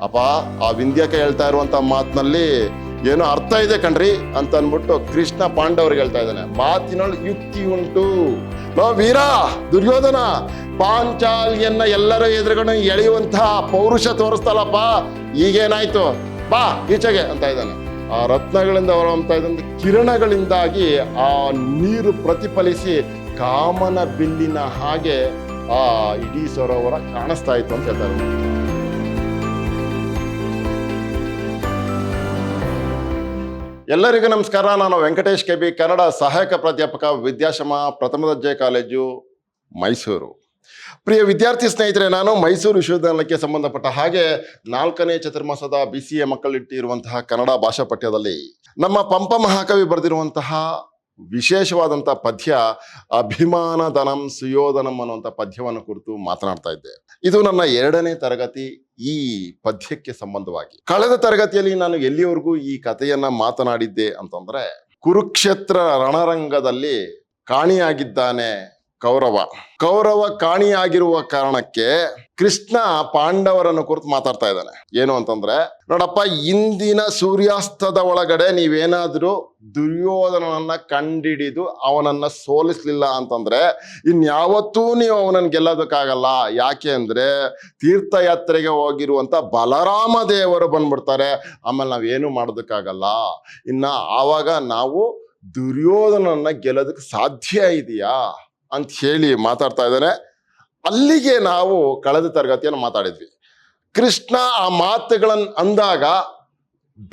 ಅಪ್ಪ ಆ ವಿಂಧ್ಯಕ್ಕೆ ಹೇಳ್ತಾ ಇರುವಂತ ಮಾತಿನಲ್ಲಿ ಏನೋ ಅರ್ಥ ಇದೆ ಕಣ್ರಿ ಅಂತ ಅನ್ಬಿಟ್ಟು ಕೃಷ್ಣ ಪಾಂಡವರಿಗೆ ಹೇಳ್ತಾ ಇದ್ದಾನೆ. ಮಾತಿನಲ್ಲಿ ಯುಕ್ತಿ ಉಂಟು. ಲೋ ವೀರ ದುರ್ಯೋಧನ, ಪಾಂಚಾಲ್ಯನ್ನ ಎಲ್ಲರ ಎದುರುಗಡೆ ಎಳೆಯುವಂತಹ ಪೌರುಷ ತೋರಿಸ್ತಲ್ಲಪ್ಪ, ಈಗೇನಾಯ್ತು ಬಾ ಈಚೆಗೆ ಅಂತ ಇದ್ದಾನೆ. ಆ ರತ್ನಗಳಿಂದ ಹೊರಹೊಮ್ತಾ ಇದ್ದಂತ ಕಿರಣಗಳಿಂದಾಗಿ ಆ ನೀರು ಪ್ರತಿಫಲಿಸಿ ಕಾಮನ ಬಿಲ್ಲಿನ ಹಾಗೆ ಆ ಇಡೀ ಸರೋವರ ಕಾಣಿಸ್ತಾ ಇತ್ತು ಅಂತ ಹೇಳ್ತಾರೆ. ಎಲ್ಲರಿಗೂ ನಮಸ್ಕಾರ. ನಾನು ವೆಂಕಟೇಶ್ ಕೆಬಿ, ಕನ್ನಡ ಸಹಾಯಕ ಪ್ರಾಧ್ಯಾಪಕ, ವಿದ್ಯಾಶ್ರಮ ಪ್ರಥಮ ದರ್ಜೆ ಕಾಲೇಜು, ಮೈಸೂರು. ಪ್ರಿಯ ವಿದ್ಯಾರ್ಥಿ ಸ್ನೇಹಿತರೆ, ನಾನು ಮೈಸೂರು ವಿಶ್ವವಿದ್ಯಾಲಯಕ್ಕೆ ಸಂಬಂಧಪಟ್ಟ ಹಾಗೆ 4ನೇ ಚತುರ್ಮಾಸದ BCA ಮಕ್ಕಳಿಟ್ಟಿರುವಂತಹ ಕನ್ನಡ ಭಾಷಾ ಪಠ್ಯದಲ್ಲಿ ನಮ್ಮ ಪಂಪ ಮಹಾಕವಿ ಬರೆದಿರುವಂತಹ ವಿಶೇಷವಾದಂಥ ಪದ್ಯ ಅಭಿಮಾನಧನಂ ಸುಯೋಧನಂ ಅನ್ನುವಂಥ ಪದ್ಯವನ್ನು ಕುರಿತು ಮಾತನಾಡ್ತಾ ಇದ್ದೆ. ಇದು ನನ್ನ 2ನೇ ತರಗತಿ. ಈ ಪದ್ಯಕ್ಕೆ ಸಂಬಂಧವಾಗಿ ಕಳೆದ ತರಗತಿಯಲ್ಲಿ ನಾನು ಎಲ್ಲಿವರೆಗೂ ಈ ಕಥೆಯನ್ನ ಮಾತನಾಡಿದ್ದೆ ಅಂತಂದ್ರೆ, ಕುರುಕ್ಷೇತ್ರ ರಣರಂಗದಲ್ಲಿ ಕಾಣಿಯಾಗಿದ್ದಾನೆ ಕೌರವ ಕಾಣಿಯಾಗಿರುವ ಕಾರಣಕ್ಕೆ ಕೃಷ್ಣ ಪಾಂಡವರನ್ನು ಕುರಿತು ಮಾತಾಡ್ತಾ ಇದ್ದಾನೆ. ಏನು ಅಂತಂದ್ರೆ, ನೋಡಪ್ಪ, ಇಂದಿನ ಸೂರ್ಯಾಸ್ತದ ಒಳಗಡೆ ನೀವೇನಾದ್ರೂ ದುರ್ಯೋಧನನನ್ನ ಕಂಡಿಡಿದು ಅವನನ್ನ ಸೋಲಿಸ್ಲಿಲ್ಲ ಅಂತಂದ್ರೆ ಇನ್ಯಾವತ್ತೂ ನೀವು ಅವನನ್ನ ಗೆಲ್ಲೋದಕ್ಕಾಗಲ್ಲ. ಯಾಕೆ ಅಂದ್ರೆ ತೀರ್ಥಯಾತ್ರೆಗೆ ಹೋಗಿರುವಂತ ಬಲರಾಮ ದೇವರು ಬಂದ್ಬಿಡ್ತಾರೆ, ಆಮೇಲೆ ನಾವೇನು ಮಾಡೋದಕ್ಕಾಗಲ್ಲ. ಇನ್ನ ಆವಾಗ ನಾವು ದುರ್ಯೋಧನನ್ನ ಗೆಲ್ಲೋದಕ್ಕೆ ಸಾಧ್ಯ ಇದೆಯಾ ಅಂತ ಹೇಳಿ ಮಾತಾಡ್ತಾ ಇದ್ದಾನೆ. ಅಲ್ಲಿಗೆ ನಾವು ಕಳೆದ ತರಗತಿಯನ್ನು ಮಾತಾಡಿದ್ವಿ. ಕೃಷ್ಣ ಆ ಮಾತುಗಳನ್ನು ಅಂದಾಗ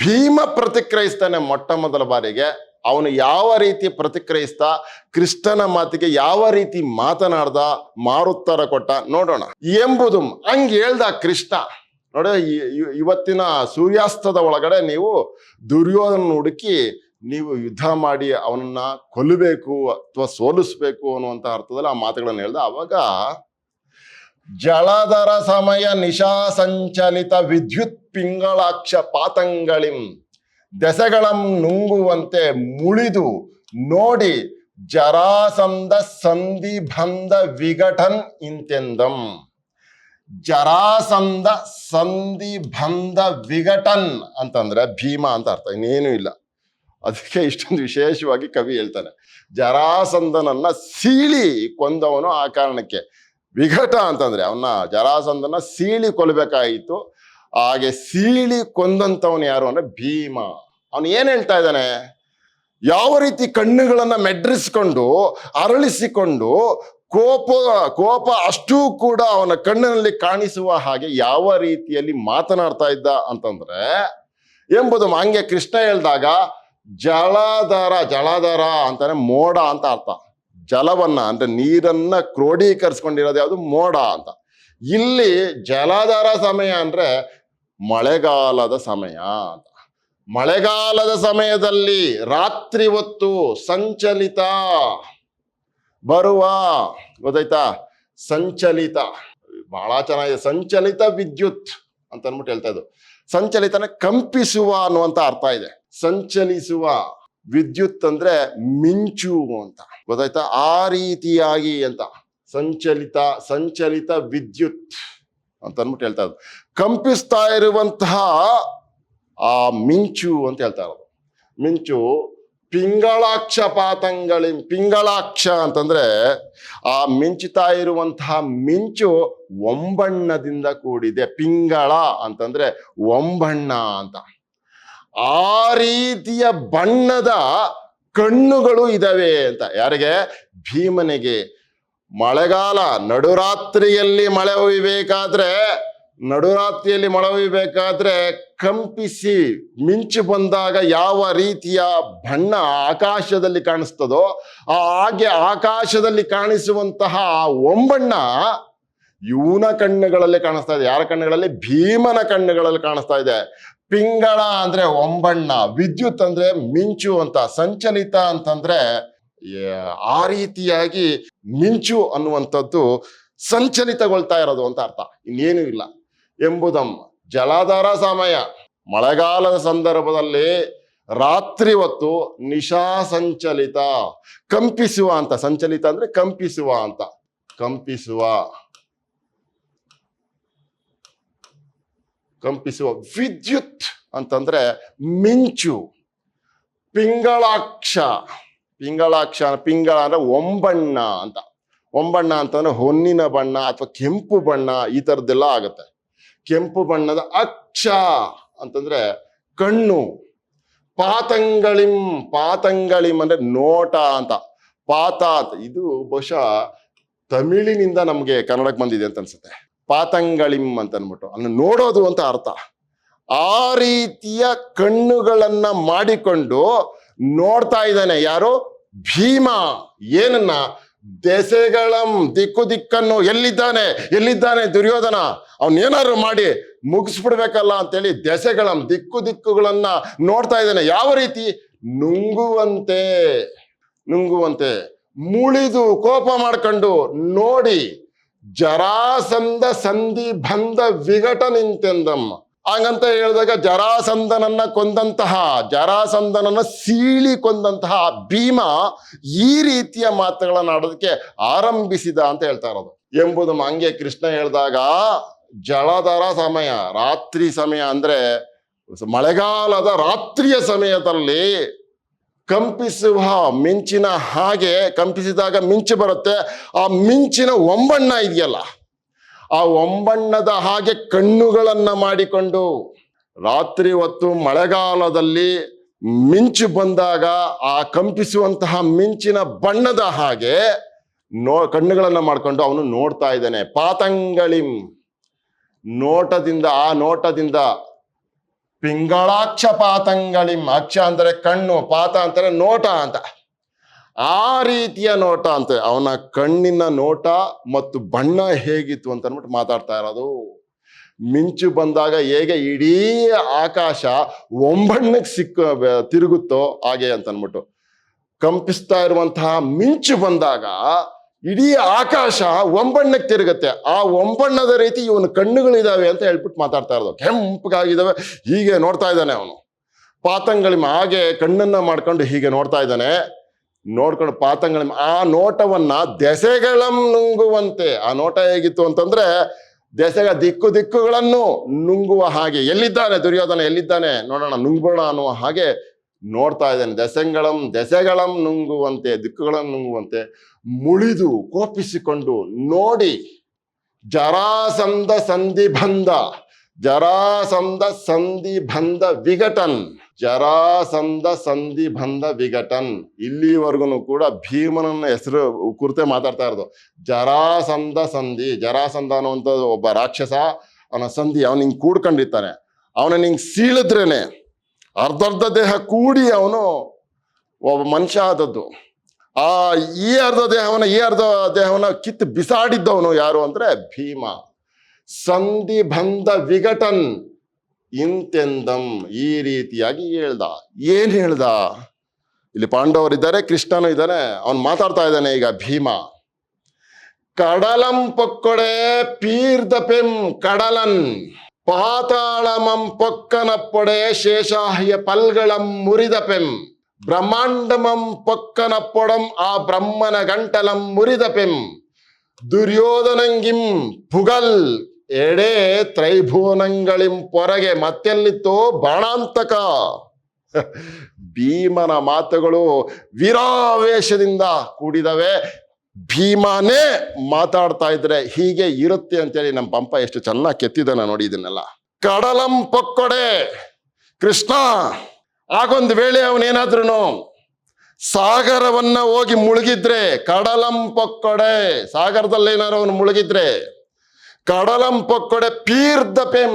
ಭೀಮ ಪ್ರತಿಕ್ರಿಯಿಸ್ತಾನೆ. ಮೊಟ್ಟ ಮೊದಲ ಬಾರಿಗೆ ಅವನು ಯಾವ ರೀತಿ ಪ್ರತಿಕ್ರಿಯಿಸ್ತಾ, ಕೃಷ್ಣನ ಮಾತಿಗೆ ಯಾವ ರೀತಿ ಮಾತನಾಡ್ದ, ಮಾರುತ್ತರ ಕೊಟ್ಟ ನೋಡೋಣ ಎಂಬುದು ಹಂಗೆ ಹೇಳ್ದ ಕೃಷ್ಣ. ನೋಡಿ, ಇವತ್ತಿನ ಸೂರ್ಯಾಸ್ತದ ಒಳಗಡೆ ನೀವು ದುರ್ಯೋಧನ ಹುಡುಕಿ ನೀವು ಯುದ್ಧ ಮಾಡಿ ಅವನನ್ನ ಕೊಲ್ಲಬೇಕು ಅಥವಾ ಸೋಲಿಸ್ಬೇಕು ಅನ್ನುವಂಥ ಅರ್ಥದಲ್ಲಿ ಆ ಮಾತುಗಳನ್ನು ಹೇಳ್ದ. ಅವಾಗ ಜಲಧರ ಸಮಯ ನಿಶಾ ಸಂಚಲಿತ ವಿದ್ಯುತ್ ಪಿಂಗಳಾಕ್ಷ ಪಾತಂಗಳಿಂ ದೆಸೆಗಳಂ ನುಂಗುವಂತೆ ಮುಳಿದು ನೋಡಿ ಜರಾಸಂಧ ಸಂಧಿಬಂಧ ವಿಘಟನ್ ಇಂತೆಂದಂ. ಜರಾಸಂಧ ಸಂಧಿಬಂಧ ವಿಘಟನ್ ಅಂತಂದ್ರೆ ಭೀಮ ಅಂತ ಅರ್ಥ, ಇನ್ನೇನು ಇಲ್ಲ. ಅದಕ್ಕೆ ಇಷ್ಟೊಂದು ವಿಶೇಷವಾಗಿ ಕವಿ ಹೇಳ್ತಾನೆ, ಜರಾಸಂಧನನ್ನ ಸೀಳಿ ಕೊಂದವನು ಆ ಕಾರಣಕ್ಕೆ. ವಿಘಟ ಅಂತಂದ್ರೆ ಅವನ್ನ ಜರಾಸಂಧನ ಸೀಳಿ ಕೊಲ್ಲಬೇಕಾಯಿತು. ಹಾಗೆ ಸೀಳಿ ಕೊಂದಂತವನು ಯಾರು ಅಂದ್ರೆ ಭೀಮ. ಅವನು ಏನ್ ಹೇಳ್ತಾ ಇದ್ದಾನೆ, ಯಾವ ರೀತಿ ಕಣ್ಣುಗಳನ್ನ ಮೆಡ್ರಿಸಿಕೊಂಡು ಅರಳಿಸಿಕೊಂಡು ಕೋಪ ಅಷ್ಟೂ ಕೂಡ ಅವನ ಕಣ್ಣಿನಲ್ಲಿ ಕಾಣಿಸುವ ಹಾಗೆ ಯಾವ ರೀತಿಯಲ್ಲಿ ಮಾತನಾಡ್ತಾ ಇದ್ದ ಅಂತಂದ್ರೆ ಎಂಬುದು ಹಂಗೆ ಕೃಷ್ಣ ಹೇಳ್ದಾಗ, ಜಲಧರ ಅಂತಾನೆ ಮೋಡ ಅಂತ ಅರ್ಥ. ಜಲವನ್ನ ಅಂದ್ರೆ ನೀರನ್ನ ಕ್ರೋಢೀಕರಿಸ್ಕೊಂಡಿರೋದು ಯಾವುದು, ಮೋಡ ಅಂತ. ಇಲ್ಲಿ ಜಲಧರ ಸಮಯ ಅಂದ್ರೆ ಮಳೆಗಾಲದ ಸಮಯ ಅಂತ. ಮಳೆಗಾಲದ ಸಮಯದಲ್ಲಿ ರಾತ್ರಿ ಹೊತ್ತು ಸಂಚಲಿತ ಬರುವ, ಗೊತ್ತಾಯ್ತಾ, ಸಂಚಲಿತ ಬಹಳ ಚೆನ್ನಾಗಿದೆ. ಸಂಚಲಿತ ವಿದ್ಯುತ್ ಅಂತ ಅಂದ್ಬಿಟ್ಟು ಹೇಳ್ತಾ ಇದ್ದು. ಸಂಚಲಿತನ ಕಂಪಿಸುವ ಅನ್ನುವಂತ ಅರ್ಥ ಇದೆ. ಸಂಚಲಿಸುವ ವಿದ್ಯುತ್ ಅಂದ್ರೆ ಮಿಂಚು ಅಂತ, ಗೊತ್ತಾಯ್ತಾ, ಆ ರೀತಿಯಾಗಿ ಅಂತ ಸಂಚಲಿತ ವಿದ್ಯುತ್ ಅಂತ ಅಂದ್ಬಿಟ್ಟು ಹೇಳ್ತಾ ಇರೋದು. ಕಂಪಿಸ್ತಾ ಇರುವಂತಹ ಆ ಮಿಂಚು ಅಂತ ಹೇಳ್ತಾ ಇರೋದು. ಮಿಂಚು ಪಿಂಗಳಾಕ್ಷ ಪಾತಂಗಳಿ. ಪಿಂಗಳಾಕ್ಷ ಅಂತಂದ್ರೆ ಆ ಮಿಂಚುತ್ತಾ ಇರುವಂತಹ ಮಿಂಚು ಒಂಬಣ್ಣದಿಂದ ಕೂಡಿದೆ. ಪಿಂಗಳ ಅಂತಂದ್ರೆ ಒಂಬಣ್ಣ ಅಂತ. ಆ ರೀತಿಯ ಬಣ್ಣದ ಕಣ್ಣುಗಳು ಇದಾವೆ ಅಂತ. ಯಾರಿಗೆ? ಭೀಮನಿಗೆ. ಮಳೆಗಾಲ ನಡುರಾತ್ರಿಯಲ್ಲಿ ಮಳೆ ಹುಯ್ಬೇಕಾದ್ರೆ ಕಂಪಿಸಿ ಮಿಂಚು ಬಂದಾಗ ಯಾವ ರೀತಿಯ ಬಣ್ಣ ಆಕಾಶದಲ್ಲಿ ಕಾಣಿಸ್ತದೋ ಹಾಗೆ ಆಕಾಶದಲ್ಲಿ ಕಾಣಿಸುವಂತಹ ಒಂಬಣ್ಣ ಇವನ ಕಣ್ಣುಗಳಲ್ಲಿ ಕಾಣಿಸ್ತಾ ಇದೆ. ಯಾರ ಕಣ್ಣುಗಳಲ್ಲಿ? ಭೀಮನ ಕಣ್ಣುಗಳಲ್ಲಿ ಕಾಣಿಸ್ತಾ ಇದೆ. ಪಿಂಗಳ ಅಂದ್ರೆ ಒಂಬಣ್ಣ, ವಿದ್ಯುತ್ ಅಂದ್ರೆ ಮಿಂಚು ಅಂತ, ಸಂಚಲಿತ ಅಂತಂದ್ರೆ ಆ ರೀತಿಯಾಗಿ ಮಿಂಚು ಅನ್ನುವಂಥದ್ದು ಸಂಚಲಿತಗೊಳ್ತಾ ಇರೋದು ಅಂತ ಅರ್ಥ, ಇನ್ನೇನು ಇಲ್ಲ ಎಂಬುದಂ. ಜಲಧರ ಸಮಯ, ಮಳೆಗಾಲದ ಸಂದರ್ಭದಲ್ಲಿ ರಾತ್ರಿ ಹೊತ್ತು ನಿಶಾ ಸಂಚಲಿತ, ಕಂಪಿಸುವ ಅಂತ. ಸಂಚಲಿತ ಅಂದ್ರೆ ಕಂಪಿಸುವ ಅಂತ, ಕಂಪಿಸುವ ಕಂಪಿಸುವ. ವಿದ್ಯುತ್ ಅಂತಂದ್ರೆ ಮಿಂಚು. ಪಿಂಗಳಾಕ್ಷ, ಪಿಂಗಳ ಅಂದ್ರೆ ಒಂಬಣ್ಣ ಅಂತ. ಒಂಬಣ್ಣ ಅಂತಂದ್ರೆ ಹೊನ್ನಿನ ಬಣ್ಣ ಅಥವಾ ಕೆಂಪು ಬಣ್ಣ, ಈ ಥರದ್ದೆಲ್ಲ ಆಗುತ್ತೆ. ಕೆಂಪು ಬಣ್ಣದ ಅಕ್ಷ ಅಂತಂದ್ರೆ ಕಣ್ಣು. ಪಾತಂಗಳಿಂ, ಪಾತಂಗಳಿಂ ಅಂದ್ರೆ ನೋಟ ಅಂತ. ಪಾತ ಅಂತ ಇದು ಬಹುಶಃ ತಮಿಳಿನಿಂದ ನಮ್ಗೆ ಕನ್ನಡಕ್ಕೆ ಬಂದಿದೆ ಅಂತ ಅನ್ಸುತ್ತೆ. ಪಾತಂಗಳಿಂ ಅಂತ ಅನ್ಬಿಟ್ಟು ಅನ್ನು ನೋಡೋದು ಅಂತ ಅರ್ಥ. ಆ ರೀತಿಯ ಕಣ್ಣುಗಳನ್ನ ಮಾಡಿಕೊಂಡು ನೋಡ್ತಾ ಇದ್ದಾನೆ ಯಾರು? ಭೀಮ. ಏನನ್ನ? ದೆಸೆಗಳಂ, ದಿಕ್ಕು ದಿಕ್ಕನ್ನು. ಎಲ್ಲಿದ್ದಾನೆ ದುರ್ಯೋಧನ? ಅವನೇನಾದ್ರು ಮಾಡಿ ಮುಗಿಸ್ಬಿಡ್ಬೇಕಲ್ಲ ಅಂತೇಳಿ ದೆಸೆಗಳಂ, ದಿಕ್ಕುಗಳನ್ನ ನೋಡ್ತಾ ಇದ್ದಾನೆ. ಯಾವ ರೀತಿ? ನುಂಗುವಂತೆ. ಮುಳಿದು ಕೋಪ ಮಾಡ್ಕೊಂಡು ನೋಡಿ. ಜರಾಸಂಧ ಸಂಧಿ ಬಂಧ ವಿಘಟ ನಿಂತೆಂದಂ. ಹಾಗಂತ ಹೇಳಿದಾಗ ಜರಾಸಂಧನನ್ನ ಸೀಳಿ ಕೊಂದಂತಹ ಭೀಮ ಈ ರೀತಿಯ ಮಾತುಗಳನ್ನ ಆಡೋದಕ್ಕೆ ಆರಂಭಿಸಿದ ಅಂತ ಹೇಳ್ತಾ ಇರೋದು ಎಂಬುದು ಹಂಗೆ ಕೃಷ್ಣ ಹೇಳಿದಾಗ, ಜಳಧರ ಸಮಯ, ರಾತ್ರಿ ಸಮಯ ಅಂದ್ರೆ ಮಳೆಗಾಲದ ರಾತ್ರಿಯ ಸಮಯದಲ್ಲಿ ಕಂಪಿಸುವ ಮಿಂಚಿನ ಹಾಗೆ ಕಂಪಿಸಿದಾಗ ಮಿಂಚು ಬರುತ್ತೆ. ಆ ಮಿಂಚಿನ ಒಂಬಣ್ಣ ಇದೆಯಲ್ಲ, ಆ ಒಂಬಣ್ಣದ ಹಾಗೆ ಕಣ್ಣುಗಳನ್ನ ಮಾಡಿಕೊಂಡು ರಾತ್ರಿ ಹೊತ್ತು ಮಳೆಗಾಲದಲ್ಲಿ ಮಿಂಚು ಬಂದಾಗ ಆ ಕಂಪಿಸುವಂತಹ ಮಿಂಚಿನ ಬಣ್ಣದ ಹಾಗೆ ಕಣ್ಣುಗಳನ್ನ ಮಾಡ್ಕೊಂಡು ಅವನು ನೋಡ್ತಾ ಇದ್ದಾನೆ. ಪಾತಂಗಳಿಂ, ನೋಟದಿಂದ ಪಿಂಗಳಾಕ್ಷ ಪಾತಂಗಳಿಂ. ಅಕ್ಷ ಅಂದರೆ ಕಣ್ಣು, ಪಾತ ಅಂತಾರೆ ನೋಟ ಅಂತ. ಆ ರೀತಿಯ ನೋಟ ಅಂತ. ಅವನ ಕಣ್ಣಿನ ನೋಟ ಮತ್ತು ಬಣ್ಣ ಹೇಗಿತ್ತು ಅಂತ ಅಂದ್ಬಿಟ್ಟು ಮಾತಾಡ್ತಾ ಇರೋದು. ಮಿಂಚು ಬಂದಾಗ ಹೇಗೆ ಇಡೀ ಆಕಾಶ ಒಂಬಣ್ಣಕ್ಕೆ ತಿರುಗುತ್ತೋ ಹಾಗೆ ಅಂತ ಅಂದ್ಬಿಟ್ಟು, ಕಂಪಿಸ್ತಾ ಇರುವಂತಹ ಮಿಂಚು ಬಂದಾಗ ಇಡೀ ಆಕಾಶ ಒಂಬಣ್ಣಕ್ಕೆ ತಿರುಗುತ್ತೆ. ಆ ಒಂಬಣ್ಣದ ರೀತಿ ಇವನು ಕಣ್ಣುಗಳಿದಾವೆ ಅಂತ ಹೇಳ್ಬಿಟ್ಟು ಮಾತಾಡ್ತಾ ಇರೋದು. ಕೆಂಪಗಾಗಿದ್ದಾವೆ, ಹೀಗೆ ನೋಡ್ತಾ ಇದ್ದಾನೆ ಅವನು. ಪಾತಂಗಳಿಂ, ಹಾಗೆ ಕಣ್ಣನ್ನ ಮಾಡ್ಕೊಂಡು ಹೀಗೆ ನೋಡ್ತಾ ಇದ್ದಾನೆ. ನೋಡ್ಕೊಂಡು ಪಾತಂಗಳಿಂ, ಆ ನೋಟವನ್ನ ದೆಸೆಗಳಂ ನುಂಗುವಂತೆ. ಆ ನೋಟ ಹೇಗಿತ್ತು ಅಂತಂದ್ರೆ ದಿಕ್ಕುಗಳನ್ನು ನುಂಗುವ ಹಾಗೆ. ಎಲ್ಲಿದ್ದಾನೆ ದುರ್ಯೋಧನ, ಎಲ್ಲಿದ್ದಾನೆ ನೋಡೋಣ, ನುಂಗ್ಬೋಣ ಅನ್ನುವ ಹಾಗೆ ನೋಡ್ತಾ ಇದ್ದಾನೆ. ದೆಸೆಗಳಂ ನುಂಗುವಂತೆ, ದಿಕ್ಕುಗಳನ್ನು ನುಂಗುವಂತೆ ಮುಳಿದು ಕೋಪಿಸಿಕೊಂಡು ನೋಡಿ. ಜರಾಸಂಧ ಸಂಧಿಬಂಧ ವಿಘಟನ್. ಇಲ್ಲಿವರೆಗೂ ಕೂಡ ಭೀಮನನ್ನ ಹೆಸರು ಕುರಿತೆ ಮಾತಾಡ್ತಾ ಇರೋದು. ಜರಾಸಂಧ ಅನ್ನುವಂಥ ಒಬ್ಬ ರಾಕ್ಷಸ. ಅವನ ಸಂಧಿ, ಅವನ ಹಿಂಗ್ ಕೂಡ್ಕೊಂಡಿರ್ತಾನೆ. ಅವನ ಹಿಂಗ್ ಸೀಳಿದ್ರೇನೆ ಅರ್ಧ ದೇಹ ಕೂಡಿ ಅವನು ಒಬ್ಬ ಮನುಷ್ಯ ಆದದ್ದು. ಈ ಅರ್ಧ ದೇಹವನ್ನ ಕಿತ್ತು ಬಿಸಾಡಿದ್ದವನು ಯಾರು ಅಂದ್ರೆ ಭೀಮ. ಸಂಧಿಬಂಧ ವಿಘಟನ್ ಇಂತೆಂದಂ. ಈ ರೀತಿಯಾಗಿ ಹೇಳ್ದ. ಏನ್ ಹೇಳ್ದ? ಇಲ್ಲಿ ಪಾಂಡವರಿದ್ದಾರೆ, ಕೃಷ್ಣನು ಇದ್ದಾನೆ. ಅವನು ಮಾತಾಡ್ತಾ ಇದ್ದಾನೆ ಈಗ ಭೀಮ. ಕಡಲಂ ಪೊಕ್ಕೊಡೆ ಪೀರ್ದಪೆಂ ಕಡಲನ್ ಪಾತಾಳಮಂ ಪೊಕ್ಕನಪ್ಪೊಡೆ ಶೇಷಾಹ್ಯ ಪಲ್ಗಳಂ ಮುರಿದಪೆಂ ಬ್ರಹ್ಮಾಂಡಮಂ ಪೊಕ್ಕನಪ್ಪೊಡಂ ಆ ಬ್ರಹ್ಮನ ಗಂಟಲಂ ಮುರಿದಪೆಂ ದುರ್ಯೋಧನಂಗಿಂ ಪುಗಲ್ ಎಡೆ ತ್ರೈಭುವನಂಗಳಿಂ ಪೊರಗೆ. ಮತ್ತೆಲ್ಲಿತ್ತು? ಬಾಣಾಂತಕ. ಭೀಮನ ಮಾತುಗಳು ವೀರಾವೇಶದಿಂದ ಕೂಡಿದವೆ. ಭೀಮನೇ ಮಾತಾಡ್ತಾ ಇದ್ರೆ ಹೀಗೆ ಇರುತ್ತೆ ಅಂತೇಳಿ ನಮ್ಮ ಪಂಪ ಎಷ್ಟು ಚೆನ್ನಾಗಿ ಕೆತ್ತಿದಾನ ನೋಡಿ ಇದನ್ನೆಲ್ಲ. ಕಡಲಂ ಪೊಕ್ಕೊಡೆ. ಕೃಷ್ಣ ಆಗೊಂದು ವೇಳೆ ಅವನೇನಾದ್ರೂ ಸಾಗರವನ್ನ ಹೋಗಿ ಮುಳುಗಿದ್ರೆ, ಕಡಲಂ ಪೊಕ್ಕೊಡೆ, ಸಾಗರದಲ್ಲಿ ಏನಾದ್ರು ಅವನು ಮುಳುಗಿದ್ರೆ, ಕಡಲಂ ಪೊಕ್ಕೊಡೆ ಪೀರ್ದಪೆಂ,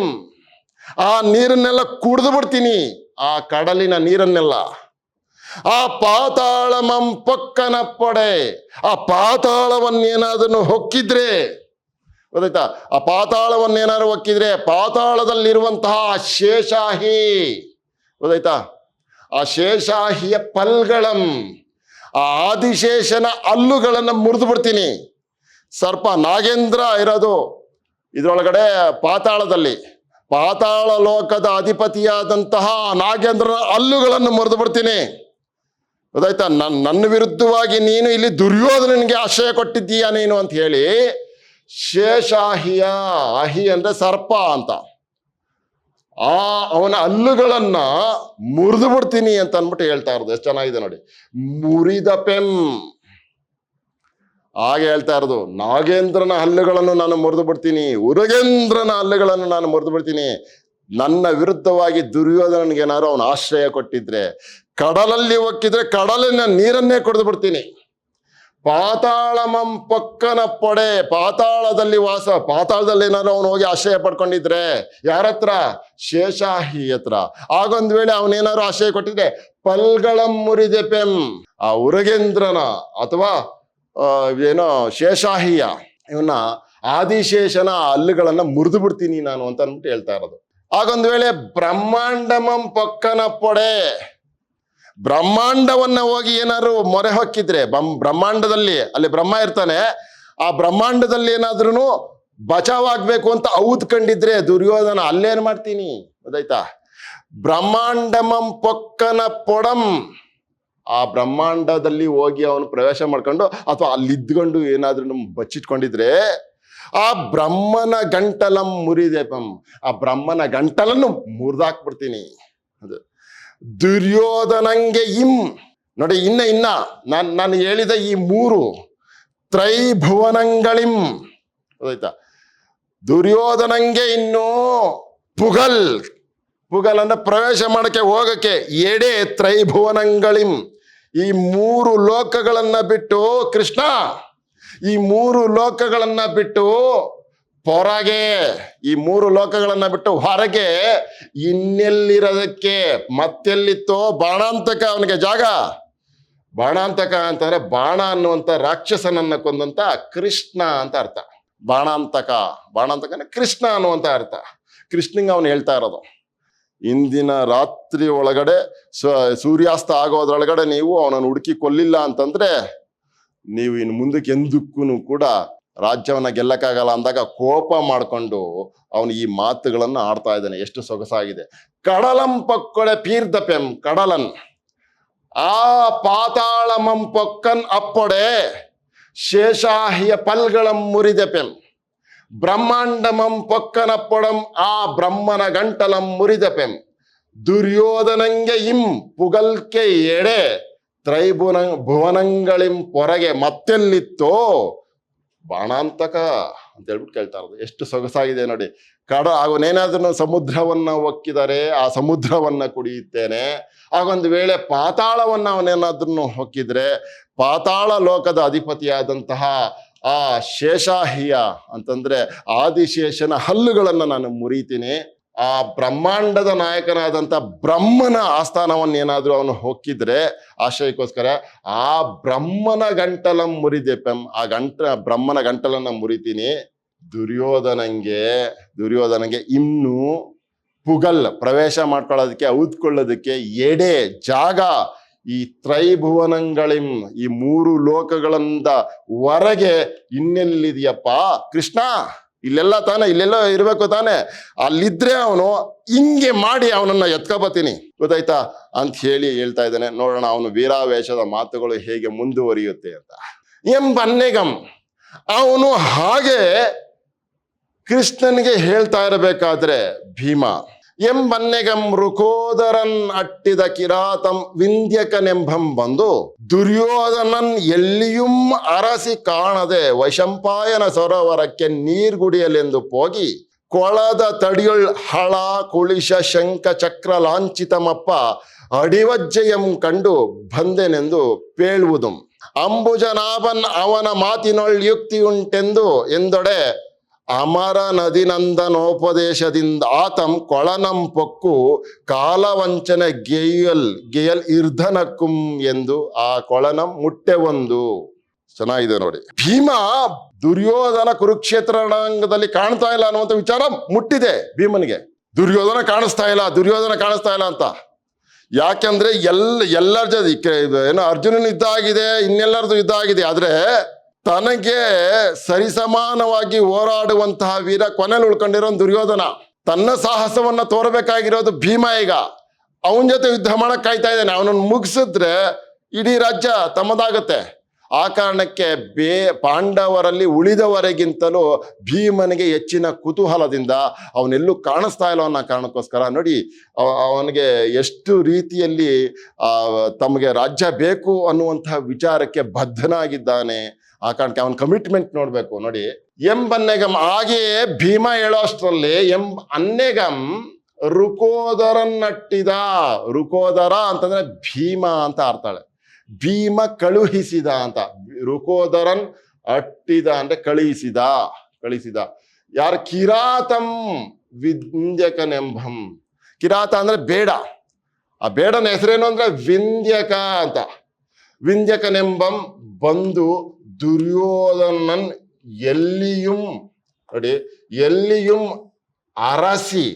ಆ ನೀರನ್ನೆಲ್ಲ ಕುಡಿದು ಬಿಡ್ತೀನಿ, ಆ ಕಡಲಿನ ನೀರನ್ನೆಲ್ಲ. ಆ ಪಾತಾಳಮಂ ಪೊಕ್ಕನಪ್ಪೊಡೆ, ಆ ಪಾತಾಳವನ್ನೇನಾದನ್ನು ಹೊಕ್ಕಿದ್ರೆ, ಗೊತ್ತಾಯ್ತಾ? ಆ ಪಾತಾಳವನ್ನೇನಾದ್ರು ಹೊಕ್ಕಿದ್ರೆ ಪಾತಾಳದಲ್ಲಿರುವಂತಹ ಶೇಷಾಹಿ, ಗೊತ್ತಾಯ್ತಾ? ಆ ಶೇಷಾಹಿಯ ಪಲ್ಗಳಂ, ಆ ಆದಿಶೇಷನ ಹಲ್ಲುಗಳನ್ನ ಮುರಿದು ಬಿಡ್ತೀನಿ. ಸರ್ಪ ನಾಗೇಂದ್ರ ಇರೋದು ಇದ್ರೊಳಗಡೆ ಪಾತಾಳದಲ್ಲಿ. ಪಾತಾಳ ಲೋಕದ ಅಧಿಪತಿಯಾದಂತಹ ನಾಗೇಂದ್ರನ ಹಲ್ಲುಗಳನ್ನು ಮುರಿದು ಬಿಡ್ತೀನಿ. ಗೊತ್ತಾಯ್ತಾ? ನನ್ನ ವಿರುದ್ಧವಾಗಿ ನೀನು ಇಲ್ಲಿ ದುರ್ಯೋಧನನಿಗೆ ಆಶ್ರಯ ಕೊಟ್ಟಿದ್ದೀಯಾ ನೀನು ಅಂತ ಹೇಳಿ ಶೇಷಾಹಿಯ, ಅಹಿ ಅಂದ್ರೆ ಸರ್ಪ ಅಂತ, ಆ ಅವನ ಹಲ್ಲುಗಳನ್ನ ಮುರಿದು ಬಿಡ್ತೀನಿ ಅಂತ ಅಂದ್ಬಿಟ್ಟು ಹೇಳ್ತಾ ಇರೋದು. ಎಷ್ಟು ಚೆನ್ನಾಗಿದೆ ನೋಡಿ, ಮುರಿದ ಪೆನ್. ಹಾಗೆ ಹೇಳ್ತಾ ಇರೋದು, ನಾಗೇಂದ್ರನ ಹಲ್ಲುಗಳನ್ನು ನಾನು ಮುರಿದು ಬಿಡ್ತೀನಿ, ಉರಗೇಂದ್ರನ ಹಲ್ಲುಗಳನ್ನು ನಾನು ಮುರಿದು ಬಿಡ್ತೀನಿ. ನನ್ನ ವಿರುದ್ಧವಾಗಿ ದುರ್ಯೋಧನನಿಗೆ ಏನಾದ್ರು ಅವನು ಆಶ್ರಯ ಕೊಟ್ಟಿದ್ರೆ, ಕಡಲಲ್ಲಿ ಒಕ್ಕಿದ್ರೆ ಕಡಲಿನ ನೀರನ್ನೇ ಕುಡಿದು ಬಿಡ್ತೀನಿ. ಪಾತಾಳಮಂ ಪೊಕ್ಕನ ಪೊಡೆ, ಪಾತಾಳದಲ್ಲಿ ಪಾತಾಳದಲ್ಲಿ ಏನಾದ್ರು ಅವನು ಹೋಗಿ ಆಶ್ರಯ ಪಡ್ಕೊಂಡಿದ್ರೆ ಯಾರ ಹತ್ರ? ಶೇಷಾಹಿ ಹತ್ರ. ಆಗೊಂದ್ ವೇಳೆ ಅವನೇನಾದ್ರು ಆಶ್ರಯ ಕೊಟ್ಟಿದ್ರೆ ಪಲ್ಗಳಂ ಮುರಿದೆ ಪೆಂ, ಆ ಉರಗೇಂದ್ರನ ಅಥವಾ ಏನೋ ಶೇಷಾಹಿಯ ಇವನ್ನ ಆದಿಶೇಷನ ಹಲ್ಲುಗಳನ್ನ ಮುರಿದು ಬಿಡ್ತೀನಿ ನಾನು ಅಂತ ಅಂದ್ಬಿಟ್ಟು ಹೇಳ್ತಾ ಇರೋದು. ಆಗೊಂದ್ ವೇಳೆ ಬ್ರಹ್ಮಾಂಡಮಂ ಪೊಕ್ಕನ ಪೊಡೆ, ಬ್ರಹ್ಮಾಂಡವನ್ನ ಹೋಗಿ ಏನಾದ್ರು ಮೊರೆ ಹೊಕ್ಕಿದ್ರೆ, ಬ್ರಹ್ಮಾಂಡದಲ್ಲಿ ಅಲ್ಲಿ ಬ್ರಹ್ಮ ಇರ್ತಾನೆ, ಆ ಬ್ರಹ್ಮಾಂಡದಲ್ಲಿ ಏನಾದ್ರೂ ಬಚಾವಾಗ್ಬೇಕು ಅಂತ ಔದ್ಕೊಂಡಿದ್ರೆ ದುರ್ಯೋಧನ ಅಲ್ಲೇನ್ ಮಾಡ್ತೀನಿ ಗೊತ್ತಾಯ್ತಾ? ಬ್ರಹ್ಮಾಂಡಮಂ ಪೊಕ್ಕನ ಪೊಡಂ, ಆ ಬ್ರಹ್ಮಾಂಡದಲ್ಲಿ ಹೋಗಿ ಅವನು ಪ್ರವೇಶ ಮಾಡ್ಕೊಂಡು ಅಥವಾ ಅಲ್ಲಿದ್ಕೊಂಡು ಏನಾದ್ರೂ ಬಚ್ಚಿಟ್ಕೊಂಡಿದ್ರೆ ಆ ಬ್ರಹ್ಮನ ಗಂಟಲಂ ಮುರಿದೆಪಂ, ಆ ಬ್ರಹ್ಮನ ಗಂಟಲನ್ನು ಮುರಿದಾಕ್ಬಿಡ್ತೀನಿ. ಅದು ದುರ್ಯೋಧನಂಗೆ ಇಂ ನೋಡಿ, ಇನ್ನ ನಾನು ಹೇಳಿದ ಈ ಮೂರು ತ್ರೈಭುವನಗಳಿಂ ಗೊತ್ತಾಯ್ತಾ? ದುರ್ಯೋಧನಂಗೆ ಇನ್ನು ಪುಗಲ್ ಅಂದ್ರೆ ಪ್ರವೇಶ ಮಾಡಕ್ಕೆ ಹೋಗಕ್ಕೆ ಎಡೆ ತ್ರೈಭುವನಗಳಿಂ, ಈ ಮೂರು ಲೋಕಗಳನ್ನ ಬಿಟ್ಟು ಕೃಷ್ಣ, ಈ ಮೂರು ಲೋಕಗಳನ್ನ ಬಿಟ್ಟು ಹೊರಗೆ, ಈ ಮೂರು ಲೋಕಗಳನ್ನ ಬಿಟ್ಟು ಹೊರಗೆ ಇನ್ನೆಲ್ಲಿರೋದಕ್ಕೆ, ಮತ್ತೆಲ್ಲಿತ್ತೋ ಬಾಣಾಂತಕ ಅವನಿಗೆ ಜಾಗ. ಬಾಣಾಂತಕ ಅಂತಂದ್ರೆ ಬಾಣ ಅನ್ನುವಂಥ ರಾಕ್ಷಸನನ್ನ ಕೊಂದಂತ ಕೃಷ್ಣ ಅಂತ ಅರ್ಥ. ಬಾಣಾಂತಕನ ಕೃಷ್ಣ ಅನ್ನುವಂಥ ಅರ್ಥ. ಕೃಷ್ಣಂಗೆ ಅವನು ಹೇಳ್ತಾ ಇರೋದು, ಇಂದಿನ ರಾತ್ರಿ ಒಳಗಡೆ ಸೂರ್ಯಾಸ್ತ ಆಗೋದ್ರೊಳಗಡೆ ನೀವು ಅವನನ್ನು ಹುಡುಕಿ ಕೊಲ್ಲಿಲ್ಲ ಅಂತಂದ್ರೆ ನೀವು ಇನ್ನು ಮುಂದಕ್ಕೆ ಎಂದಕ್ಕೂ ಕೂಡ ರಾಜ್ಯವನ್ನ ಗೆಲ್ಲಕ್ಕಾಗಲ್ಲ ಅಂದಾಗ ಕೋಪ ಮಾಡ್ಕೊಂಡು ಅವನು ಈ ಮಾತುಗಳನ್ನ ಆಡ್ತಾ ಇದ್ದಾನೆ. ಎಷ್ಟು ಸೊಗಸಾಗಿದೆ. ಕಡಲಂ ಪಕ್ಕೊಡೆ ಪೀರ್ದಪೆಂ ಕಡಲನ್, ಆ ಪಾತಾಳಮಂ ಪೊಕ್ಕನ್ ಅಪ್ಪೊಡೆ ಶೇಷಾಹಿಯ ಪಲ್ಗಳಂ ಮುರಿದೆಪೆಂ, ಬ್ರಹ್ಮಾಂಡಮಂ ಪೊಕ್ಕನಪ್ಪೊಡಂ ಆ ಬ್ರಹ್ಮನ ಗಂಟಲಂ ಮುರಿದಪೆಂ, ದುರ್ಯೋಧನಂಗೆ ಇಂ ಪುಗಲ್ಕೆ ಎಡೆ ಭುವನಗಳಿಂ ಹೊರಗೆ ಮತ್ತೆಲ್ಲಿತ್ತೋ ಬಾಣಾಂತಕ ಅಂತ ಹೇಳ್ಬಿಟ್ಟು ಕೇಳ್ತಾ ಇರೋದು. ಎಷ್ಟು ಸೊಗಸಾಗಿದೆ ನೋಡಿ. ಅವನೇನಾದ್ರೂ ಸಮುದ್ರವನ್ನ ಒಕ್ಕಿದರೆ ಆ ಸಮುದ್ರವನ್ನ ಕುಡಿಯುತ್ತೇನೆ. ಆಗೊಂದು ವೇಳೆ ಪಾತಾಳವನ್ನ ಅವನೇನಾದ್ರೂ ಹೊಕ್ಕಿದ್ರೆ ಪಾತಾಳ ಲೋಕದ ಅಧಿಪತಿಯಾದಂತಹ ಆ ಶೇಷಾಹಿಯ ಅಂತಂದ್ರೆ ಆದಿಶೇಷನ ಹಲ್ಲುಗಳನ್ನ ನಾನು ಮುರಿತೀನಿ. ಆ ಬ್ರಹ್ಮಾಂಡದ ನಾಯಕನಾದಂಥ ಬ್ರಹ್ಮನ ಆಸ್ಥಾನವನ್ನು ಏನಾದ್ರೂ ಅವನು ಹೊಕ್ಕಿದ್ರೆ ಆಶ್ರಯಕ್ಕೋಸ್ಕರ ಆ ಬ್ರಹ್ಮನ ಗಂಟಲಂ ಮುರಿದೆಪೆಂ, ಆ ಬ್ರಹ್ಮನ ಗಂಟಲನ್ನ ಮುರಿತೀನಿ. ದುರ್ಯೋಧನಂಗೆ ಇನ್ನೂ ಪುಗಲ್ ಪ್ರವೇಶ ಮಾಡ್ಕೊಳ್ಳೋದಕ್ಕೆ, ಔದ್ಕೊಳ್ಳೋದಕ್ಕೆ ಎಡೆ ಜಾಗ, ಈ ತ್ರೈಭುವನಗಳಿಂ ಈ ಮೂರು ಲೋಕಗಳಿಂದ ಹೊರಗೆ ಇನ್ನೆಲ್ಲಿದೆಯಪ್ಪ ಕೃಷ್ಣ? ಇಲ್ಲೆಲ್ಲ ತಾನೆ, ಇಲ್ಲೆಲ್ಲ ಇರ್ಬೇಕು ತಾನೆ, ಅಲ್ಲಿದ್ರೆ ಅವನು ಹಿಂಗೆ ಮಾಡಿ ಅವನನ್ನ ಎತ್ಕೊಬತ್ತೀನಿ ಗೊತ್ತಾಯ್ತಾ ಅಂತ ಹೇಳ್ತಾ ಇದ್ದಾನೆ. ನೋಡೋಣ ಅವನು ವೀರಾವೇಶದ ಮಾತುಗಳು ಹೇಗೆ ಮುಂದುವರಿಯುತ್ತೆ ಅಂತ. ಎಂಬನ್ನೆಗಂ ಅವನು ಹಾಗೆ ಕೃಷ್ಣನಿಗೆ ಹೇಳ್ತಾ ಇರಬೇಕಾದ್ರೆ ಭೀಮ ಎಂಬನ್ನೆಗಂ ರುಕೋದರನ್ ಅಟ್ಟಿದ ಕಿರಾತಂ ವಿಂಧ್ಯಕನೆಂಬಂ ಬಂದು ದುರ್ಯೋಧನನ್ ಎಲ್ಲಿಯುಂ ಅರಸಿ ಕಾಣದೆ ವೈಶಂಪಾಯನ ಸರೋವರಕ್ಕೆ ನೀರ್ಗುಡಿಯಲೆಂದು ಹೋಗಿ ಕೊಳದ ತಡಿಯೊಳ್ ಹಳ ಕುಳಿಶ ಶಂಖ ಚಕ್ರ ಲಾಂಛಿತಮಪ್ಪ ಅಡಿವಜ್ಜೆಯಂ ಕಂಡು ಬಂದೆನೆಂದು ಪೇಳುವುದು. ಅಂಬುಜನಾಭನ್ ಅವನ ಮಾತಿನೊಳ್ ಯುಕ್ತಿಯುಂಟೆಂದು ಎಂದೊಡೆ ಅಮರ ನದಿನಂದನೋಪದೇಶದಿಂದ ಆತಂ ಕೊಳನಂ ಪೊಕ್ಕು ಕಾಲವಂಚನೆ ಗೆಯಲ್ ಇರ್ಧನಕ್ಕುಂ ಎಂದು ಆ ಕೊಳನಂ ಮುಟ್ಟೆ ಒಂದು. ಚೆನ್ನಾಗಿದೆ ನೋಡಿ. ಭೀಮ ದುರ್ಯೋಧನ ಕುರುಕ್ಷೇತ್ರ ರಣರಂಗದಲ್ಲಿ ಕಾಣ್ತಾ ಇಲ್ಲ ಅನ್ನುವಂಥ ವಿಚಾರ ಮುಟ್ಟಿದೆ ಭೀಮನಿಗೆ. ದುರ್ಯೋಧನ ಕಾಣಿಸ್ತಾ ಇಲ್ಲ ಅಂತ. ಯಾಕೆಂದ್ರೆ ಎಲ್ಲರ ಜೊತೆ ಏನೋ ಅರ್ಜುನನ ಯುದ್ಧ ಆಗಿದೆ, ಇನ್ನೆಲ್ಲರದು ಯುದ್ಧ ಆಗಿದೆ. ಆದ್ರೆ ತನಗೆ ಸರಿಸಮಾನವಾಗಿ ಹೋರಾಡುವಂತಹ ವೀರ ಕೊನೆಯಲ್ಲಿ ಉಳ್ಕೊಂಡಿರೋ ದುರ್ಯೋಧನ. ತನ್ನ ಸಾಹಸವನ್ನ ತೋರಬೇಕಾಗಿರೋದು ಭೀಮ. ಈಗ ಅವನ ಜೊತೆ ಯುದ್ಧ ಮಾಡಕ್ ಕಾಯ್ತಾ ಇದ್ದಾನೆ. ಅವನನ್ನು ಮುಗಿಸಿದ್ರೆ ಇಡೀ ರಾಜ್ಯ ತಮ್ಮದಾಗತ್ತೆ. ಆ ಕಾರಣಕ್ಕೆ ಪಾಂಡವರಲ್ಲಿ ಉಳಿದವರಿಗಿಂತಲೂ ಭೀಮನಿಗೆ ಹೆಚ್ಚಿನ ಕುತೂಹಲದಿಂದ ಅವನೆಲ್ಲೂ ಕಾಣಿಸ್ತಾ ಇಲ್ಲ ಅನ್ನೋ ಕಾರಣಕ್ಕೋಸ್ಕರ ನೋಡಿ ಅವನಿಗೆ ಎಷ್ಟು ರೀತಿಯಲ್ಲಿ ತಮಗೆ ರಾಜ್ಯ ಬೇಕು ಅನ್ನುವಂತಹ ವಿಚಾರಕ್ಕೆ ಬದ್ಧನಾಗಿದ್ದಾನೆ. ಆ ಕಾರಣಕ್ಕೆ ಅವನ ಕಮಿಟ್ಮೆಂಟ್ ನೋಡ್ಬೇಕು ನೋಡಿ. ಎಂಬನ್ನೆಗಂ ಹಾಗೆಯೇ ಭೀಮ ಹೇಳೋ ಅಷ್ಟರಲ್ಲಿ ಅನ್ನೆಗಂ ರುಕೋದರನ್ನಟ್ಟಿದ. ರುಕೋದರ ಅಂತಂದ್ರೆ ಭೀಮ ಅಂತ ಅರ್ಥಳೆ. ಭೀಮ ಕಳುಹಿಸಿದ ಅಂತ. ರುಕೋದರನ್ ಅಟ್ಟಿದ ಅಂದ್ರೆ ಕಳಿಸಿದ. ಯಾರು? ಕಿರಾತಂ ವಿಂಧ್ಯಕನೆಂಬಂ. ಕಿರಾತ ಅಂದ್ರೆ ಬೇಡ. ಆ ಬೇಡನ ಹೆಸರೇನು ಅಂದ್ರೆ ವಿಂಧ್ಯಕ ಅಂತ. ವಿಂಧ್ಯಕನೆಂಬಂ ಬಂದು ದುರ್ಯೋಧನನ್ ಎಲ್ಲಿಯೂ ನೋಡಿ, ಎಲ್ಲಿಯೂ ಅರಸಿ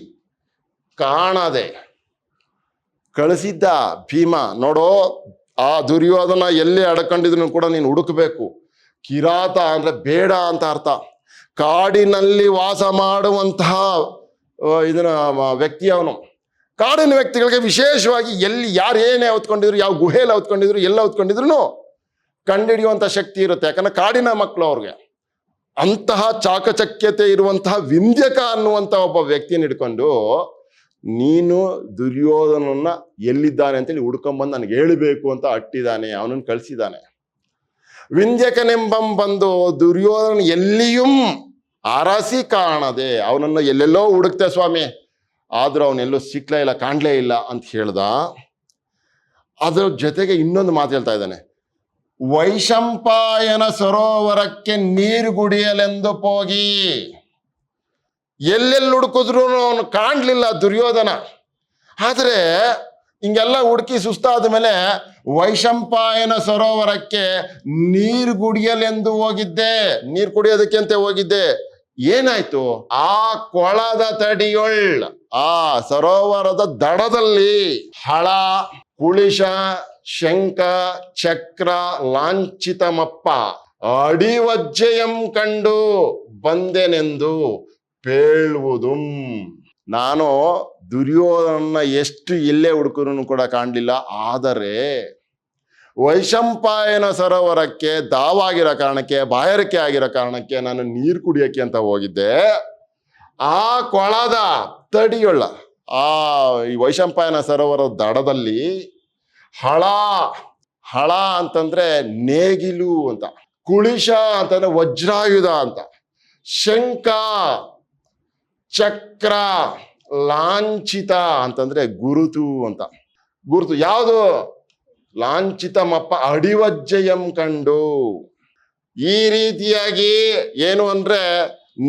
ಕಾಣದೆ ಕಳಿಸಿದ್ದ ಭೀಮ. ನೋಡೋ, ಆ ದುರ್ಯೋಧನ ಎಲ್ಲಿ ಅಡ್ಕೊಂಡಿದ್ರು ಕೂಡ ನೀನು ಹುಡುಕಬೇಕು. ಕಿರಾತ ಅಂದ್ರೆ ಬೇಡ ಅಂತ ಅರ್ಥ. ಕಾಡಿನಲ್ಲಿ ವಾಸ ಮಾಡುವಂತಹ ಇದನ್ನ ವ್ಯಕ್ತಿ ಅವನು. ಕಾಡಿನ ವ್ಯಕ್ತಿಗಳಿಗೆ ವಿಶೇಷವಾಗಿ ಎಲ್ಲಿ ಯಾರು ಏನೇ ಹೊತ್ಕೊಂಡಿದ್ರು, ಯಾವ ಗುಹೆಯಲ್ಲಿ ಹೊತ್ಕೊಂಡಿದ್ರು, ಎಲ್ಲ ಹೊತ್ಕೊಂಡಿದ್ರು ಕಂಡುಹಿಡಿಯುವಂಥ ಶಕ್ತಿ ಇರುತ್ತೆ. ಯಾಕಂದ್ರೆ ಕಾಡಿನ ಮಕ್ಕಳು ಅವ್ರಿಗೆ. ಅಂತಹ ಚಾಕಚಕ್ಯತೆ ಇರುವಂತಹ ವಿಂಧ್ಯಕ ಅನ್ನುವಂಥ ಒಬ್ಬ ವ್ಯಕ್ತಿಯನ್ನು ಹಿಡ್ಕೊಂಡು ನೀನು ದುರ್ಯೋಧನನ್ನ ಎಲ್ಲಿದ್ದಾನೆ ಅಂತೇಳಿ ಹುಡ್ಕೊಂಬಂದು ನನಗೆ ಹೇಳಬೇಕು ಅಂತ ಅಟ್ಟಿದ್ದಾನೆ. ಅವನನ್ನು ಕಳಿಸಿದ್ದಾನೆ. ವಿಂಧ್ಯಕನೆಂಬಂ ಬಂದು ದುರ್ಯೋಧನ ಎಲ್ಲಿಯೂ ಅರಸಿ ಕಾಣದೆ, ಅವನನ್ನು ಎಲ್ಲೆಲ್ಲೋ ಹುಡುಕ್ತೆ ಸ್ವಾಮಿ, ಆದ್ರೂ ಅವನೆಲ್ಲೋ ಸಿಕ್ಲೇ ಇಲ್ಲ, ಕಾಣ್ಲೇ ಇಲ್ಲ ಅಂತ ಹೇಳ್ದ. ಅದ್ರ ಜೊತೆಗೆ ಇನ್ನೊಂದು ಮಾತು ಹೇಳ್ತಾ ಇದ್ದಾನೆ. ವೈಶಂಪಾಯನ ಸರೋವರಕ್ಕೆ ನೀರು ಕುಡಿಯಲೆಂದು ಹೋಗಿ. ಎಲ್ಲೆಲ್ಲಿ ಹುಡುಕಿದ್ರು ಅವನು ಕಾಣ್ಲಿಲ್ಲ ದುರ್ಯೋಧನ. ಆದ್ರೆ ಹಿಂಗೆಲ್ಲ ಹುಡುಕಿ ಸುಸ್ತಾದ ಮೇಲೆ ವೈಶಂಪಾಯನ ಸರೋವರಕ್ಕೆ ನೀರು ಕುಡಿಯಲೆಂದು ಹೋಗಿದ್ದೆ. ನೀರು ಕುಡಿಯೋದಕ್ಕೆ ಅಂತ ಹೋಗಿದ್ದೆ. ಏನಾಯ್ತು? ಆ ಕೊಳದ ತಡಿಯೊಳ್, ಆ ಸರೋವರದ ದಡದಲ್ಲಿ ಹಳ, ಕುಳಿಶ, ಶಂಖ, ಚಕ್ರ, ಲಾಂಛಿತಮಪ್ಪ ಅಡಿವಜ್ಜೆಯಂ ಕಂಡು ಬಂದೆನೆಂದು ಪೇಳುವುದು. ನಾನು ದುರ್ಯೋಧನ ಎಷ್ಟು ಎಲ್ಲೇ ಹುಡುಕರು ಕೂಡ ಕಾಣಲಿಲ್ಲ. ಆದರೆ ವೈಶಂಪಾಯನ ಸರೋವರಕ್ಕೆ ದಾವಾಗಿರೋ ಕಾರಣಕ್ಕೆ, ಬಾಯಾರಿಕೆ ಆಗಿರೋ ಕಾರಣಕ್ಕೆ ನಾನು ನೀರು ಕುಡಿಯೋಕ್ಕೆ ಅಂತ ಹೋಗಿದ್ದೆ. ಆ ಕೊಳದ ತಡಿಯೊಳ್ಳ, ಆ ಈ ವೈಶಂಪಾಯನ ಸರೋವರದ ದಡದಲ್ಲಿ ಹಳ ಅಂತಂದ್ರೆ ನೇಗಿಲು ಅಂತ, ಕುಳಿಶ ಅಂತಂದ್ರೆ ವಜ್ರಾಯುಧ ಅಂತ, ಶಂಖ, ಚಕ್ರ, ಲಾಂಛಿತ ಅಂತಂದ್ರೆ ಗುರುತು ಅಂತ. ಗುರುತು ಯಾವುದು? ಲಾಂಛಿತಮಪ್ಪ ಅಡಿವಜ್ಜೆಯಂ ಕಂಡು. ಈ ರೀತಿಯಾಗಿ ಏನು ಅಂದ್ರೆ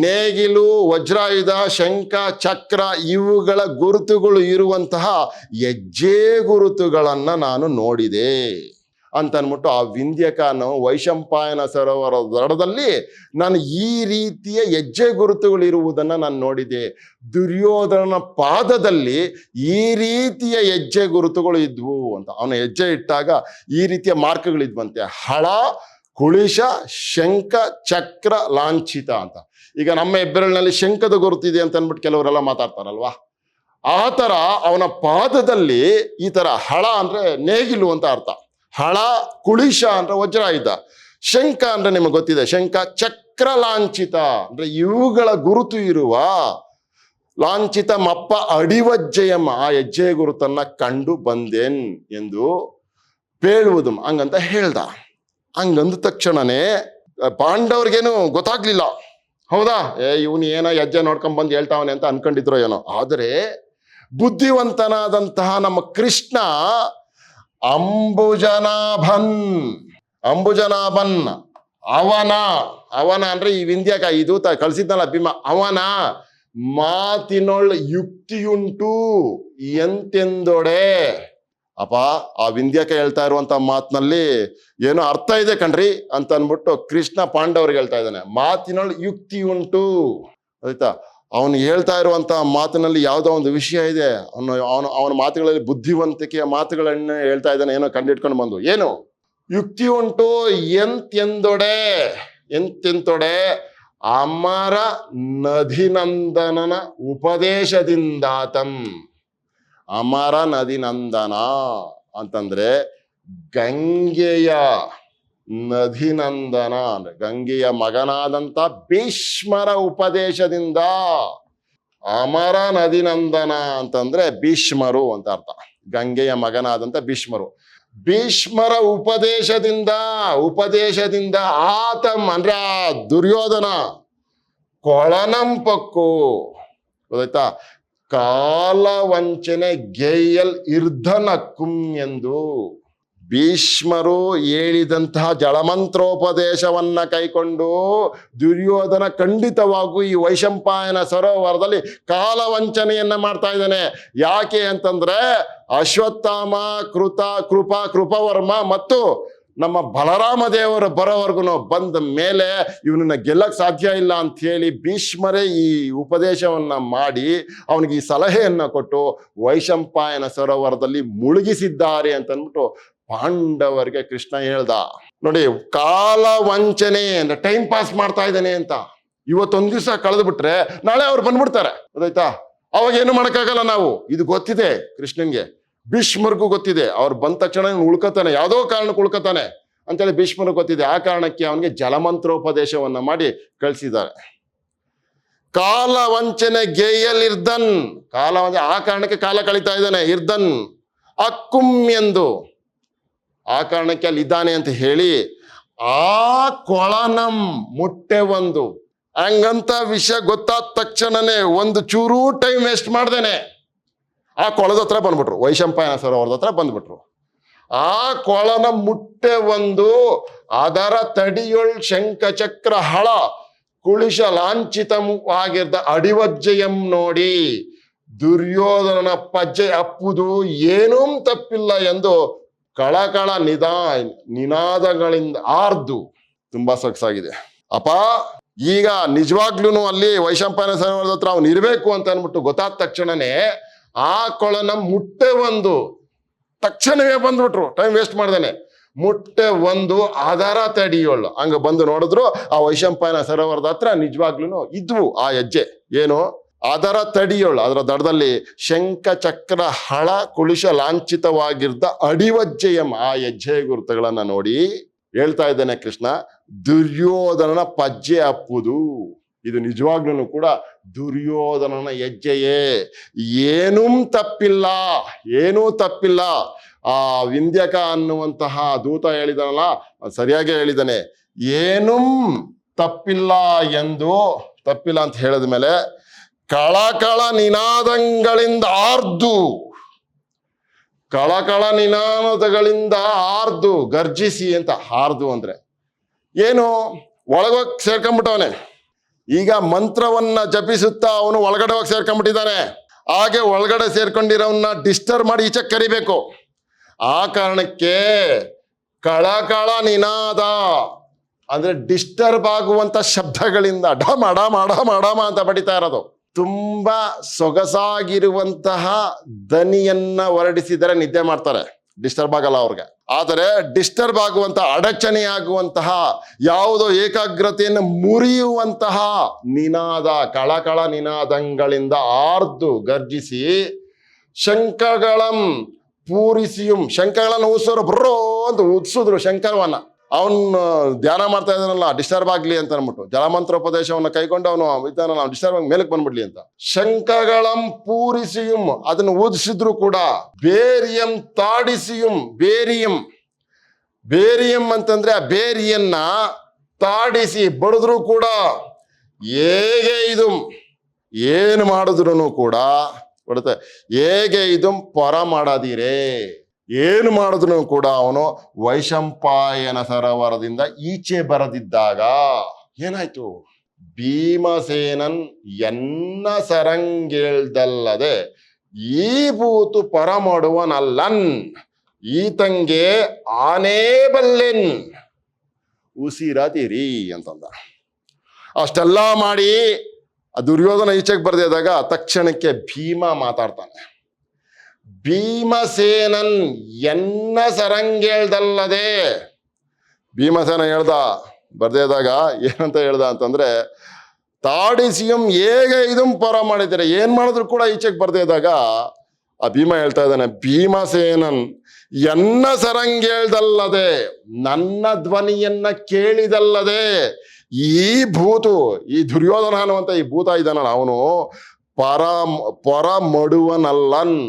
ನೇಗಿಲು, ವಜ್ರಾಯುಧ, ಶಂಖ, ಚಕ್ರ ಇವುಗಳ ಗುರುತುಗಳು ಇರುವಂತಹ ಹೆಜ್ಜೆ ಗುರುತುಗಳನ್ನ ನಾನು ನೋಡಿದೆ ಅಂತ ಅನ್ಬಿಟ್ಟು ಆ ವಿಂಧ್ಯಕ ಅನ್ನೋ ವೈಶಂಪಾಯನ ಸರೋವರ ದಡದಲ್ಲಿ ನಾನು ಈ ರೀತಿಯ ಹೆಜ್ಜೆ ಗುರುತುಗಳು ಇರುವುದನ್ನ ನಾನು ನೋಡಿದೆ. ದುರ್ಯೋಧನನ ಪಾದದಲ್ಲಿ ಈ ರೀತಿಯ ಹೆಜ್ಜೆ ಗುರುತುಗಳು ಇದ್ವು ಅಂತ. ಅವನ ಹೆಜ್ಜೆ ಇಟ್ಟಾಗ ಈ ರೀತಿಯ ಮಾರ್ಕ್ಗಳಿದ್ವಂತೆ. ಹಳ, ಕುಳಿಶ, ಶಂಖ, ಚಕ್ರ, ಲಾಂಛಿತ ಅಂತ. ಈಗ ನಮ್ಮ ಹೆಬ್ಬೆರಳಿನಲ್ಲಿ ಶಂಖದ ಗುರುತಿದೆ ಅಂತ ಅಂದ್ಬಿಟ್ಟು ಕೆಲವರೆಲ್ಲ ಮಾತಾಡ್ತಾರಲ್ವಾ, ಆ ತರ ಅವನ ಪಾದದಲ್ಲಿ ಈ ತರ ಹಳ ಅಂದ್ರೆ ನೇಗಿಲು ಅಂತ ಅರ್ಥ, ಹಳ, ಕುಳಿಶ ಅಂದ್ರೆ ವಜ್ರಾಯುಧ, ಶಂಖ ಅಂದ್ರೆ ನಿಮಗೆ ಗೊತ್ತಿದೆ, ಶಂಖ, ಚಕ್ರ, ಲಾಂಛಿತ ಅಂದ್ರೆ ಇವುಗಳ ಗುರುತು ಇರುವ ಲಾಂಛಿತ ಮಪ್ಪ ಅಡಿವಜ್ಜೆಯಮ್ಮ ಆ ಹೆಜ್ಜೆ ಗುರುತನ್ನ ಕಂಡು ಬಂದೇನ್ ಎಂದು ಪೇಳುವುದು ಹಂಗಂತ ಹೇಳ್ದ. ಹಂಗಂದ ತಕ್ಷಣನೇ ಪಾಂಡವ್ರಿಗೇನು ಗೊತ್ತಾಗ್ಲಿಲ್ಲ. ಹೌದಾ, ಇವನು ಏನೋ ಹೆಜ್ಜೆ ನೋಡ್ಕೊಂಡ್ ಬಂದು ಹೇಳ್ತಾವನೆ ಅಂತ ಅನ್ಕೊಂಡಿದ್ರು ಏನೋ. ಆದರೆ ಬುದ್ಧಿವಂತನಾದಂತಹ ನಮ್ಮ ಕೃಷ್ಣ ಅಂಬುಜನಾಭನ್ ಅವನ ಅಂದ್ರೆ ಈ ವಿಂಧ್ಯಕ ಇದು ಕಳ್ಸಿದ್ನಲ್ಲ ಭೀಮ, ಅವನ ಮಾತಿನೊಳ್ ಯುಕ್ತಿಯುಂಟು ಎಂತೆಂದೊಡೆ. ಅಪ್ಪ ಆ ವಿಂಧ್ಯಕ ಹೇಳ್ತಾ ಇರುವಂತ ಮಾತಿನಲ್ಲಿ ಏನೋ ಅರ್ಥ ಇದೆ ಕಣ್ರಿ ಅಂತ ಅನ್ಬಿಟ್ಟು ಕೃಷ್ಣ ಪಾಂಡವ್ರಿಗೆ ಹೇಳ್ತಾ ಇದ್ದಾನೆ. ಮಾತಿನೊಳ್ ಯುಕ್ತಿ ಉಂಟು, ಆಯ್ತಾ? ಅವನು ಹೇಳ್ತಾ ಇರುವಂತ ಮಾತಿನಲ್ಲಿ ಯಾವುದೋ ಒಂದು ವಿಷಯ ಇದೆ. ಅವನ ಮಾತುಗಳಲ್ಲಿ ಬುದ್ಧಿವಂತಿಕೆಯ ಮಾತುಗಳನ್ನ ಹೇಳ್ತಾ ಇದ್ದಾನೆ. ಏನೋ ಕಂಡಿಡ್ಕೊಂಡು ಬಂದು ಏನು ಯುಕ್ತಿ ಉಂಟು ಎಂತೆಂತೊಡೆ ಅಮರ ನದಿನಂದನನ ಉಪದೇಶದಿಂದಾತಂ. ಅಮರ ನದಿ ನಂದನ ಅಂತಂದ್ರೆ ಗಂಗೆಯ ನಧಿನಂದನ ಅಂದ್ರೆ ಗಂಗೆಯ ಮಗನಾದಂತ ಭೀಷ್ಮರ ಉಪದೇಶದಿಂದ, ಅಮರ ನದಿನಂದನ ಅಂತಂದ್ರೆ ಭೀಷ್ಮರು ಅಂತ ಅರ್ಥ. ಗಂಗೆಯ ಮಗನಾದಂತ ಭೀಷ್ಮರು, ಭೀಷ್ಮರ ಉಪದೇಶದಿಂದ ಆತಂ ಅಂದ್ರೆ ದುರ್ಯೋಧನ ಕೊಳನಂಪಕ್ಕು, ಗೊತ್ತಾಯ್ತಾ, ಕಾಲವಂಚನೆ ಗೆಯ್ಯಲ್ ಇರ್ಧನಕ್ಕುಂ ಎಂದು ಭೀಷ್ಮರು ಹೇಳಿದಂತಹ ಜಲಮಂತ್ರೋಪದೇಶವನ್ನ ಕೈಕೊಂಡು ದುರ್ಯೋಧನ ಖಂಡಿತವಾಗೂ ಈ ವೈಶಂಪಾಯನ ಸರೋವರದಲ್ಲಿ ಕಾಲವಂಚನೆಯನ್ನ ಮಾಡ್ತಾ ಇದ್ದಾನೆ. ಯಾಕೆ ಅಂತಂದ್ರೆ ಅಶ್ವತ್ಥಾಮ, ಕೃಪವರ್ಮ ಮತ್ತು ನಮ್ಮ ಬಲರಾಮ ದೇವರು ಬರೋವರೆಗೂ ಬಂದ ಮೇಲೆ ಇವನನ್ನ ಗೆಲ್ಲಕ್ ಸಾಧ್ಯ ಇಲ್ಲ ಅಂತ ಹೇಳಿ ಭೀಷ್ಮರೇ ಈ ಉಪದೇಶವನ್ನ ಮಾಡಿ ಅವನಿಗೆ ಈ ಸಲಹೆಯನ್ನ ಕೊಟ್ಟು ವೈಶಂಪಾಯನ ಸರೋವರದಲ್ಲಿ ಮುಳುಗಿಸಿದ್ದಾರೆ ಅಂತ ಅಂದ್ಬಿಟ್ಟು ಪಾಂಡವರಿಗೆ ಕೃಷ್ಣ ಹೇಳ್ದ. ನೋಡಿ, ಕಾಲ ವಂಚನೆ ಅಂದ್ರೆ ಟೈಮ್ ಪಾಸ್ ಮಾಡ್ತಾ ಇದ್ದಾನೆ ಅಂತ. ಇವತ್ತೊಂದ್ ದಿವಸ ಕಳೆದು ಬಿಟ್ರೆ ನಾಳೆ ಅವ್ರು ಬಂದ್ಬಿಡ್ತಾರೆ, ಗೊತ್ತಾಯ್ತಾ, ಅವಾಗ ಏನು ಮಾಡಕ್ಕಾಗಲ್ಲ ನಾವು. ಇದು ಗೊತ್ತಿದೆ ಕೃಷ್ಣನ್ಗೆ, ಭೀಷ್ಮರ್ಗೂ ಗೊತ್ತಿದೆ. ಅವ್ರು ಬಂದ ತಕ್ಷಣ ಉಳ್ಕೋತಾನೆ, ಯಾವುದೋ ಕಾರಣಕ್ಕೆ ಉಳ್ಕೋತಾನೆ ಅಂತೇಳಿ ಭೀಷ್ಮರ್ಗೂ ಗೊತ್ತಿದೆ. ಆ ಕಾರಣಕ್ಕೆ ಅವನಿಗೆ ಜಲಮಂತ್ರೋಪದೇಶವನ್ನ ಮಾಡಿ ಕಳಿಸಿದ್ದಾರೆ. ಕಾಲ ವಂಚನೆ ಗೆಯ್ಯಲ್ ಇರ್ದನ್, ಆ ಕಾರಣಕ್ಕೆ ಕಾಲ ಕಳೀತಾ ಇದ್ದಾನೆ. ಇರ್ದನ್ ಅಕ್ಕುಂ ಎಂದು, ಆ ಕಾರಣಕ್ಕೆ ಅಲ್ಲಿ ಇದ್ದಾನೆ ಅಂತ ಹೇಳಿ ಆ ಕೊಳನಂ ಮುಟ್ಟೆ ಒಂದು, ಹಂಗಂತ ವಿಷಯ ಗೊತ್ತಾದ ತಕ್ಷಣನೇ ಒಂದು ಚೂರು ಟೈಮ್ ವೇಸ್ಟ್ ಮಾಡ್ದೇನೆ ಆ ಕೊಳದ ಹತ್ರ ಬಂದ್ಬಿಟ್ರು, ವೈಶಂಪಾಯನ ಸರೋವರದ ಹತ್ರ ಬಂದ್ಬಿಟ್ರು. ಆ ಕೊಳನ ಮುಟ್ಟೆ ಒಂದು, ಅದರ ತಡಿಯೊಳ್ ಶಂಖಚಕ್ರ ಹಳ ಕುಳಿಶ ಲಾಂಛಿತವಾಗಿದ್ದ ಅಡಿವಜ್ಜೆಯಂ ನೋಡಿ ದುರ್ಯೋಧನನ ಪಜ್ಜೆ ಅಪ್ಪುದು ಏನೂ ತಪ್ಪಿಲ್ಲ ಎಂದು ಕಳಕಳ ನಿನಾದಗಳಿಂದ ಆರ್ದು. ತುಂಬಾ ಸೊಗಸಾಗಿದೆ ಅಪ್ಪ. ಈಗ ನಿಜವಾಗ್ಲೂ ಅಲ್ಲಿ ವೈಶಂಪಾಯನ ಸರೋವರದ ಹತ್ರ ಅವ್ನು ಇರ್ಬೇಕು ಅಂತ ಅನ್ಬಿಟ್ಟು ಗೊತ್ತಾದ ತಕ್ಷಣನೇ ಆ ಕೊಳನ ಮುಟ್ಟೆ ಒಂದು, ತಕ್ಷಣವೇ ಬಂದ್ಬಿಟ್ರು, ಟೈಮ್ ವೇಸ್ಟ್ ಮಾಡ್ದೇನೆ. ಮುಟ್ಟೆ ಒಂದು ಅದರ ತಡಿಯೋಳು, ಹಂಗ ಬಂದು ನೋಡಿದ್ರು ಆ ವೈಶಂಪಾಯನ ಸರೋವರದ ಹತ್ರ ನಿಜವಾಗ್ಲೂ ಇದ್ವು ಆ ಹೆಜ್ಜೆ. ಏನು? ಅದರ ತಡಿಯೋಳು, ಅದರ ದಡದಲ್ಲಿ ಶಂಖ ಚಕ್ರ ಹಳ ಕುಳಿಶ ಲಾಂಛಿತವಾಗಿದ್ದ ಅಡಿವಜ್ಜೆಯಂ, ಆ ಹೆಜ್ಜೆ ಗುರುತುಗಳನ್ನ ನೋಡಿ ಹೇಳ್ತಾ ಇದ್ದಾನೆ ಕೃಷ್ಣ, ದುರ್ಯೋಧನನ ಪಜ್ಜೆ ಅಪ್ಪುದು. ಇದು ನಿಜವಾಗ್ಲೂ ಕೂಡ ದುರ್ಯೋಧನನ ಹೆಜ್ಜೆಯೇ, ಏನೂ ತಪ್ಪಿಲ್ಲ. ಆ ವಿಂಧ್ಯಕ ಅನ್ನುವಂತಹ ದೂತ ಹೇಳಿದಾನಲ್ಲ, ಸರಿಯಾಗಿ ಹೇಳಿದಾನೆ. ಏನೂ ತಪ್ಪಿಲ್ಲ ಅಂತ ಹೇಳಿದ ಮೇಲೆ ಕಳಕಳ ನಿನಾದಗಳಿಂದ ಆರ್ದು, ಗರ್ಜಿಸಿ ಅಂತ. ಆರ್ದು ಅಂದ್ರೆ ಏನು? ಒಳಗೋಗಿ ಸೇರ್ಕೊಂಡ್ಬಿಟ್ಟವನೆ. ಈಗ ಮಂತ್ರವನ್ನ ಜಪಿಸುತ್ತಾ ಅವನು ಒಳಗಡೆ ಹೋಗಿ ಸೇರ್ಕೊಂಡ್ಬಿಟ್ಟಿದ್ದಾನೆ. ಹಾಗೆ ಒಳಗಡೆ ಸೇರ್ಕೊಂಡಿರೋವನ್ನ ಡಿಸ್ಟರ್ಬ್ ಮಾಡಿ ಈಚೆ ಕರಿಬೇಕು. ಆ ಕಾರಣಕ್ಕೆ ಕಳಕಳ ನಿನಾದ ಅಂದ್ರೆ ಡಿಸ್ಟರ್ಬ್ ಆಗುವಂತ ಶಬ್ದಗಳಿಂದ ಡಮ ಅಂತ ಬಡಿತಾ ಇರೋದು. ತುಂಬಾ ಸೊಗಸಾಗಿರುವಂತಹ ದನಿಯನ್ನ ಹೊರಡಿಸಿದರೆ ನಿದ್ದೆ ಮಾಡ್ತಾರೆ, ಡಿಸ್ಟರ್ಬ್ ಆಗಲ್ಲ ಅವ್ರಿಗೆ. ಆದರೆ ಡಿಸ್ಟರ್ಬ್ ಆಗುವಂತಹ, ಅಡಚಣೆಯಾಗುವಂತಹ, ಯಾವುದೋ ಏಕಾಗ್ರತೆಯನ್ನು ಮುರಿಯುವಂತಹ ನಿನಾದ, ಕಳಕಳ ನಿನಾದಗಳಿಂದ ಆರ್ದು ಗರ್ಜಿಸಿ ಶಂಖಗಳಂ ಪೂರಿಸಿಯುಂ, ಶಂಖಗಳನ್ನು ಊಸೋರು ಬ್ರೋ ಅಂತ ಉತ್ಸಿದ್ರು ಶಂಕರವನ್ನ. ಅವನು ಧ್ಯಾನ ಮಾಡ್ತಾ ಇದ್ದಾನಲ್ಲ, ಡಿಸ್ಟರ್ಬ್ ಆಗ್ಲಿ ಅಂತ ಅನ್ಬಿಟ್ಟು ಜಲಮಂತ್ರೋಪದೇಶವನ್ನ ಕೈಕೊಂಡು ಅವನು ಇದ್ದಾನಲ್ಲ, ಡಿಸ್ಟರ್ಬ್ ಆಗಿ ಮೇಲಕ್ಕೆ ಬಂದ್ಬಿಡ್ಲಿ ಅಂತ ಶಂಖಗಳಂ ಪೂರಿಸಿಯುಂ, ಅದನ್ನು ಊದಿಸಿದ್ರು ಕೂಡ. ಬೇರಿಯಂ ತಾಡಿಸಿಯುಂ, ಬೇರಿಯಂ ಅಂತಂದ್ರೆ ಆ ಬೇರಿಯನ್ನ ತಾಡಿಸಿ ಬಡಿದ್ರು ಕೂಡ. ಹೇಗೆ ಇದು ಏನು ಮಾಡಿದ್ರು ಕೂಡ ಕೊಡುತ್ತೆ. ಹೇಗೆ ಇದು ಪರ ಮಾಡದಿರೇ, ಏನು ಮಾಡಿದ್ರು ಕೂಡ ಅವನು ವೈಶಂಪಾಯನ ಸರೋವರದಿಂದ ಈಚೆ ಬರದಿದ್ದಾಗ ಏನಾಯ್ತು? ಭೀಮಸೇನನ್ ಎನ್ನ ಸರಂಗೇಳ್ದಲ್ಲದೆ ಈ ಭೂತು ಪರ ಮಾಡುವನಲ್ಲನ್, ಈತಂಗೆ ಆನೇ ಬಲ್ಲೆನ್ ಉಸಿರದಿರಿ ಅಂತಂದ. ಅಷ್ಟೆಲ್ಲ ಮಾಡಿ ದುರ್ಯೋಧನ ಈಚೆಗೆ ಬರ್ದಿದ್ದಾಗ ತಕ್ಷಣಕ್ಕೆ ಭೀಮ ಮಾತಾಡ್ತಾನೆ. ಭೀಮಸೇನನ್ ಎನ್ನ ಸರಂಗೇಳ್ದಲ್ಲದೆ, ಭೀಮಸೇನ ಬರ್ದಿದ್ದಾಗ ಏನಂತ ಹೇಳ್ದ ಅಂತಂದ್ರೆ, ತಾಡಿಸಿಯಂ ಹೇಗೆ ಇದಂ ಪರ ಮಾಡಿದ್ದಾರೆ, ಏನ್ ಮಾಡಿದ್ರು ಕೂಡ ಈಚೆಗೆ ಬರ್ದಿದ್ದಾಗ ಆ ಭೀಮ ಹೇಳ್ತಾ ಇದ್ದಾನೆ, ಭೀಮಸೇನನ್ ಎನ್ನ ಸರಂಗೇಳ್ದಲ್ಲದೆ, ನನ್ನ ಧ್ವನಿಯನ್ನ ಕೇಳಿದಲ್ಲದೆ ಈ ಭೂತು, ಈ ದುರ್ಯೋಧನ ಅನ್ನುವಂತ ಈ ಭೂತ ಇದ್ದಾನಲ್ಲ, ಅವನು ಪರ ಮಡುವನಲ್ಲನ್,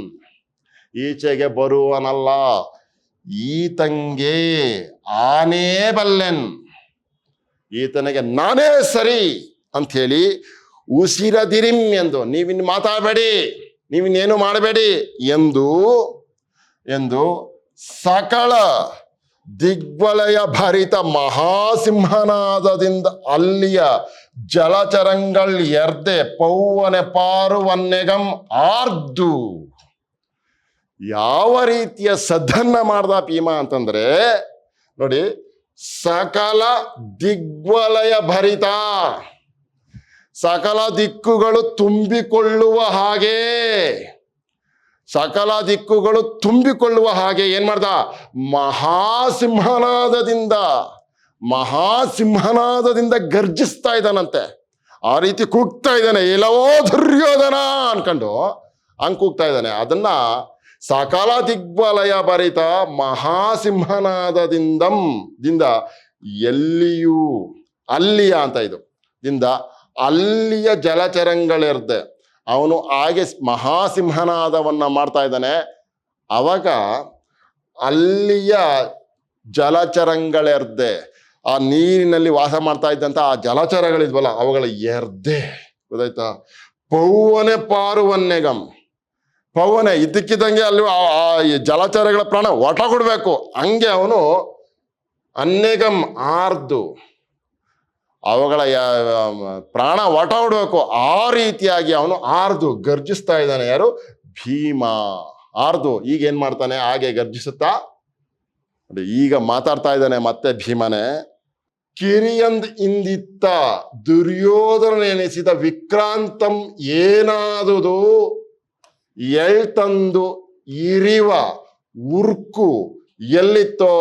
ಈಚೆಗೆ ಬರುವನಲ್ಲ, ಈತಂಗೆ ಆನೇ ಬಲ್ಲೆನ್, ಈತನಿಗೆ ನಾನೇ ಸರಿ ಅಂಥೇಳಿ ಉಸಿರದಿರಿಂ ಎಂದು, ನೀವಿನ್ ಮಾತಾಡಬೇಡಿ, ನೀವಿನ್ನೇನು ಮಾಡಬೇಡಿ ಎಂದು ಸಕಲ ದಿಗ್ವಲಯ ಭರಿತ ಮಹಾಸಿಂಹನಾದದಿಂದ ಅಲ್ಲಿಯ ಜಲಚರಂಗಳ್ ಎರ್ದೆ ಪೌವನೆ ಪಾರುವನ್ನೆಗಂ ಆರ್ದು. ಯಾವ ರೀತಿಯ ಸದ್ದನ್ನ ಮಾಡ್ದ ಭೀಮ ಅಂತಂದ್ರೆ ನೋಡಿ, ಸಕಲ ದಿಗ್ವಲಯ ಭರಿತ, ಸಕಲ ದಿಕ್ಕುಗಳು ತುಂಬಿಕೊಳ್ಳುವ ಹಾಗೆ, ಸಕಲ ದಿಕ್ಕುಗಳು ತುಂಬಿಕೊಳ್ಳುವ ಹಾಗೆ ಏನ್ ಮಾಡ್ದ, ಮಹಾಸಿಂಹನಾದದಿಂದ ಗರ್ಜಿಸ್ತಾ ಇದ್ದಾನಂತೆ. ಆ ರೀತಿ ಕೂಗ್ತಾ ಇದ್ದಾನೆ, ಇಲ್ಲವೋ ದುರ್ಯೋಧನ ಅನ್ಕೊಂಡು ಹಂಗ್ ಕೂಗ್ತಾ ಇದ್ದಾನೆ. ಅದನ್ನ ಸಕಲ ದಿಗ್ವಲಯ ಭರಿತ ಮಹಾಸಿಂಹನಾದದಿಂದ ಎಲ್ಲಿಯೂ, ಅಲ್ಲಿಯ ಅಂತ ಇದು ದಿಂದ ಅಲ್ಲಿಯ ಜಲಚರಂಗಳೆರ್ದೆ, ಅವನು ಹಾಗೆ ಮಹಾಸಿಂಹನಾದವನ್ನ ಮಾಡ್ತಾ ಇದ್ದಾನೆ. ಅವಾಗ ಅಲ್ಲಿಯ ಜಲಚರಂಗಳೆರ್ದೆ, ಆ ನೀರಿನಲ್ಲಿ ವಾಸ ಮಾಡ್ತಾ ಇದ್ದಂತ ಆ ಜಲಚರಗಳಿದ್ವಲ್ಲ ಅವುಗಳ ಎರ್ದೆ, ಗೊತ್ತಾಯ್ತಾ, ಪೌವನೆ ಪಾರುವನ್ನೆಗಂ, ಪವನೆ ಇದ್ದಕ್ಕಿದ್ದಂಗೆ ಅಲ್ಲಿ ಆ ಜಲಚರಗಳ ಪ್ರಾಣ ಒಟ ಕೊಡ್ಬೇಕು, ಹಂಗೆ ಅವನು ಅನ್ನೆಗಂ ಆರ್ದು ಅವುಗಳ ಪ್ರಾಣ ಒಟ ಹೊಡ್ಬೇಕು, ಆ ರೀತಿಯಾಗಿ ಅವನು ಆರ್ದು ಗರ್ಜಿಸ್ತಾ ಇದ್ದಾನೆ. ಯಾರು? ಭೀಮ. ಆರ್ದು ಈಗ ಏನ್ ಮಾಡ್ತಾನೆ, ಹಾಗೆ ಗರ್ಜಿಸುತ್ತಾ ಈಗ ಮಾತಾಡ್ತಾ ಇದ್ದಾನೆ ಮತ್ತೆ ಭೀಮನೆ. ಕಿರಿಯಂದ್ ಇಂದಿತ್ತ ದುರ್ಯೋಧನ ಎನಿಸಿದ ವಿಕ್ರಾಂತಂ ಏನಾದುದು ಎಳ್ತಂದು ಇರಿವ ಉರ್ಕು ಎಲ್ಲಿತ್ತೋ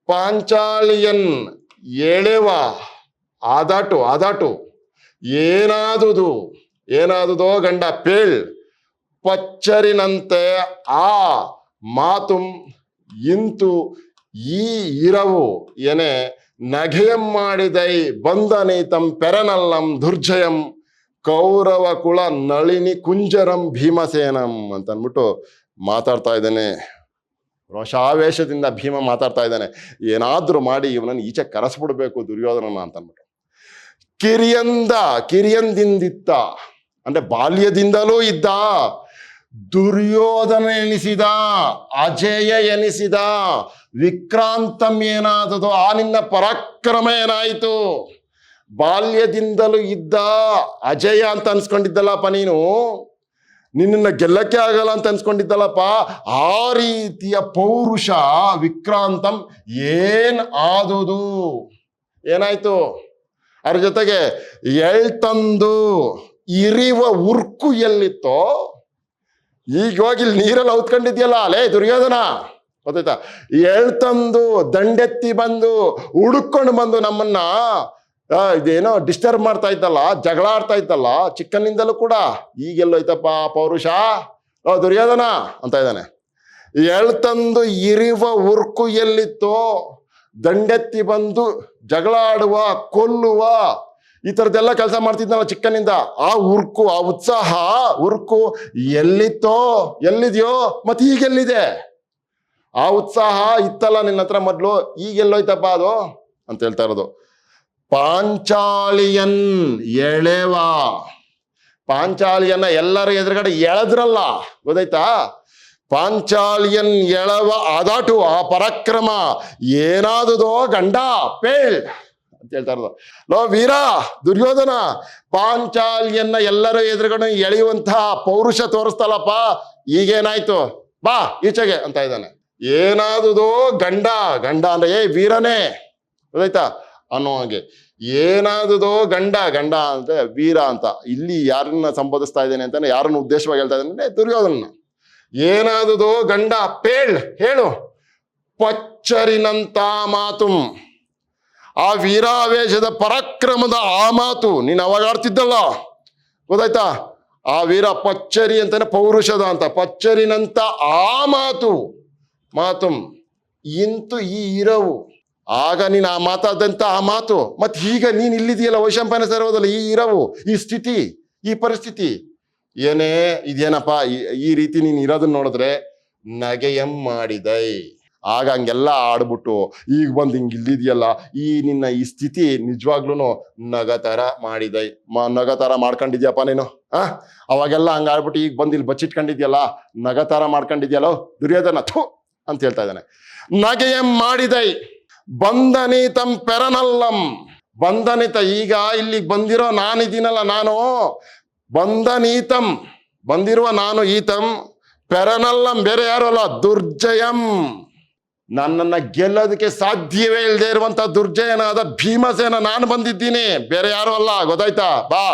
ಪಾಂಚಾಲಿಯನ್ ಎಳೆವ ಅದಟು ಏನಾದುದೋ ಗಂಡ ಪೇಳ್ ಪಚ್ಚರಿನಂತೆ ಆ ಮಾತುಂ ಇಂತು ಈ ಇರವು ಎನೆ ನಗೆಯಂ ಮಾಡಿದೈ ಬಂದನೀತಂ ಪೆರನಲ್ಲಂ ದುರ್ಜಯಂ ಕೌರವ ಕುಳ ನಳಿನಿ ಕುಂಜರಂ ಭೀಮಸೇನಂ ಅಂತ ಅಂದ್ಬಿಟ್ಟು ಮಾತಾಡ್ತಾ ಇದ್ದಾನೆ. ರೋಷಾವೇಶದಿಂದ ಭೀಮ ಮಾತಾಡ್ತಾ ಇದ್ದಾನೆ, ಏನಾದ್ರೂ ಮಾಡಿ ಇವನನ್ನು ಈಚೆ ಕರೆಸ್ಬಿಡ್ಬೇಕು ದುರ್ಯೋಧನನ ಅಂತ ಅಂದ್ಬಿಟ್ಟು. ಕಿರಿಯಂದಿಂದಿತ್ತ ಅಂದ್ರೆ ಬಾಲ್ಯದಿಂದಲೂ ಇದ್ದ, ದುರ್ಯೋಧನ ಎನಿಸಿದ, ಅಜೇಯ ಎನಿಸಿದ, ವಿಕ್ರಾಂತಂ ಏನಾದದು ಆ ನಿನ್ನ ಪರಾಕ್ರಮ ಏನಾಯಿತು. ಬಾಲ್ಯದಿಂದಲೂ ಇದ್ದ ಅಜಯ ಅಂತ ಅನ್ಸ್ಕೊಂಡಿದ್ದಲ್ಲಪ್ಪ ನೀನು, ನಿನ್ನನ್ನು ಗೆಲ್ಲಕ್ಕೆ ಆಗಲ್ಲ ಅಂತ ಅನ್ಸ್ಕೊಂಡಿದ್ದಲ್ಲಪ್ಪ, ಆ ರೀತಿಯ ಪೌರುಷ ವಿಕ್ರಾಂತಂ ಏನ್ ಆದುದು, ಏನಾಯ್ತು. ಅದ್ರ ಜೊತೆಗೆ ಎಳ್ತಂದು ಇರಿವ ಉರ್ಕು ಎಲ್ಲಿತ್ತೋ, ಈಗ ಹೋಗಿ ಇಲ್ಲಿ ನೀರಲ್ಲಿ ಔತ್ಕೊಂಡಿದ್ಯಲ್ಲ ಅಲೇ ದುರ್ಯೋಧನ, ಗೊತ್ತಾಯ್ತಾ, ಎಳ್ತಂದು ದಂಡೆತ್ತಿ ಬಂದು ಹುಡುಕೊಂಡು ಬಂದು ನಮ್ಮನ್ನ ಇದೇನೋ ಡಿಸ್ಟರ್ಬ್ ಮಾಡ್ತಾ ಇದ್ದಲ್ಲ, ಜಗಳ ಆಡ್ತಾ ಇದ್ದಲ್ಲ ಚಿಕ್ಕನಿಂದಲೂ ಕೂಡ, ಈಗೆಲ್ಲೋಯ್ತಪ್ಪ ಪೌರುಷ ಓ ದುರ್ಯೋಧನ ಅಂತ ಇದ್ದಾನೆ. ಎಳ್ತಂದು ಇರಿವ ಉರ್ಕು ಎಲ್ಲಿತ್ತೋ, ದಂಡೆತ್ತಿ ಬಂದು ಜಗಳ ಆಡುವ, ಕೊಲ್ಲುವ, ಈ ಥರದ್ದೆಲ್ಲ ಕೆಲಸ ಮಾಡ್ತಿದ್ನಲ್ಲ ಚಿಕ್ಕನಿಂದ, ಆ ಉರ್ಕು, ಆ ಉತ್ಸಾಹ ಉರ್ಕು ಎಲ್ಲಿತ್ತೋ, ಎಲ್ಲಿದೆಯೋ ಮತ್ತೆ ಈಗೆಲ್ಲಿದೆ. ಆ ಉತ್ಸಾಹ ಇತ್ತಲ್ಲ ನಿನ್ನ ಹತ್ರ ಮೊದಲು, ಈಗೆಲ್ಲೋಯ್ತಪ್ಪ ಅದು ಅಂತ ಹೇಳ್ತಾ ಇರೋದು. ಪಾಂಚಾಲಿಯನ್ ಎಳೆವ, ಪಾಂಚಾಲಿಯನ್ನ ಎಲ್ಲರ ಎದುರುಗಡೆ ಎಳೆದ್ರಲ್ಲ, ಗೊತ್ತಾಯ್ತಾ, ಪಾಂಚಾಲಿಯನ್ ಎಳವ ಅದಾಟು ಆ ಪರಾಕ್ರಮ ಏನಾದುದೋ ಗಂಡ ಪೇಳ್ ಅಂತ ಹೇಳ್ತಾ ಇರೋದು. ಲೋ ವೀರ ದುರ್ಯೋಧನ, ಪಾಂಚಾಲಿಯನ್ನ ಎಲ್ಲರ ಎದುರುಗಡೆ ಎಳೆಯುವಂತಹ ಪೌರುಷ ತೋರಿಸ್ತಲ್ಲಪ್ಪ, ಈಗೇನಾಯ್ತು ಬಾ ಈಚೆಗೆ ಅಂತ ಇದ್ದಾನೆ. ಏನಾದುದೋ ಗಂಡ ಅಂದ್ರೆ ಏ ವೀರನೇ, ಗೊತ್ತಾಯ್ತಾ ಅನ್ನೋ ಹಾಗೆ, ಏನಾದುದೋ ಗಂಡ ಅಂತ ವೀರ ಅಂತ ಇಲ್ಲಿ ಯಾರನ್ನ ಸಂಬೋಧಿಸ್ತಾ ಇದ್ದೇನೆ ಅಂತಾನೆ, ಯಾರನ್ನ ಉದ್ದೇಶವಾಗಿ ಹೇಳ್ತಾ ಇದ್ದೇನೆ, ದುರ್ಯೋಧನ. ಏನಾದುದೋ ಗಂಡ ಪೇಳ್ ಹೇಳು, ಪಚ್ಚರಿನಂತ ಮಾತು, ಆ ವೀರಾವೇಶದ ಪರಾಕ್ರಮದ ಆ ಮಾತು ನೀನು ಅವಾಗ ಆಡ್ತಿದ್ದಲ್ಲ, ಗೊತ್ತಾಯ್ತಾ, ಆ ವೀರ ಪಚ್ಚರಿ ಅಂತಾನೆ ಪೌರುಷದ ಅಂತ, ಪಚ್ಚರಿನಂತ ಆ ಮಾತು ಇಂತು ಈ ಇರವು. ಆಗ ನೀನು ಆ ಮಾತಾದಂತ ಆ ಮಾತು, ಮತ್ತೆ ಈಗ ನೀನು ಇಲ್ಲಿದೆಯಲ್ಲ ವೈಶಂಪಾಯನ ಸರೋವರದಲ್ಲಿ, ಈ ಇರವು, ಈ ಸ್ಥಿತಿ, ಈ ಪರಿಸ್ಥಿತಿ ಏನೇ ಇದೇನಪ್ಪ, ಈ ರೀತಿ ನೀನು ಇರೋದನ್ನ ನೋಡಿದ್ರೆ ನಗೆಯಂ ಮಾಡಿದೈ. ಆಗ ಹಂಗೆಲ್ಲ ಆಡ್ಬಿಟ್ಟು ಈಗ ಬಂದು ಹಿಂಗೆ ಇಲ್ಲಿದೆಯಲ್ಲ, ಈ ನಿನ್ನ ಈ ಸ್ಥಿತಿ ನಿಜವಾಗ್ಲೂ ನಗತರ ಮಾಡಿದೈ. ನಗತರ ಮಾಡ್ಕೊಂಡಿದ್ಯಪ್ಪ ನೀನು. ಅವಾಗೆಲ್ಲ ಹಂಗ ಆಡ್ಬಿಟ್ಟು ಈಗ ಬಂದು ಇಲ್ಲಿ ಬಚ್ಚಿಟ್ಕೊಂಡಿದ್ಯಲ್ಲ, ನಗತರ ಮಾಡ್ಕೊಂಡಿದ್ಯಲ್ಲೋ ದುರ್ಯೋಧನ ಥು ಅಂತ ಹೇಳ್ತಾ ಇದ್ದಾನೆ. ನಗೆಯಂ ಮಾಡಿದೈ ಬಂಧನೀತಂ ಪೆರನಲ್ಲಂ. ಬಂಧನಿತ, ಈಗ ಇಲ್ಲಿಗೆ ಬಂದಿರೋ ನಾನಿದ್ದೀನಲ್ಲ, ನಾನು ಬಂಧನೀತಂ ಬಂದಿರುವ ನಾನು, ಈತಂ ಪೆರನಲ್ಲಂ ಬೇರೆ ಯಾರು ಅಲ್ಲ, ದುರ್ಜಯಂ ನನ್ನನ್ನು ಗೆಲ್ಲೋದಕ್ಕೆ ಸಾಧ್ಯವೇ ಇಲ್ಲದೆ ಇರುವಂತ ದುರ್ಜಯನಾದ ಭೀಮಸೇನ ನಾನು ಬಂದಿದ್ದೀನಿ, ಬೇರೆ ಯಾರು ಅಲ್ಲ. ಗೊತ್ತಾಯ್ತಾ? ಬಾ.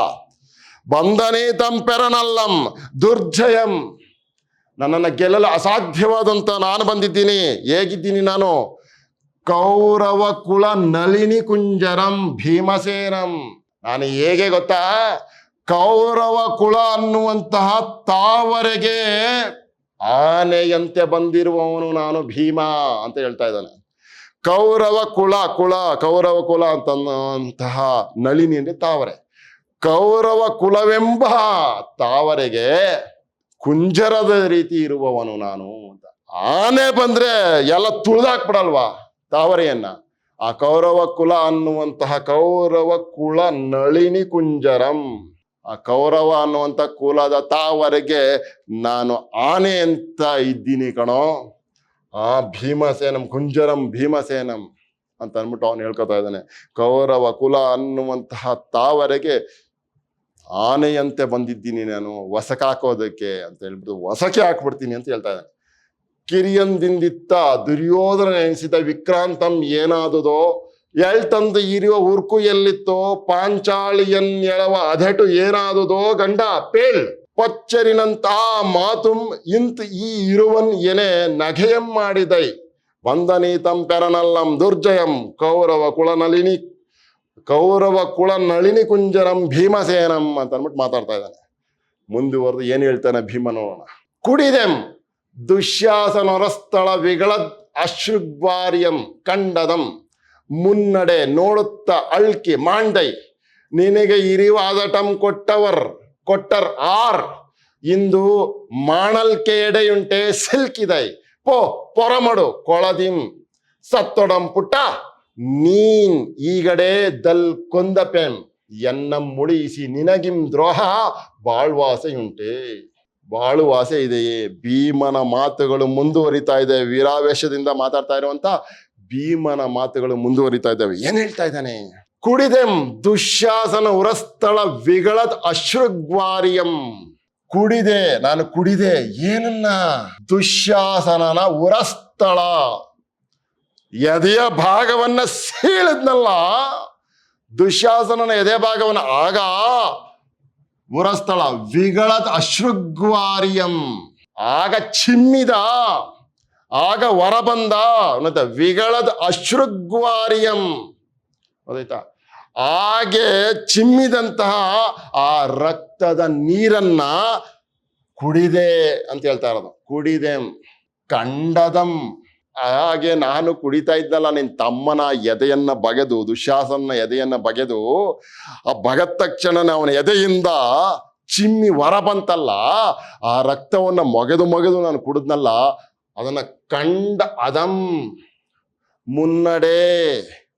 ಬಂಧನೀತಂ ಪೆರನಲ್ಲಂ ದುರ್ಜಯಂ, ನನ್ನನ್ನು ಗೆಲ್ಲಲು ಅಸಾಧ್ಯವಾದಂತ ನಾನು ಬಂದಿದ್ದೀನಿ. ಹೇಗಿದ್ದೀನಿ ನಾನು? ಕೌರವ ಕುಲ ನಳಿನಿ ಕುಂಜರಂ ಭೀಮಸೇನಂ. ನಾನು ಹೇಗೆ ಗೊತ್ತಾ? ಕೌರವ ಕುಲ ಅನ್ನುವಂತಹ ತಾವರೆಗೆ ಆನೆಯಂತೆ ಬಂದಿರುವವನು ನಾನು ಭೀಮ ಅಂತ ಹೇಳ್ತಾ ಇದ್ದಾನೆ. ಕೌರವ ಕೌರವ ಕುಲ ಅಂತಂತಹ ನಳಿನಿ ಅಂದ್ರೆ ತಾವರೆ. ಕೌರವ ಕುಲವೆಂಬ ತಾವರೆಗೆ ಕುಂಜರದ ರೀತಿ ಇರುವವನು ನಾನು ಅಂತ. ಆನೆ ಬಂದ್ರೆ ಎಲ್ಲ ತುಳಿದಾಕ್ಬಿಡಲ್ವಾ ತಾವರೆಯನ್ನ? ಆ ಕೌರವ ಕುಲ ಅನ್ನುವಂತಹ ಕೌರವ ಕುಲ ನಳಿನಿ ಕುಂಜರಂ, ಆ ಕೌರವ ಅನ್ನುವಂಥ ಕುಲದ ತಾವರೆಗೆ ನಾನು ಆನೆ ಅಂತ ಇದ್ದೀನಿ ಕಣೋ. ಆ ಭೀಮಸೇನಂ ಕುಂಜರಂ ಭೀಮಸೇನಂ ಅಂತ ಅಂದ್ಬಿಟ್ಟು ಅವನು ಹೇಳ್ಕೊತಾ ಇದ್ದಾನೆ. ಕೌರವ ಕುಲ ಅನ್ನುವಂತಹ ತಾವರೆಗೆ ಆನೆಯಂತೆ ಬಂದಿದ್ದೀನಿ ನಾನು, ವಸಕಾಕೋದಕ್ಕೆ ಅಂತ ಹೇಳ್ಬಿಟ್ಟು ವಸಕೆ ಹಾಕ್ಬಿಡ್ತೀನಿ ಅಂತ ಹೇಳ್ತಾ ಇದ್ದಾನೆ. ಕಿರಿಯಂದಿಂದಿತ್ತ ದುರ್ಯೋಧನ ಎನಿಸಿದ ವಿಕ್ರಾಂತಂ ಏನಾದುದೋ, ಎಳ್ತಂದು ಇರುವ ಉರ್ಕು ಎಲ್ಲಿತ್ತೋ, ಪಾಂಚಾಳಿಯನ್ ಎಳವ ಅದೆಟು ಏನಾದುದೋ ಗಂಡ ಪೇಳ್ ಪಚ್ಚರಿನಂತ ಮಾತುಂ ಇಂತ್ ಈ ಇರುವನ್ ಎನೆ ನಗೆಯಂ ಮಾಡಿದೈ ಬಂಧನೀತಂ ಪೆರನಲ್ಲಂ ದುರ್ಜಯಂ ಕೌರವ ಕುಳ ನಳಿನಿ ಕುಂಜರಂ ಭೀಮಸೇನಂ ಅಂತ ಅಂದ್ಬಿಟ್ಟು ಮಾತಾಡ್ತಾ ಇದ್ದಾನೆ. ಮುಂದುವರೆದು ಏನು ಹೇಳ್ತಾನೆ ಭೀಮ ನೋಡೋಣ. ಕುಡಿದೆಂ ದುಶ್ಯಾಸನೊರಸ್ಥಳ ವಿಗಳದ್ ಅಶ್ರುಗ್ವಾರ್ಯಂ ಕಂಡದಂ ಮುನ್ನಡೆ ನೋಡುತ್ತ ಅಳ್ಕಿ ಮಾಂಡೈ ನಿನಗೆ ಇರಿವಾದಟಂ ಕೊಟ್ಟರ್ ಆರ್ ಇಂದು ಮಾಣಲ್ಕೆ ಎಡೆಯುಂಟೆ ಸಿಲ್ಕಿದೈ ಪೊರಮಡು ಕೊಳದಿಂ ಸತ್ತೊಡಂ ಪುಟ್ಟ ನೀನ್ ಈಗಡೆ ದಲ್ ಕೊಂದಪೆಂ ಎನ್ನಂ ಮುಳಿಸಿ ನಿನಗಿಂ ದ್ರೋಹ ಬಾಳ್ವಾಸೆಯುಂಟೆ. ಬಾಳುವಾಸೆ ಇದೆಯೇ? ಭೀಮನ ಮಾತುಗಳು ಮುಂದುವರಿತಾ ಇದೆ. ವೀರಾವೇಶದಿಂದ ಮಾತಾಡ್ತಾ ಇರುವಂತ ಭೀಮನ ಮಾತುಗಳು ಮುಂದುವರಿತಾ ಇದ್ದಾವೆ. ಏನ್ ಹೇಳ್ತಾ ಇದ್ದಾನೆ? ಕುಡಿದೆಂ ದುಶ್ಯಾಸನ ಉರಸ್ಥಳ ವಿಗಳದ್ ಅಶ್ರುಗ್ವಾರ್ಯಂ. ನಾನು ಕುಡಿದೆ ಏನನ್ನ? ದುಶ್ಯಾಸನನ ಉರಸ್ಥಳ, ಎದೆಯ ಭಾಗವನ್ನ ಸೀಳಿದ್ನಲ್ಲ, ದುಶ್ಯಾಸನನ ಎದೆ ಭಾಗವನ್ನ. ಆಗ ಉರಸ್ಥಳ ವಿಗಳದ್ ಅಶ್ರುಗ್ವಾರ್ಯಂ, ಆಗ ಚಿಮ್ಮಿದ, ಆಗ ಹೊರ ಬಂದ ವಿಗಳದ್ ಅಶ್ರುಗ್ವಾರ್ಯಂ. ಗೊತ್ತಾಯ್ತಾ? ಹಾಗೆ ಚಿಮ್ಮಿದಂತಹ ಆ ರಕ್ತದ ನೀರನ್ನ ಕುಡಿದೆ ಅಂತ ಹೇಳ್ತಾ ಇರೋದು. ಕುಡಿದೆಂ ಕಂಡದಂ, ಹಾಗೆ ನಾನು ಕುಡಿತಾ ಇದ್ನಲ್ಲ ನಿನ್ ತಮ್ಮನ ಎದೆಯನ್ನ ಬಗೆದು, ದುಶ್ಯಾಸನ ಎದೆಯನ್ನ ಬಗೆದು, ಆ ಬಗದ ತಕ್ಷಣ ಅವನ ಎದೆಯಿಂದ ಚಿಮ್ಮಿ ಹೊರ ಬಂತಲ್ಲ, ಆ ರಕ್ತವನ್ನ ಮೊಗೆದು ನಾನು ಕುಡಿದ್ನಲ್ಲ, ಅದನ್ನ ಕಂಡ ಅದಂ ಮುನ್ನಡೆ.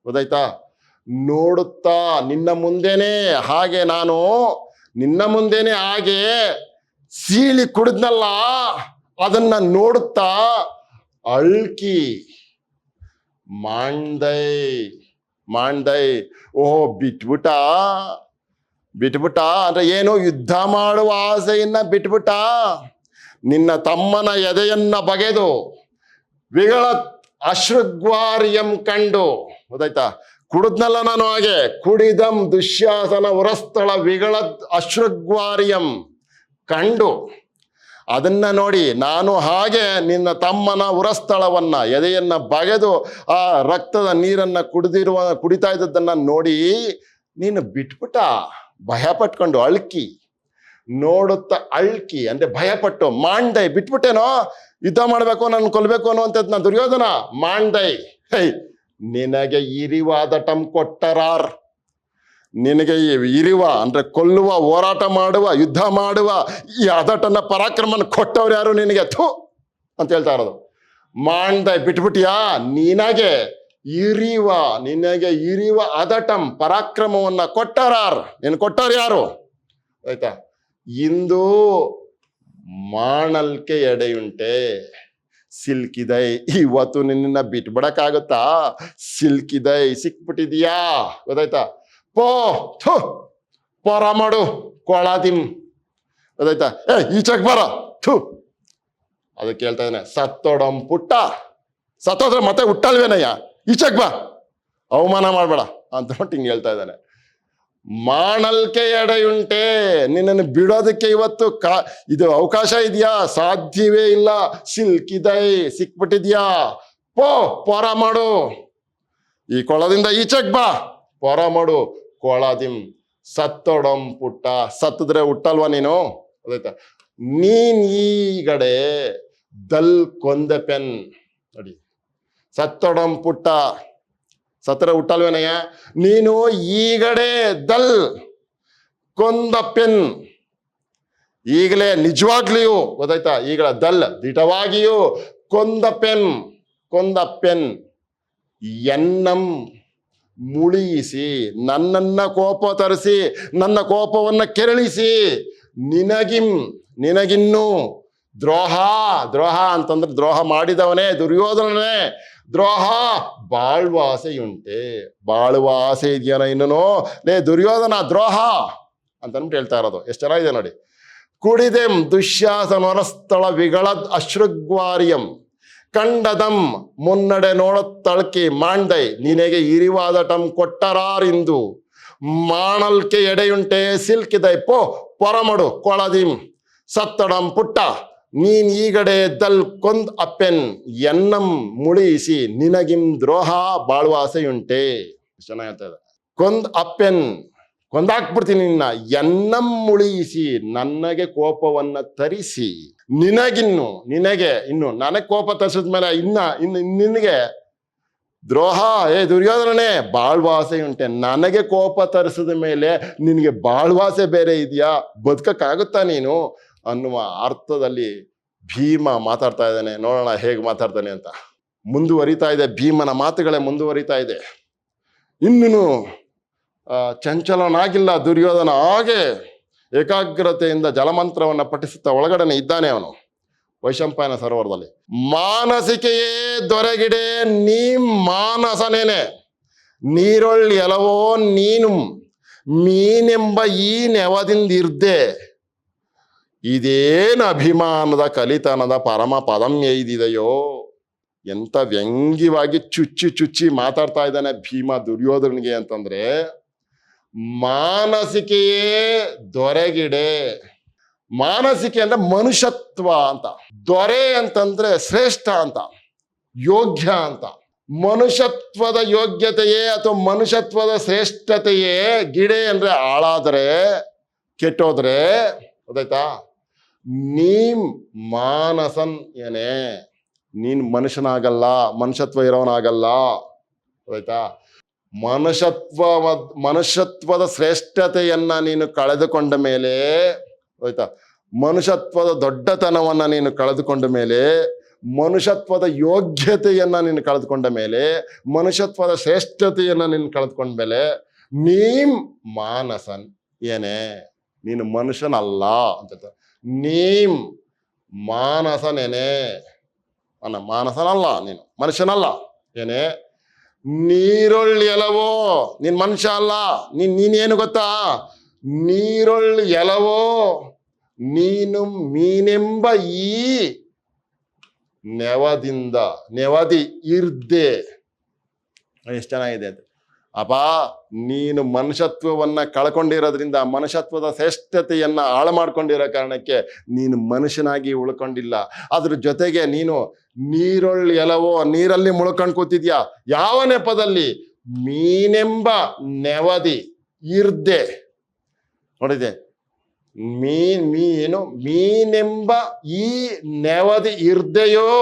ಗೊತ್ತಾಯ್ತಾ? ನೋಡುತ್ತಾ ನಿನ್ನ ಮುಂದೆನೆ, ಹಾಗೆ ನಾನು ನಿನ್ನ ಮುಂದೆನೆ ಹಾಗೆ ಸೀಳಿ ಕುಡಿದ್ನಲ್ಲ, ಅದನ್ನ ನೋಡುತ್ತಾ ಅಳ್ಕಿ ಮಾಂಡೈ ಓಹೋ ಬಿಟ್ಬಿಟ್ಟ ಅಂದ್ರೆ ಏನು? ಯುದ್ಧ ಮಾಡುವ ಆಸೆಯನ್ನ ಬಿಟ್ಬಿಟ್ಟ, ನಿನ್ನ ತಮ್ಮನ ಎದೆಯನ್ನ ಬಗೆದು ವಿಗಳ ಅಶ್ರುಗ್ವಾರ್ಯಂ ಕಂಡು. ಗೊತ್ತಾಯ್ತಾ? ಕುಡಿದ್ನಲ್ಲ ನಾನು ಹಾಗೆ. ಕುಡಿದಂ ದುಶ್ಯಾಸನ ಉರಸ್ಥಳ ವಿಗಳದ್ ಅಶ್ರುಗ್ವಾರ್ಯಂ ಕಂಡು, ಅದನ್ನ ನೋಡಿ ನಾನು ಹಾಗೆ ನಿನ್ನ ತಮ್ಮನ ಉರಸ್ಥಳವನ್ನ ಎದೆಯನ್ನ ಬಗೆದು ಆ ರಕ್ತದ ನೀರನ್ನ ಕುಡಿತಾ ಇದ್ದದನ್ನ ನೋಡಿ ನೀನು ಬಿಟ್ಬಿಟ್ಟ, ಭಯ ಪಟ್ಕೊಂಡು ಅಳ್ಕಿ. ನೋಡುತ್ತ ಅಳ್ಕಿ ಅಂದ್ರೆ ಭಯಪಟ್ಟು ಮಾಂಡೈ ಬಿಟ್ಬಿಟ್ಟೇನೋ, ಯುದ್ಧ ಮಾಡ್ಬೇಕು, ನನ್ನ ಕೊಲ್ಬೇಕು ಅನ್ನುವಂಥದ್ದು ನಾ ದುರ್ಯೋಧನ ಮಾಂಡೈ. ಹೈ, ನಿನಗೆ ಇರಿವಾದಟಂ ಕೊಟ್ಟರಾರ್, ನಿನಗೆ ಇರಿವ ಅಂದ್ರೆ ಕೊಲ್ಲುವ, ಹೋರಾಟ ಮಾಡುವ, ಯುದ್ಧ ಮಾಡುವ ಈ ಅದಟನ್ನ ಪರಾಕ್ರಮನ ಕೊಟ್ಟವ್ರು ಯಾರು ನಿನಗೆ? ಥು ಅಂತ ಹೇಳ್ತಾ ಇರೋದು. ಮಾಂಡೈ ಬಿಟ್ಬಿಟ್ಟಿಯಾ, ನಿನಗೆ ಇರಿವ ಅದಟಂ ಪರಾಕ್ರಮವನ್ನ ಕೊಟ್ಟರಾರ್, ನೀನು ಕೊಟ್ಟವ್ರು ಯಾರು? ಆಯ್ತಾ? ಇಂದು ಮಾಡಲ್ಕೆ ಎಡೆಯುಂಟೆ ಸಿಲ್ಕಿದೈ, ಇವತ್ತು ನಿನ್ನ ಬಿಟ್ಬಿಡಕ್ಕಾಗುತ್ತಾ? ಸಿಲ್ಕಿದೈ, ಸಿಕ್ಬಿಟ್ಟಿದ್ಯಾ, ಗೊತ್ತಾಯ್ತಾ? ಪೊರ ಮಾಡು ಕೊಳಾದಿಮ್, ಗೊತ್ತಾಯ್ತಾ? ಈಚೆಗೆ ಬರ, ಥು. ಅದಕ್ಕೆ ಹೇಳ್ತಾ ಇದ್ದಾನೆ, ಸತ್ತೋಡಂ ಪುಟ್ಟ, ಸತ್ತೋದ್ರೆ ಮತ್ತೆ ಹುಟ್ಟಲ್ವೇನಯ್ಯ, ಈಚೆಗೆ ಬಾ, ಅವಮಾನ ಮಾಡ್ಬೇಡ ಅಂತ ಹಿಂಗೆ ಹೇಳ್ತಾ ಇದ್ದಾನೆ. ಮಾಡಲ್ಕೆ ಎಡೆಯುಂಟೆ, ನಿನ್ನನ್ನು ಬಿಡೋದಕ್ಕೆ ಇವತ್ತು ಇದು ಅವಕಾಶ ಇದೆಯಾ? ಸಾಧ್ಯವೇ ಇಲ್ಲ. ಸಿಲ್ಕಿದೈ, ಸಿಕ್ಬಿಟ್ಟಿದ್ಯಾ, ಪೊರ ಮಾಡು, ಈ ಕೊಳದಿಂದ ಈಚೆಗೆ ಬಾ, ಪೊರ ಮಾಡು ಕೊಳದಿಂ, ಸತ್ತೊಡಂ ಪುಟ್ಟ, ಸತ್ತಿದ್ರೆ ಹುಟ್ಟಲ್ವಾ ನೀನು? ಗೊತ್ತಾಯ್ತಾ? ನೀನ್ ಈಗಡೆ ದಲ್ ಕೊಂದೆ ಪೆನ್ ನೋಡಿ, ಸತ್ತೊಡಂ ಪುಟ್ಟ, ಸತ್ತರೆ ಹುಟ್ಟಲ್ವೇನಯ್ಯ? ನೀನು ಈಗಡೆ ದಲ್ ಕೊಂದ ಪೆನ್, ಈಗಲೇ ನಿಜವಾಗ್ಲಿಯೂ, ಗೊತ್ತಾಯ್ತಾ? ಈಗಲ ದಲ್ ದಿಟವಾಗಿಯೂ, ಕೊಂದ ಪೆನ್ ಎನ್ನಂ ಮುಳಿಯಿಸಿ, ನನ್ನನ್ನ ಕೋಪ ತರಿಸಿ, ನನ್ನ ಕೋಪವನ್ನ ಕೆರಳಿಸಿ, ನಿನಗಿನ್ನು ದ್ರೋಹ ಅಂತಂದ್ರೆ ದ್ರೋಹ ಮಾಡಿದವನೇ ದುರ್ಯೋಧನನೇ, ದ್ರೋಹ ಬಾಳುವ ಆಸೆಯುಂಟೆ, ಬಾಳುವ ಆಸೆ ಇದೆಯನ ಇನ್ನೂ ಲೇ ದುರ್ಯೋಧನ, ದ್ರೋಹ ಅಂತಂದ್ಬಿಟ್ಟು ಹೇಳ್ತಾ ಇರೋದು. ಎಷ್ಟು ಚೆನ್ನಾಗಿದೆ ನೋಡಿ. ಕುಡಿದೆಂ ದುಶ್ಯಾಸನೊರಸ್ಥಳ ವಿಗಳದ್ ಅಶ್ರುಗ್ವಾರ್ಯಂ ಕಂಡದಂ ಮುನ್ನಡೆ ನೋಡತ್ತಳ್ಕಿ ಮಾಂಡೈ, ನಿನಗೆ ಇರಿವಾದಟಂ ಕೊಟ್ಟರಾರಿಂದು ಮಾಡಲ್ಕೆ ಎಡೆಯುಂಟೆ ಸಿಲ್ಕಿದೈ, ಪೊರಮಡು ಕೊಳದಿಂ, ಸತ್ತಡಂ ಪುಟ್ಟ, ನೀನ್ ಈಗಡೆ ದಲ್ ಕೊಂದ್ ಅಪ್ಪೆನ್ ಎನ್ನಂ ಮುಳಿಯಿಸಿ, ನಿನಗಿಂ ದ್ರೋಹ ಬಾಳುವ ಆಸೆಯುಂಟೆ. ಚೆನ್ನಾಗಿ ಹೇಳ್ತಾ ಇದೆ. ಕೊಂದ್ ಅಪ್ಪೆನ್, ಕೊಂದಾಕ್ಬಿಡ್ತೀನಿ ನಿನ್ನ, ಎನ್ನಂ ಮುಳಿಯಿಸಿ, ನನಗೆ ಕೋಪವನ್ನ ತರಿಸಿ, ನಿನಗೆ ಇನ್ನು ನನಗೆ ಕೋಪ ತರಿಸಿದ್ಮೇಲೆ ಇನ್ನು ನಿನಗೆ ದ್ರೋಹ, ದುರ್ಯೋಧನನೇ ಬಾಳ್ವ ಆಸೆಯುಂಟೆ, ನನಗೆ ಕೋಪ ತರಿಸಿದ ಮೇಲೆ ನಿನಗೆ ಬಾಳ್ವಾಸೆ ಬೇರೆ ಇದೆಯಾ? ಬದುಕಕ್ಕಾಗುತ್ತಾ ನೀನು ಅನ್ನುವ ಅರ್ಥದಲ್ಲಿ ಭೀಮ ಮಾತಾಡ್ತಾ ಇದ್ದಾನೆ. ನೋಡೋಣ ಹೇಗೆ ಮಾತಾಡ್ತಾನೆ ಅಂತ. ಮುಂದುವರಿತಾ ಇದೆ, ಭೀಮನ ಮಾತುಗಳೇ ಮುಂದುವರಿತಾ ಇದೆ. ಇನ್ನೂ ಚಂಚಲನಾಗಿಲ್ಲ ದುರ್ಯೋಧನ, ಹಾಗೆ ಏಕಾಗ್ರತೆಯಿಂದ ಜಲಮಂತ್ರವನ್ನ ಪಠಿಸುತ್ತಾ ಒಳಗಡೆ ಇದ್ದಾನೆ ಅವನು ವೈಶಂಪಾಯನ ಸರೋವರದಲ್ಲಿ. ಮಾನಸಿಕೆಯೇ ದೊರೆಗಿಡೆ ನೀ ಮಾನಸನೇನೆ, ನೀರೊಳ್ ಎಲವೋ ನೀನು ಮೀನೆಂಬ ಈ ನೆವದಿಂದಿರ್ದೆ, ಇದೇನು ಅಭಿಮಾನದ ಕಲಿತನದ ಪರಮ ಪದಂ ಎಯ್ದಿದೆಯೋ. ಎಂತ ವ್ಯಂಗ್ಯವಾಗಿ ಚುಚ್ಚಿ ಮಾತಾಡ್ತಾ ಇದ್ದಾನೆ ಭೀಮ ದುರ್ಯೋಧನಿಗೆ ಅಂತಂದ್ರೆ, ಮಾನಸಿಕೆಯೇ ದೊರೆಗಿಡೆ, ಮಾನಸಿಕೆ ಅಂದ್ರೆ ಮನುಷ್ಯತ್ವ ಅಂತ, ದೊರೆ ಅಂತಂದ್ರೆ ಶ್ರೇಷ್ಠ ಅಂತ, ಯೋಗ್ಯ ಅಂತ. ಮನುಷ್ಯತ್ವದ ಯೋಗ್ಯತೆಯೇ ಅಥವಾ ಮನುಷ್ಯತ್ವದ ಶ್ರೇಷ್ಠತೆಯೇ ಗಿಡೆ ಅಂದ್ರೆ ಹಾಳಾದ್ರೆ, ಕೆಟ್ಟೋದ್ರೆ, ಗೊತ್ತಾಯ್ತಾ? ನೀಮ್ ಮಾನಸನ್ ಏನೇ, ನೀನ್ ಮನುಷ್ಯನಾಗಲ್ಲ, ಮನುಷ್ಯತ್ವ ಇರೋನಾಗಲ್ಲ, ಗೊತ್ತಾಯ್ತಾ? ಮನುಷ್ಯತ್ವದ ಶ್ರೇಷ್ಠತೆಯನ್ನ ನೀನು ಕಳೆದುಕೊಂಡ ಮೇಲೆ, ಆಯ್ತಾ, ಮನುಷ್ಯತ್ವದ ದೊಡ್ಡತನವನ್ನ ನೀನು ಕಳೆದುಕೊಂಡ ಮೇಲೆ, ಮನುಷ್ಯತ್ವದ ಯೋಗ್ಯತೆಯನ್ನ ನೀನು ಕಳೆದುಕೊಂಡ ಮೇಲೆ, ಮನುಷ್ಯತ್ವದ ಶ್ರೇಷ್ಠತೆಯನ್ನ ನೀನು ಕಳೆದುಕೊಂಡ ಮೇಲೆ, ನೀಮ್ ಮಾನಸನ್ ಏನೇ, ನೀನು ಮನುಷ್ಯನಲ್ಲ ಅಂತ. ನೀಮ್ ಮಾನಸನೇನೆ, ಮಾನಸನಲ್ಲ, ನೀನು ಮನುಷ್ಯನಲ್ಲ ಏನೇ. ನೀರೊಳ್ ಎಲವೋ, ನೀನ್ ಮನುಷ್ಯ ಅಲ್ಲ, ನೀನೇನು ಗೊತ್ತಾ? ನೀರೊಳ್ ಎಲವೋ ನೀನು ಮೀನೆಂಬ ಈ ನೆವದಿ ಇರ್ದೆ. ಎಷ್ಟು ಚೆನ್ನಾಗಿದೆ ಅದು. ಅಪ್ಪ, ನೀನು ಮನುಷ್ಯತ್ವವನ್ನ ಕಳ್ಕೊಂಡಿರೋದ್ರಿಂದ, ಮನುಷ್ಯತ್ವದ ಶ್ರೇಷ್ಠತೆಯನ್ನ ಹಾಳು ಮಾಡ್ಕೊಂಡಿರೋ ಕಾರಣಕ್ಕೆ ನೀನು ಮನುಷ್ಯನಾಗಿ ಉಳ್ಕೊಂಡಿಲ್ಲ. ಅದ್ರ ಜೊತೆಗೆ ನೀನು ನೀರೊಳ್ ಎಲವೋ, ನೀರಲ್ಲಿ ಮುಳ್ಕೊಂಡು ಕೂತಿದ್ಯಾ. ಯಾವ ನೆಪದಲ್ಲಿ? ಮೀನೆಂಬ ನೆವದಿ ಇರ್ದೆ. ನೋಡಿದೆ, ಮೀನೆಂಬ ಈ ನೆವದಿ ಇರ್ದೆಯೋ.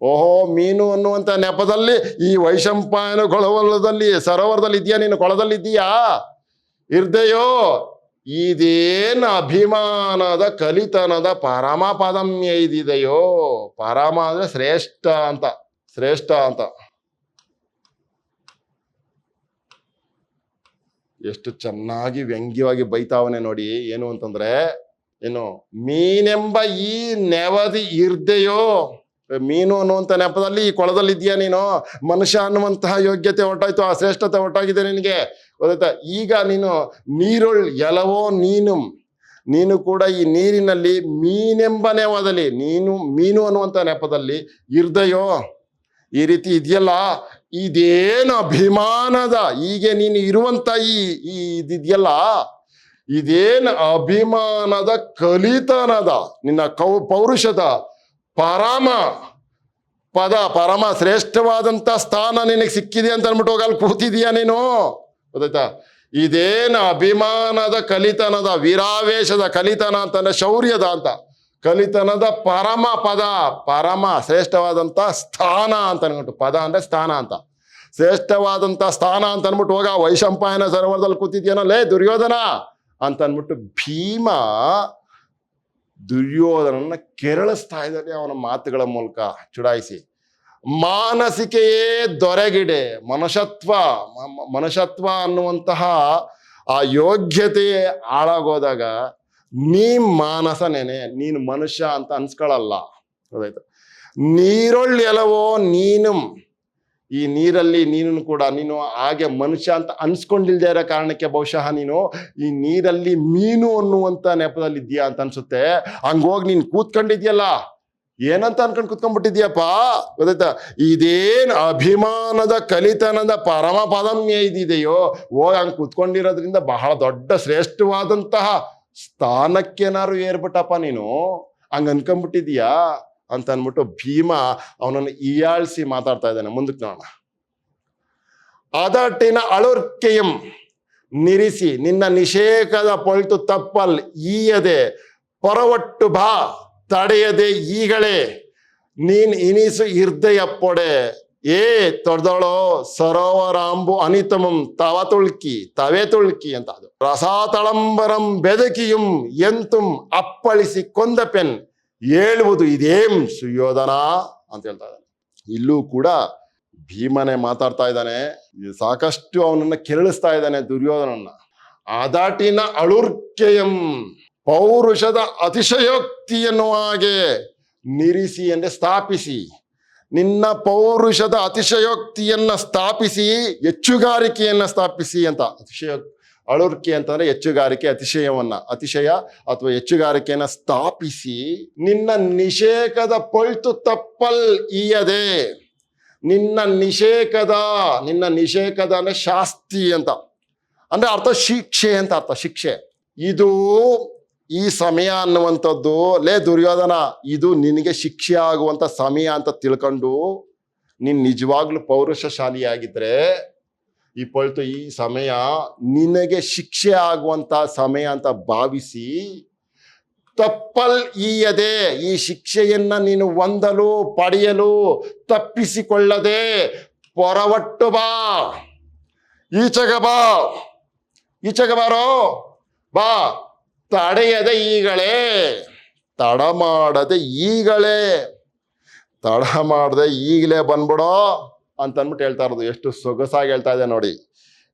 ಓಹೋ, ಮೀನು ಅನ್ನುವಂಥ ನೆಪದಲ್ಲಿ ಈ ವೈಶಂಪಾಯನ ಕೊಳವಲದಲ್ಲಿ ಸರೋವರದಲ್ಲಿ ಇದೆಯಾ, ನೀನು ಕೊಳದಲ್ಲಿ ಇದೆಯಾ, ಇರ್ದೆಯೋ. ಇದೇನು ಅಭಿಮಾನದ ಕಲಿತನದ ಪರಮ ಪದಮ್ಯ ಇದಿದೆಯೋ. ಪರಮ ಅಂದ್ರೆ ಶ್ರೇಷ್ಠ ಅಂತ, ಶ್ರೇಷ್ಠ ಅಂತ. ಎಷ್ಟು ಚೆನ್ನಾಗಿ ವ್ಯಂಗ್ಯವಾಗಿ ಬೈತಾವನೆ ನೋಡಿ. ಏನು ಅಂತಂದ್ರೆ, ಏನು ಮೀನೆಂಬ ಈ ನೆವದಿ ಇರ್ದೆಯೋ. ಮೀನು ಅನ್ನುವಂಥ ನೆಪದಲ್ಲಿ ಈ ಕೊಳದಲ್ಲಿ ಇದೆಯಾ ನೀನು. ಮನುಷ್ಯ ಅನ್ನುವಂತಹ ಯೋಗ್ಯತೆ ಹೊರಟಾಯ್ತು, ಆ ಶ್ರೇಷ್ಠತೆ ಹೊರಟಾಗಿದೆ ನಿನಗೆ, ಗೊತ್ತಾಯ್ತಾ. ಈಗ ನೀನು ನೀರೊಳ್ ಎಲವೋ ನೀನು ಕೂಡ ಈ ನೀರಿನಲ್ಲಿ ಮೀನೆಂಬ ನೆವದಲ್ಲಿ, ನೀನು ಮೀನು ಅನ್ನುವಂಥ ನೆಪದಲ್ಲಿ ಇರ್ದೆಯೋ, ಈ ರೀತಿ ಇದೆಯಲ್ಲ. ಇದೇನು ಅಭಿಮಾನದ, ಹೀಗೆ ನೀನು ಇರುವಂತ ಇದಿದೆಯಲ್ಲ, ಇದೇನು ಅಭಿಮಾನದ ಕಲಿತನದ ನಿನ್ನ ಪೌರುಷದ ಪರಮ ಪದ, ಪರಮ ಶ್ರೇಷ್ಠವಾದಂತ ಸ್ಥಾನ ನಿನಗೆ ಸಿಕ್ಕಿದೆ ಅಂತ ಅಂದ್ಬಿಟ್ಟು ಹೋಗಲ್ಲಿ ಕೂತಿದೀಯ ನೀನು, ಗೊತ್ತಾಯ್ತಾ. ಇದೇನು ಅಭಿಮಾನದ ಕಲಿತನದ, ವೀರಾವೇಶದ ಕಲಿತನ ಅಂತಂದ್ರೆ ಶೌರ್ಯದ ಅಂತ, ಕಲಿತನದ ಪರಮ ಪದ, ಪರಮ ಶ್ರೇಷ್ಠವಾದಂತ ಸ್ಥಾನ ಅಂತ ಅನ್ಬಿಟ್ಟು, ಪದ ಅಂದ್ರೆ ಸ್ಥಾನ ಅಂತ, ಶ್ರೇಷ್ಠವಾದಂತ ಸ್ಥಾನ ಅಂತ ಅನ್ಬಿಟ್ಟು ಹೋಗ ವೈಶಂಪಾಯನ ಸರೋವರದಲ್ಲಿ ಕೂತಿದ್ಯಾನಲ್ಲೇ ದುರ್ಯೋಧನ ಅಂತ ಅನ್ಬಿಟ್ಟು ಭೀಮ ದುರ್ಯೋಧನನ್ನ ಕೆರಳಿಸ್ತಾ ಇದ್ದಾನೆ ಅವನ ಮಾತುಗಳ ಮೂಲಕ ಚುಡಾಯಿಸಿ. ಮಾನಸಿಕೆಯೇ ದೊರೆಗಿಡೆ, ಮನುಷ್ಯತ್ವ ಅನ್ನುವಂತಹ ಆ ಯೋಗ್ಯತೆ ಹಾಳಾಗೋದಾಗ ನೀ ಮಾನಸ ನೆನೆ, ನೀನು ಮನುಷ್ಯ ಅಂತ ಅನ್ಸ್ಕೊಳ್ಳಲ್ಲ, ಗೊತ್ತಾಯ್ತು. ನೀರೊಳ್ಳೆಲವೋ ನೀನು, ಈ ನೀರಲ್ಲಿ ನೀನು ಕೂಡ ನೀನು ಹಾಗೆ ಮನುಷ್ಯ ಅಂತ ಅನ್ಸ್ಕೊಂಡಿಲ್ದೇ ಇರೋ ಕಾರಣಕ್ಕೆ ಬಹುಶಃ ನೀನು ಈ ನೀರಲ್ಲಿ ಮೀನು ಅನ್ನುವಂಥ ನೆಪದಲ್ಲಿ ಇದೆಯಾ ಅಂತ ಅನ್ಸುತ್ತೆ. ಹಂಗೋಗಿ ನೀನು ಕೂತ್ಕೊಂಡಿದ್ಯಲ್ಲ, ಏನಂತ ಅನ್ಕೊಂಡು ಕೂತ್ಕೊಂಡ್ಬಿಟ್ಟಿದ್ಯಪ್ಪ, ಗೊತ್ತಾಯ್ತಾ. ಇದೇನು ಅಭಿಮಾನದ ಕಲಿತನದ ಪರಮ ಪದಮ್ಯ ಇದಿದೆಯೋ, ಹೋಗಿ ಹಂಗೆ ಕೂತ್ಕೊಂಡಿರೋದ್ರಿಂದ ಬಹಳ ದೊಡ್ಡ ಶ್ರೇಷ್ಠವಾದಂತಹ ಸ್ಥಾನಕ್ಕೇನಾರು ಏರ್ಬಿಟ್ಟಪ್ಪ ನೀನು, ಹಂಗ ಅನ್ಕೊಂಡ್ಬಿಟ್ಟಿದ್ಯಾ ಅಂತ ಅನ್ಬಿಟ್ಟು ಭೀಮ ಅವನನ್ನು ಈಯಾಳಿಸಿ ಮಾತಾಡ್ತಾ ಇದ್ದಾನೆ. ಮುಂದಕ್ಕೆ ನೋಡೋಣ. ಅದಟಿನ ಅಳುರ್ಕೆಯಂ ನಿರಿಸಿ ನಿನ್ನ ನಿಷೇಕದ ಪೊಳ್ತು ತಪ್ಪಲ್ ಈಯದೆ ಪೊರವಟ್ಟು ಬಾ ತಡೆಯದೆ ಈಗಳೇ ನೀನ್ ಇನಿಸು ಇರ್ದೆಯಪ್ಪೊಡೆ ಏ ತೊಡ್ದಳೋ ಸರೋವರಾಂಬು ಅನಿತಮಂ ತವೆ ತುಳ್ಕಿ ಅಂತ. ಅದು ರಸಾತಳಂಬರಂ ಬೆದಕಿಯುಂ ಎಂತುಂ ಅಪ್ಪಳಿಸಿ ಕೊಂದ ಪೆನ್ ಹೇಳುವುದು ಇದೇಂ ಸುಯೋಧನ ಅಂತ ಹೇಳ್ತಾ ಇದ್ದಾನೆ. ಇಲ್ಲೂ ಕೂಡ ಭೀಮನೆ ಮಾತಾಡ್ತಾ ಇದ್ದಾನೆ, ಸಾಕಷ್ಟು ಅವನನ್ನ ಕೆರಳಿಸ್ತಾ ಇದ್ದಾನೆ ದುರ್ಯೋಧನನ್ನ. ಅದಾಟಿನ ಅಳುರ್ಕೆಯಂ ಪೌರುಷದ ಅತಿಶಯೋಕ್ತಿಯನ್ನು ಹಾಗೆ ನಿರಿಸಿ ಅಂದ್ರೆ ಸ್ಥಾಪಿಸಿ, ನಿನ್ನ ಪೌರುಷದ ಅತಿಶಯೋಕ್ತಿಯನ್ನ ಸ್ಥಾಪಿಸಿ, ಹೆಚ್ಚುಗಾರಿಕೆಯನ್ನ ಸ್ಥಾಪಿಸಿ ಅಂತ. ಅಳುರ್ಕೆ ಅಂತಂದ್ರೆ ಹೆಚ್ಚುಗಾರಿಕೆ, ಅತಿಶಯ ಅಥವಾ ಹೆಚ್ಚುಗಾರಿಕೆಯನ್ನ ಸ್ಥಾಪಿಸಿ, ನಿನ್ನ ನಿಷೇಕದ ಪೊಳ್ತು ತಪ್ಪಲ್ ಈಯದೆ, ನಿನ್ನ ನಿಷೇಕದ ಅಂದ್ರೆ ಶಾಸ್ತಿ ಅಂತ ಅಂದ್ರೆ ಅರ್ಥ ಶಿಕ್ಷೆ ಅಂತ ಅರ್ಥ, ಶಿಕ್ಷೆ. ಇದು ಈ ಸಮಯ ಅನ್ನುವಂಥದ್ದು ಲೇ ದುರ್ಯೋಧನ, ಇದು ನಿನಗೆ ಶಿಕ್ಷೆ ಆಗುವಂತ ಸಮಯ ಅಂತ ತಿಳ್ಕೊಂಡು ನೀನ್ ನಿಜವಾಗ್ಲೂ ಪೌರುಷಶಾಲಿಯಾಗಿದ್ರೆ ಈ ಸಮಯ ನಿನಗೆ ಶಿಕ್ಷೆ ಆಗುವಂತ ಸಮಯ ಅಂತ ಭಾವಿಸಿ ತಪ್ಪಲ್ ಈಯದೆ, ಈ ಶಿಕ್ಷೆಯನ್ನ ನೀನು ಹೊಂದಲು ಪಡೆಯಲು ತಪ್ಪಿಸಿಕೊಳ್ಳದೆ ಪೊರವಟ್ಟು ಬಾ, ಈಚೆಗೆ ಬಾರೋ ಬಾ, ತಡೆಯದೆ ಈಗಳೇ, ತಡ ಮಾಡದೆ ಈಗಲೇ ಬಂದ್ಬಿಡೋ ಅಂತ ಅಂದ್ಬಿಟ್ಟು ಹೇಳ್ತಾ ಇರೋದು. ಎಷ್ಟು ಸೊಗಸಾಗಿ ಹೇಳ್ತಾ ಇದೆ ನೋಡಿ.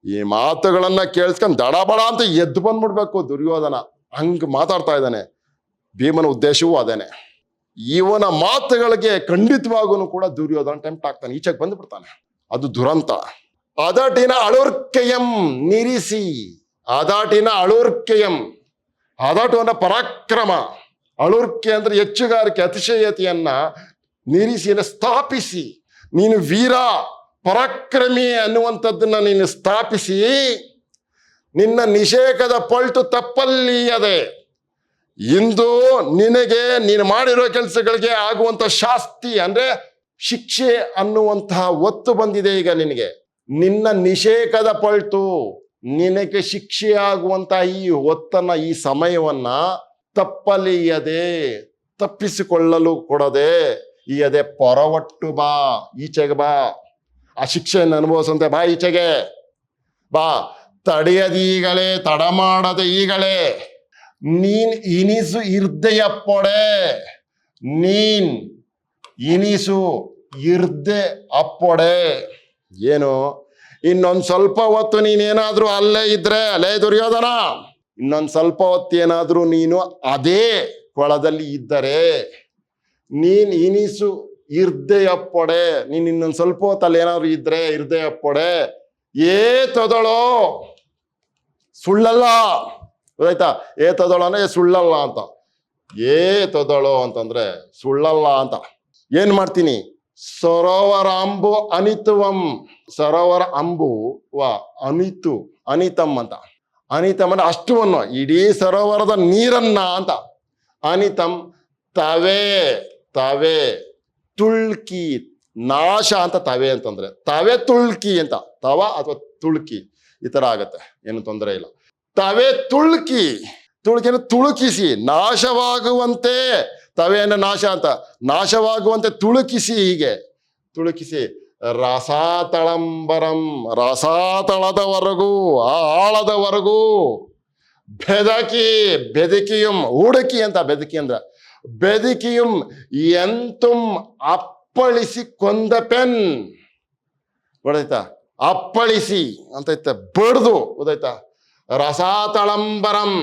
ಈ ಮಾತುಗಳನ್ನ ಕೇಳಿಸ್ಕೊಂಡು ದಡಬಡ ಅಂತ ಎದ್ದು ಬಂದ್ಬಿಡ್ಬೇಕು ದುರ್ಯೋಧನ, ಹಂಗ್ ಮಾತಾಡ್ತಾ ಇದ್ದಾನೆ. ಭೀಮನ ಉದ್ದೇಶವೂ ಅದೇನೆ. ಇವನ ಮಾತುಗಳಿಗೆ ಖಂಡಿತವಾಗೂ ಕೂಡ ದುರ್ಯೋಧನ ಟೆಂಪ್ಟ್ ಆಗ್ತಾನೆ, ಈಚೆಗೆ ಬಂದ್ಬಿಡ್ತಾನೆ. ಅದು ದುರಂತ. ಅದಟಿನ ಅಳುರ್ಕೆಯಂ ನಿರಿಸಿ, ಅದಾಟಿನ ಅಳುರ್ಕೆಯಂ, ಅದಾಟು ಅಂದ್ರೆ ಪರಾಕ್ರಮ, ಅಳುರ್ಕೆ ಅಂದ್ರೆ ಹೆಚ್ಚುಗಾರಿಕೆ, ಅತಿಶಯತೆಯನ್ನ ನಿರಿಸಿ ಸ್ಥಾಪಿಸಿ, ನೀನು ವೀರ ಪರಾಕ್ರಮಿ ಅನ್ನುವಂಥದ್ದನ್ನ ನೀನು ಸ್ಥಾಪಿಸಿ, ನಿನ್ನ ನಿಷೇಕದ ಪೊಳ್ತು ತಪ್ಪಲ್ಲಿಯದೆ, ಇಂದು ನಿನಗೆ ನೀನು ಮಾಡಿರೋ ಕೆಲಸಗಳಿಗೆ ಆಗುವಂತ ಶಾಸ್ತಿ ಅಂದ್ರೆ ಶಿಕ್ಷೆ ಅನ್ನುವಂತಹ ಒತ್ತು ಬಂದಿದೆ ಈಗ ನಿನಗೆ. ನಿನ್ನ ನಿಷೇಕದ ಪೊಳ್ತು, ನಿನಗೆ ಶಿಕ್ಷೆಯಾಗುವಂತ ಈ ಹೊತ್ತನ್ನ, ಈ ಸಮಯವನ್ನ ತಪ್ಪಲಿಯದೆ, ತಪ್ಪಿಸಿಕೊಳ್ಳಲು ಕೊಡದೆ ಈಯದೆ ಪೊರವಟ್ಟು ಬಾ, ಈಚೆಗೆ ಬಾ, ಆ ಶಿಕ್ಷೆಯನ್ನು ಅನುಭವಿಸಂತೆ ಬಾ, ಈಚೆಗೆ ಬಾ, ತಡೆಯದೀಗಲೇ, ತಡ ಮಾಡದೆ ಈಗಲೇ, ನೀನ್ ಇನಿಸು ಇರ್ದೆಯ ಪೊಡೆ, ನೀನ್ ಇನಿಸು ಇರ್ದೆ ಅಪ್ಪೊಡೆ. ಏನು, ಇನ್ನೊಂದು ಸ್ವಲ್ಪ ಹೊತ್ತು ನೀನೇನಾದ್ರೂ ಅಲ್ಲೇ ಇದ್ರೆ, ಅಲ್ಲೇ ದುರ್ಯೋಧನ, ಇನ್ನೊಂದು ಸ್ವಲ್ಪ ಹೊತ್ತು ಏನಾದ್ರೂ ನೀನು ಅದೇ ಕೊಳದಲ್ಲಿ ಇದ್ದರೆ, ನೀನ್ ಇನಿಸು ಇರ್ದೆಯಪ್ಪೊಡೆ, ನೀನ್ ಇನ್ನೊಂದು ಸ್ವಲ್ಪ ಹೊತ್ತು ಅಲ್ಲಿ ಏನಾದ್ರು ಇದ್ರೆ ಇರ್ದೆಯಪ್ಪೊಡೆ, ತೊದಳೋ, ಸುಳ್ಳಲ್ಲ, ಗೊತ್ತಾಯ್ತಾ? ತೊದಳೋ ಅಂದ್ರೆ ಸುಳ್ಳಲ್ಲ ಅಂತ, ತೊದಳೋ ಅಂತಂದ್ರೆ ಸುಳ್ಳಲ್ಲ ಅಂತ. ಏನ್ ಮಾಡ್ತೀನಿ? ಸರೋವರ ಅಂಬು ಅನಿತುವಂ, ಸರೋವರ ಅಂಬು ಅನಿತು, ಅನಿತಂ ಅಂತ. ಅನಿತಂ ಅಂದ್ರೆ ಅಷ್ಟುವನ್ನು, ಇಡೀ ಸರೋವರದ ನೀರನ್ನ ಅಂತ. ಅನಿತಂ ತವೆ, ತವೆ ತುಳ್ಕಿ, ನಾಶ ಅಂತ ತವೆ ಅಂತಂದ್ರೆ. ತವೆ ತುಳ್ಕಿ ಅಂತ, ತವ ಅಥವಾ ತುಳ್ಕಿ ಈ ತರ ಆಗತ್ತೆ, ಏನು ತೊಂದರೆ ಇಲ್ಲ. ತವೆ ತುಳ್ಕಿ, ತುಳ್ಕಿನ ತುಳುಕಿಸಿ, ನಾಶವಾಗುವಂತೆ, ತವೆಯನ್ನು ನಾಶ ಅಂತ, ನಾಶವಾಗುವಂತೆ ತುಳುಕಿಸಿ, ಹೀಗೆ ತುಳುಕಿಸಿ, ರಸಾತಳಂಬರಂ, ರಸಾತಳದವರೆಗೂ, ಆ ಆಳದವರೆಗೂ, ಬೆದಕಿ, ಬೆದಕಿಯುಂ, ಹುಡುಕಿ ಅಂತ, ಬೆದಕಿ ಅಂದ್ರ ಬೆದಕಿಯುಂ, ಎಂತುಂ ಅಪ್ಪಳಿಸಿ ಕೊಂದ ಪೆನ್, ಗೊತ್ತಾಯ್ತಾ? ಅಪ್ಪಳಿಸಿ ಅಂತ ಇತ್ತ, ಬಡ್ದು, ಗೊತ್ತಾಯ್ತಾ? ರಸಾತಳಂಬರಂ,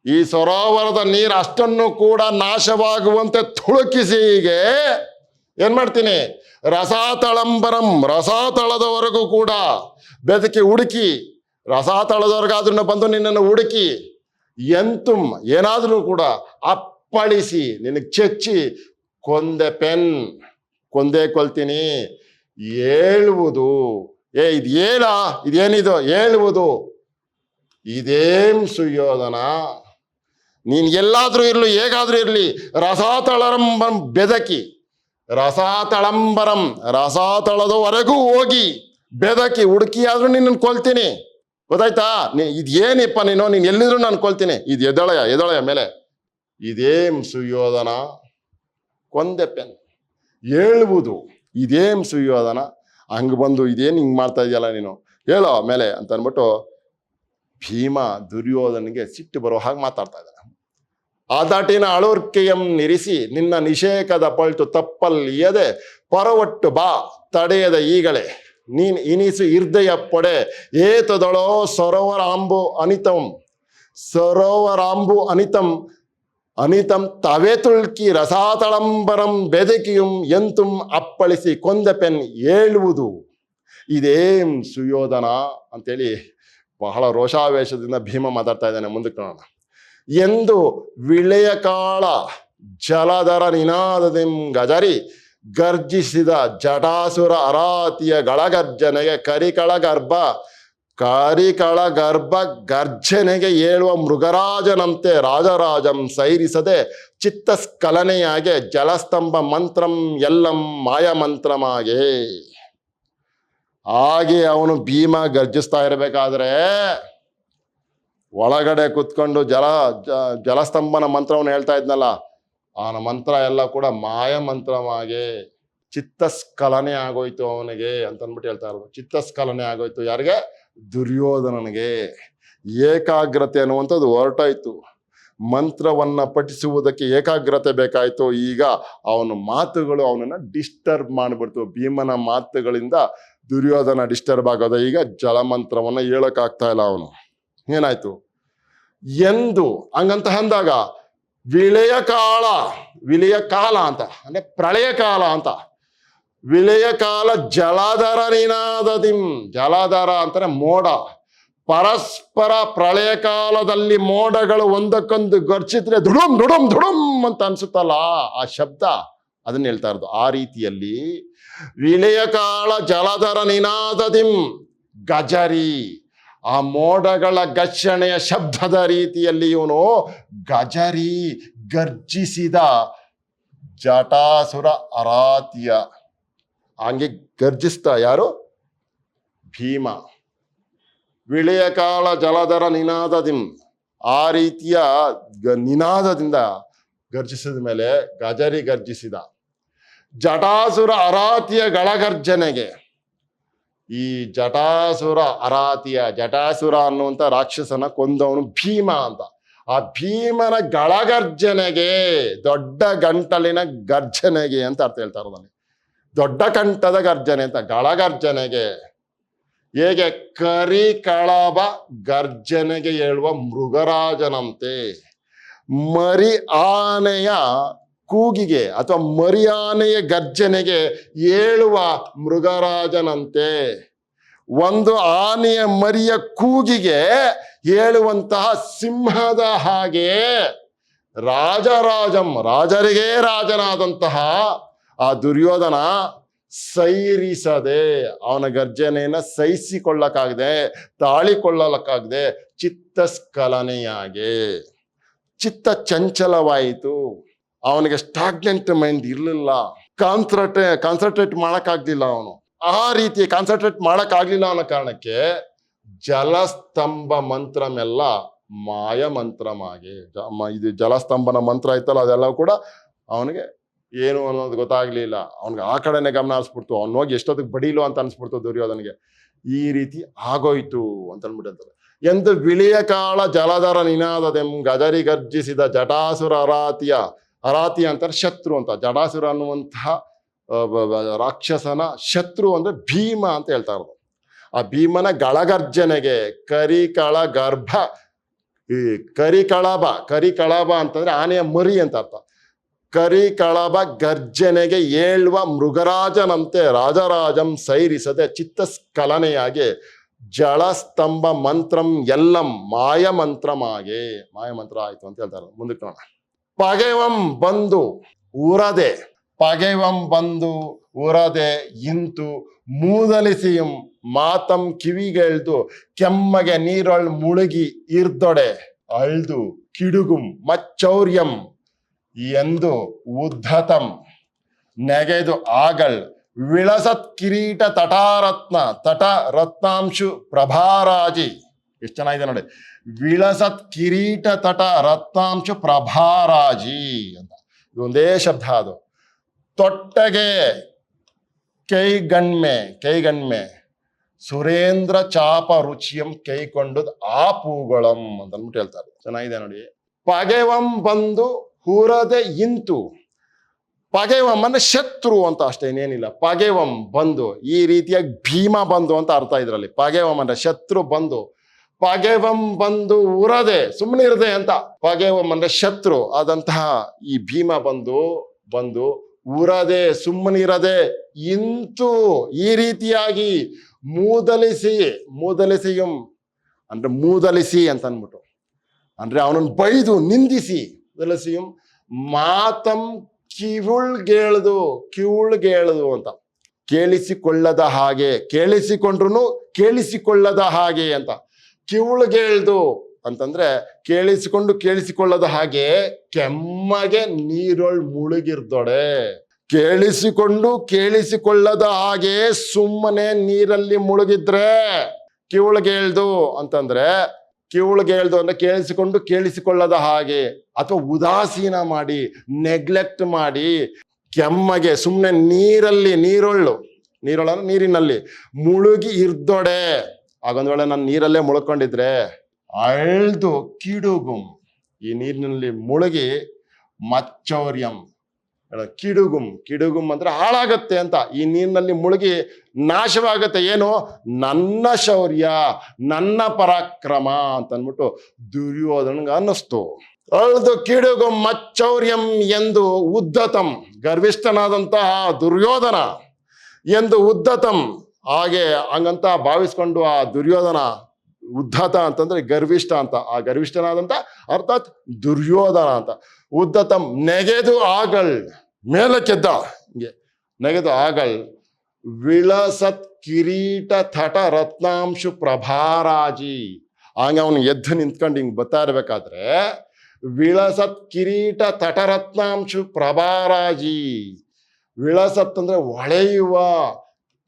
ಈ ಸರೋವರದ ನೀರು ಅಷ್ಟನ್ನು ಕೂಡ ನಾಶವಾಗುವಂತೆ ತುಳುಕಿಸಿ, ಹೀಗೆ ಏನ್ ಮಾಡ್ತೀನಿ? ರಸಾತಳಂಬರಂ, ರಸಾತಳದವರೆಗೂ ಕೂಡ ಬೆದಕಿ ಹುಡುಕಿ, ರಸಾತಳದವರೆಗಾದ್ರೂ ಬಂದು ನಿನ್ನನ್ನು ಹುಡುಕಿ, ಎಂತುಂ ಏನಾದ್ರೂ ಕೂಡ ಅಪ್ಪಳಿಸಿ, ನಿನಗೆ ಚೆಚ್ಚಿ, ಕೊಂದೆ ಪೆನ್, ಕೊಂದೇ ಕೊಲ್ತೀನಿ, ಹೇಳುವುದು. ಇದು ಹೇಳ, ಇದೇನಿದು ಹೇಳುವುದು? ಇದೇಂ ಸುಯೋಧನ, ನೀನ್ ಎಲ್ಲಾದ್ರೂ ಇರ್ಲಿ, ಹೇಗಾದ್ರೂ ಇರ್ಲಿ, ರಸಾತಳಂಬರಂ ಬೆದಕಿ, ರಸಾತಳಂಬರಂ, ರಸಾತಳದವರೆಗೂ ಹೋಗಿ ಬೆದಕಿ ಹುಡುಕಿ ಆದ್ರೂ ನಿನ್ನನ್ನು ಕೊಲ್ತೀನಿ, ಗೊತ್ತಾಯ್ತಾ? ಇದೇನಿಪ್ಪ ನೀನು ಎಲ್ಲಿದ್ರು ನಾನು ಕೊಲ್ತೀನಿ, ಇದು ಎದಳೆಯ ಮೇಲೆ, ಇದೇಂ ಸುಯೋಧನ ಕೊಂದೆ ಪೆನ್, ಹೇಳುವುದು ಇದೇಂ ಸುಯೋಧನ. ಹಂಗ ಬಂದು ಇದೇನು ಹಿಂಗ್ ಮಾಡ್ತಾ ಇದೆಯಲ್ಲ ನೀನು, ಹೇಳೋ ಮೇಲೆ ಅಂತ ಅಂದ್ಬಿಟ್ಟು ಭೀಮ ದುರ್ಯೋಧನಿಗೆ ಸಿಟ್ಟು ಬರೋ ಹಾಗೆ ಮಾತಾಡ್ತಾ ಇದ್ದಾನೆ. ಆದಾಟಿನ ಅಳುರ್ಕೆಯಂ ನಿರಿಸಿ, ನಿನ್ನ ನಿಷೇಕದ ಪಲ್ಟು ತಪ್ಪಲ್ಲಿಯದೆ ಪರವಟ್ಟು ಬಾ, ತಡೆಯದ ಈಗಲೇ, ನೀನ್ ಇನಿಸು ಇರ್ದೆಯ ಪೊಡೆ, ತೊದಳೋ ಸರೋವರ ಅಂಬು ಅನಿತಂ, ಸರೋವರಾಂಬು ಅನಿತಂ, ಅನಿತಂ ತವೆ ತುಳ್ಕಿ, ರಸಾತಳಂಬರಂ ಬೆದಕಿಯುಂ, ಎಂತುಂ ಅಪ್ಪಳಿಸಿ ಕೊಂದ ಪೆನ್, ಹೇಳುವುದು ಇದೇಂ ಸುಯೋಧನ ಅಂತೇಳಿ ಬಹಳ ರೋಷಾವೇಶದಿಂದ ಭೀಮ ಮಾತಾಡ್ತಾ ಇದ್ದಾನೆ. ಮುಂದಕ್ಕೆ ನೋಡೋಣ. ಎಂದು ವಿಳೆಯ ಕಾಳ ಜಲಧರ ನಿನಾದದಿಂ ಗಜರಿ, ಗರ್ಜಿಸಿದ ಜಟಾಸುರ ಅರಾತಿಯ ಗಳಗರ್ಜನೆಗೆ, ಕರಿಕಳ ಗರ್ಭ ಗರ್ಜನೆಗೆ ಏಳುವ ಮೃಗರಾಜನಂತೆ, ರಾಜರಾಜಂ ಸೈರಿಸದೆ ಚಿತ್ತಸ್ಖಲನೆಯಾಗೆ, ಜಲಸ್ತಂಭ ಮಂತ್ರಂ ಎಲ್ಲಂ ಮಾಯಮಂತ್ರಮಾಗೆ. ಹಾಗೆ ಅವನು ಭೀಮ ಗರ್ಜಿಸ್ತಾ ಇರಬೇಕಾದ್ರೆ ಒಳಗಡೆ ಕುತ್ಕೊಂಡು ಜಲಸ್ತಂಭನ ಮಂತ್ರವನ್ನು ಹೇಳ್ತಾ ಇದ್ನಲ್ಲ, ಅವನ ಮಂತ್ರ ಎಲ್ಲ ಕೂಡ ಮಾಯ ಮಂತ್ರವಾಗೆ ಚಿತ್ತಸ್ಖಲನೆ ಆಗೋಯ್ತು ಅವನಿಗೆ ಅಂತ ಅಂದ್ಬಿಟ್ಟು ಹೇಳ್ತಾ ಇರೋದು. ಚಿತ್ತಸ್ಖಲನೆ ಆಗೋಯ್ತು ಯಾರಿಗೆ? ದುರ್ಯೋಧನನಿಗೆ. ಏಕಾಗ್ರತೆ ಅನ್ನುವಂಥದ್ದು ಹೊರಟಾಯ್ತು. ಮಂತ್ರವನ್ನ ಪಠಿಸುವುದಕ್ಕೆ ಏಕಾಗ್ರತೆ ಬೇಕಾಯ್ತು. ಈಗ ಅವನ ಮಾತುಗಳು ಅವನನ್ನ ಡಿಸ್ಟರ್ಬ್ ಮಾಡಿಬಿಡ್ತು. ಭೀಮನ ಮಾತುಗಳಿಂದ ದುರ್ಯೋಧನ ಡಿಸ್ಟರ್ಬ್ ಆಗೋದ. ಈಗ ಜಲಮಂತ್ರವನ್ನ ಹೇಳಕ್ಕಾಗ್ತಾ ಇಲ್ಲ ಅವನು. ಏನಾಯ್ತು ಎಂದು ಹಂಗಂತ ಅಂದಾಗ ವಿಳೆಯ ಕಾಲ ಅಂತ ಅಂದ್ರೆ ಪ್ರಳಯ ಕಾಲ ಅಂತ. ವಿಳೆಯ ಕಾಲ ಜಲಧರ ನಿನಾದದಿಂ, ಜಲಧರ ಅಂತಾನೆ ಮೋಡ. ಪರಸ್ಪರ ಪ್ರಳಯ ಕಾಲದಲ್ಲಿ ಮೋಡಗಳು ಒಂದಕ್ಕೊಂದು ಗರ್ಚಿದ್ರೆ ದುಡುಮ್ ದುಡುಮ್ ದುಡುಮ್ ಅಂತ ಅನ್ಸುತ್ತಲ್ಲ, ಆ ಶಬ್ದ ಅದನ್ನ ಹೇಳ್ತಾ ಇರೋದು. ಆ ರೀತಿಯಲ್ಲಿ ವಿಳೆಯ ಕಾಲ ಜಲಧರ ನಿನಾದದಿಂ ಗಜರಿ, ಆ ಮೋಡಗಳ ಘರ್ಷಣೆಯ ಶಬ್ದದ ರೀತಿಯಲ್ಲಿ ಇವನು ಗಜರಿ ಗರ್ಜಿಸಿದ ಜಟಾಸುರ ಅರಾತಿಯ. ಹಂಗೆ ಗರ್ಜಿಸ್ತಾ ಯಾರು? ಭೀಮ. ವಿಳೆಯ ಕಾಲ ಜಲಧರ ನಿನಾದದಿಂ, ಆ ರೀತಿಯ ನಿನಾದದಿಂದ ಗರ್ಜಿಸಿದ ಮೇಲೆ ಗಜರಿ ಗರ್ಜಿಸಿದ. ಜಟಾಸುರ ಅರಾತಿಯ ಗಳಗರ್ಜನೆಗೆ, ಈ ಜಟಾಸುರ ಅರಾತಿಯ, ಜಟಾಸುರ ಅನ್ನುವಂಥ ರಾಕ್ಷಸನ ಕೊಂದವನು ಭೀಮ ಅಂತ, ಆ ಭೀಮನ ಗಳಗರ್ಜನೆಗೆ, ದೊಡ್ಡ ಗಂಟಲಿನ ಗರ್ಜನೆಗೆ ಅಂತ ಅರ್ಥ ಹೇಳ್ತಾ ಇರೋದಲ್ಲಿ, ದೊಡ್ಡ ಕಂಠದ ಗರ್ಜನೆ ಅಂತ, ಗಳಗರ್ಜನೆಗೆ. ಹೇಗೆ ಕರಿಕಳಬ ಗರ್ಜನೆಗೆ ಹೇಳುವ ಮೃಗರಾಜನಂತೆ, ಮರಿ ಆನೆಯ ಕೂಗಿಗೆ ಅಥವಾ ಮರಿ ಆನೆಯ ಗರ್ಜನೆಗೆ ಏಳುವ ಮೃಗರಾಜನಂತೆ, ಒಂದು ಆನೆಯ ಮರಿಯ ಕೂಗಿಗೆ ಹೇಳುವಂತಹ ಸಿಂಹದ ಹಾಗೆ ರಾಜರಾಜಂ, ರಾಜರಿಗೆ ರಾಜನಾದಂತಹ ಆ ದುರ್ಯೋಧನ ಸೈರಿಸದೆ, ಅವನ ಗರ್ಜನೆಯನ್ನ ಸಹಿಸಿಕೊಳ್ಳಕ್ಕಾಗದೆ, ತಾಳಿಕೊಳ್ಳಲಕ್ಕಾಗದೆ ಚಿತ್ತಸ್ಖಲನೆಯಾಗೆ, ಚಿತ್ತ ಚಂಚಲವಾಯಿತು. ಅವನಿಗೆ ಸ್ಟಾಗ್ನೆಂಟ್ ಮೈಂಡ್ ಇರಲಿಲ್ಲ, ಕಾನ್ಸಂಟ್ರೇಟ್ ಮಾಡಕ್ಕಾಗ್ಲಿಲ್ಲ. ಅವನು ಆ ರೀತಿ ಕಾನ್ಸಂಟ್ರೇಟ್ ಮಾಡಕ್ಕಾಗ್ಲಿಲ್ಲ ಅನ್ನೋ ಕಾರಣಕ್ಕೆ ಜಲಸ್ತಂಭ ಮಂತ್ರಮೆಲ್ಲ ಮಾಯ ಮಂತ್ರಮಾಗೆ, ಇದು ಜಲಸ್ತಂಭನ ಮಂತ್ರ ಐತಲ್ಲ ಅದೆಲ್ಲ ಕೂಡ ಅವನಿಗೆ ಏನು ಅನ್ನೋದು ಗೊತ್ತಾಗ್ಲಿಲ್ಲ. ಅವ್ನಿಗೆ ಆ ಕಡೆನೆ ಗಮನ ಹರಿಸ್ಬಿಡ್ತು, ಅವ್ನು ಹೋಗಿ ಎಷ್ಟೊತ್ತಿಗೆ ಬಡೀಲು ಅಂತ ಅನ್ಸ್ಬಿಡ್ತು ದುರ್ಯೋಧನಿಗೆ. ಈ ರೀತಿ ಆಗೋಯ್ತು ಅಂತ ಅಂದ್ಬಿಟ್ಟಿರ್ತಾರೆ. ಎಂದು ವಿಳಿಯ ಕಾಳ ಜಲಧರ ನಿನಾದದೆಂ ಗಜರಿ ಗರ್ಜಿಸಿದ ಜಟಾಸುರ ಅರಾತಿಯ ಅಂತಾರೆ ಶತ್ರು ಅಂತ. ಜಟಾಸುರ ಅನ್ನುವಂತಹ ರಾಕ್ಷಸನ ಶತ್ರು ಅಂದ್ರೆ ಭೀಮ ಅಂತ ಹೇಳ್ತಾ ಇರೋದು. ಆ ಭೀಮನ ಗಳಗರ್ಜನೆಗೆ ಕರಿಕಳ ಗರ್ಭ, ಈ ಕರಿಕಳಬ ಅಂತಂದ್ರೆ ಆನೆಯ ಮರಿ ಅಂತ ಅರ್ಥ. ಕರಿಕಳಬ ಗರ್ಜನೆಗೆ ಏಳುವ ಮೃಗರಾಜನಂತೆ ರಾಜರಾಜಂ ಸೈರಿಸದೆ ಚಿತ್ತಸ್ಖಲನೆಯಾಗಿ ಜಲಸ್ತಂಭ ಮಂತ್ರಂ ಎಲ್ಲಂ ಮಾಯ ಮಂತ್ರಮಾಗೆ, ಮಾಯ ಮಂತ್ರ ಆಯ್ತು ಅಂತ ಹೇಳ್ತಾರೆ. ಮುಂದಕ್ಕೆ ನೋಡೋಣ. ಪಗೆವಂ ಬಂದು ಊರದೆ, ಪಗೆವಂ ಬಂದು ಊರದೆ ಇಂತು ಮೂದಲಿಸಿಯಂ ಮಾತಂ ಕಿವಿಗೆಳ್ದು ಕೆಮ್ಮಗೆ ನೀರೊಳ್ ಮುಳುಗಿ ಇರ್ದೊಡೆ ಅಳ್ದು ಕಿಡುಗುಂ ಮಚ್ಚೌರ್ಯಂ ಎಂದು ಉದ್ಧತಂ ನೆಗೆದು ಆಗಳ್ ವಿಳಸತ್ ಕಿರೀಟ ತಟ ರತ್ನಾಂಶು ಪ್ರಭಾರಾಜಿ. ಎಷ್ಟು ಚೆನ್ನಾಗಿದೆ ನೋಡಿ, ವಿಳಸತ್ ಕಿರೀಟ ತಟ ರತ್ನಾಂಶು ಪ್ರಭಾರಾಜಿ ಅಂತ ಇದೊಂದೇ ಶಬ್ದ. ಅದು ತೊಟ್ಟಗೆ ಕೈಗಣ್ಮೆ ಸುರೇಂದ್ರ ಚಾಪ ರುಚಿಯಂ ಕೈಕೊಂಡದ್ ಆ ಪೂಗಳಂ ಅಂತ ಅಂದ್ಬಿಟ್ಟು ಹೇಳ್ತಾರೆ. ಚೆನ್ನಾಗಿದೆ ನೋಡಿ. ಪಗೆವಂ ಬಂದು ಹೂರದೆ ಇಂತು, ಪಗೆವಂ ಅಂದ್ರೆ ಶತ್ರು ಅಂತ ಅಷ್ಟೇ, ಇನ್ನೇನಿಲ್ಲ. ಪಗೆವಂ ಬಂದು, ಈ ರೀತಿಯಾಗಿ ಭೀಮ ಬಂದು ಅಂತ ಅರ್ಥ ಇದ್ರಲ್ಲಿ. ಪಗೆವಂ ಅಂದ್ರೆ ಶತ್ರು ಬಂದು, ಪಗೆವಂ ಬಂದು ಉರದೆ ಸುಮ್ಮನೆ ಇರದೆ ಅಂತ. ಪಗೆವಂ ಅಂದ್ರೆ ಶತ್ರು ಆದಂತಹ ಈ ಭೀಮ ಬಂದು ಉರದೆ ಸುಮ್ಮನಿರದೆ ಇಂತು ಈ ರೀತಿಯಾಗಿ ಮೂದಲಿಸಿಯಂ ಅಂದ್ರೆ ಮೂದಲಿಸಿ ಅಂತ ಅಂದ್ಬಿಟ್ಟು ಅಂದ್ರೆ ಅವನನ್ನು ಬೈದು ನಿಂದಿಸಿ, ಮೂದಲಿಸಿಯಂ ಮಾತಂ ಕಿವುಳ್ಗೇಳದು ಅಂತ, ಕೇಳಿಸಿಕೊಳ್ಳದ ಹಾಗೆ, ಕೇಳಿಸಿಕೊಂಡ್ರು ಕೇಳಿಸಿಕೊಳ್ಳದ ಹಾಗೆ ಅಂತ. ಕಿವುಳ್ಗೇಳ್ದು ಅಂತಂದ್ರೆ ಕೇಳಿಸಿಕೊಳ್ಳದ ಹಾಗೆ ಕೆಮ್ಮಗೆ ನೀರೊಳ್ ಮುಳುಗಿರ್ದೊಡೆ. ಕೇಳಿಸಿಕೊಳ್ಳದ ಹಾಗೆ ಸುಮ್ಮನೆ ನೀರಲ್ಲಿ ಮುಳುಗಿದ್ರೆ ಕಿವುಳ್ಗೇಳ್ದು ಅಂತಂದ್ರೆ, ಕಿವುಳ್ಗೇಳ್ದು ಅಂದ್ರೆ ಕೇಳಿಸಿಕೊಳ್ಳದ ಹಾಗೆ ಅಥವಾ ಉದಾಸೀನ ಮಾಡಿ, ನೆಗ್ಲೆಕ್ಟ್ ಮಾಡಿ, ಕೆಮ್ಮಗೆ ಸುಮ್ಮನೆ ನೀರೊಳ್ಳು ಅಂದ್ರೆ ನೀರಿನಲ್ಲಿ ಮುಳುಗಿ ಇರ್ದೊಡೆ. ಆಗೊಂದ್ ವೇಳೆ ನಾನು ನೀರಲ್ಲೇ ಮುಳ್ಕೊಂಡಿದ್ರೆ ಅಳ್ದು ಕಿಡುಗುಂ, ಈ ನೀರಿನಲ್ಲಿ ಮುಳುಗಿ ಮಚ್ಚೌರ್ಯಂ, ಕಿಡುಗುಂ ಅಂದ್ರೆ ಹಾಳಾಗತ್ತೆ ಅಂತ. ಈ ನೀರಿನಲ್ಲಿ ಮುಳುಗಿ ನಾಶವಾಗತ್ತೆ. ಏನು? ನನ್ನ ಶೌರ್ಯ, ನನ್ನ ಪರಾಕ್ರಮ ಅಂತ ಅಂದ್ಬಿಟ್ಟು ದುರ್ಯೋಧನಗೆ ಅನ್ನಿಸ್ತು. ಅಳ್ದು ಕಿಡುಗುಂ ಮಚ್ಚೌರ್ಯಂ ಎಂದು ಉದ್ಧತಂ, ಗರ್ವಿಷ್ಠನಾದಂತಹ ದುರ್ಯೋಧನ ಎಂದು ಉದ್ಧತಂ, ಹಾಗೆ ಹಂಗಂತ ಭಾವಿಸ್ಕೊಂಡು ಆ ದುರ್ಯೋಧನ, ಉದ್ಧತ ಅಂತಂದ್ರೆ ಗರ್ವಿಷ್ಠ ಅಂತ, ಆ ಗರ್ವಿಷ್ಠನಾದಂತ ಅರ್ಥಾತ್ ದುರ್ಯೋಧನ ಅಂತ. ಉದ್ಧತಂ ನೆಗೆದು ಆಗಳ್, ಮೇಲಕ್ಕೆದ್ದ, ಹಿಂಗೆ ನೆಗೆದು ಆಗಳ್ ವಿಳಸತ್ ಕಿರೀಟ ತಟ ರತ್ನಾಂಶು ಪ್ರಭಾರಾಜಿ. ಹಂಗೆ ಅವನು ಎದ್ದು ನಿಂತ್ಕೊಂಡು ಹಿಂಗ್ ಬರ್ತಾ ಇರ್ಬೇಕಾದ್ರೆ ವಿಳಸತ್ ಕಿರೀಟ ತಟ ರತ್ನಾಂಶು ಪ್ರಭಾರಾಜಿ. ವಿಳಸತ್ ಅಂದ್ರೆ ಹೊಳೆಯುವ,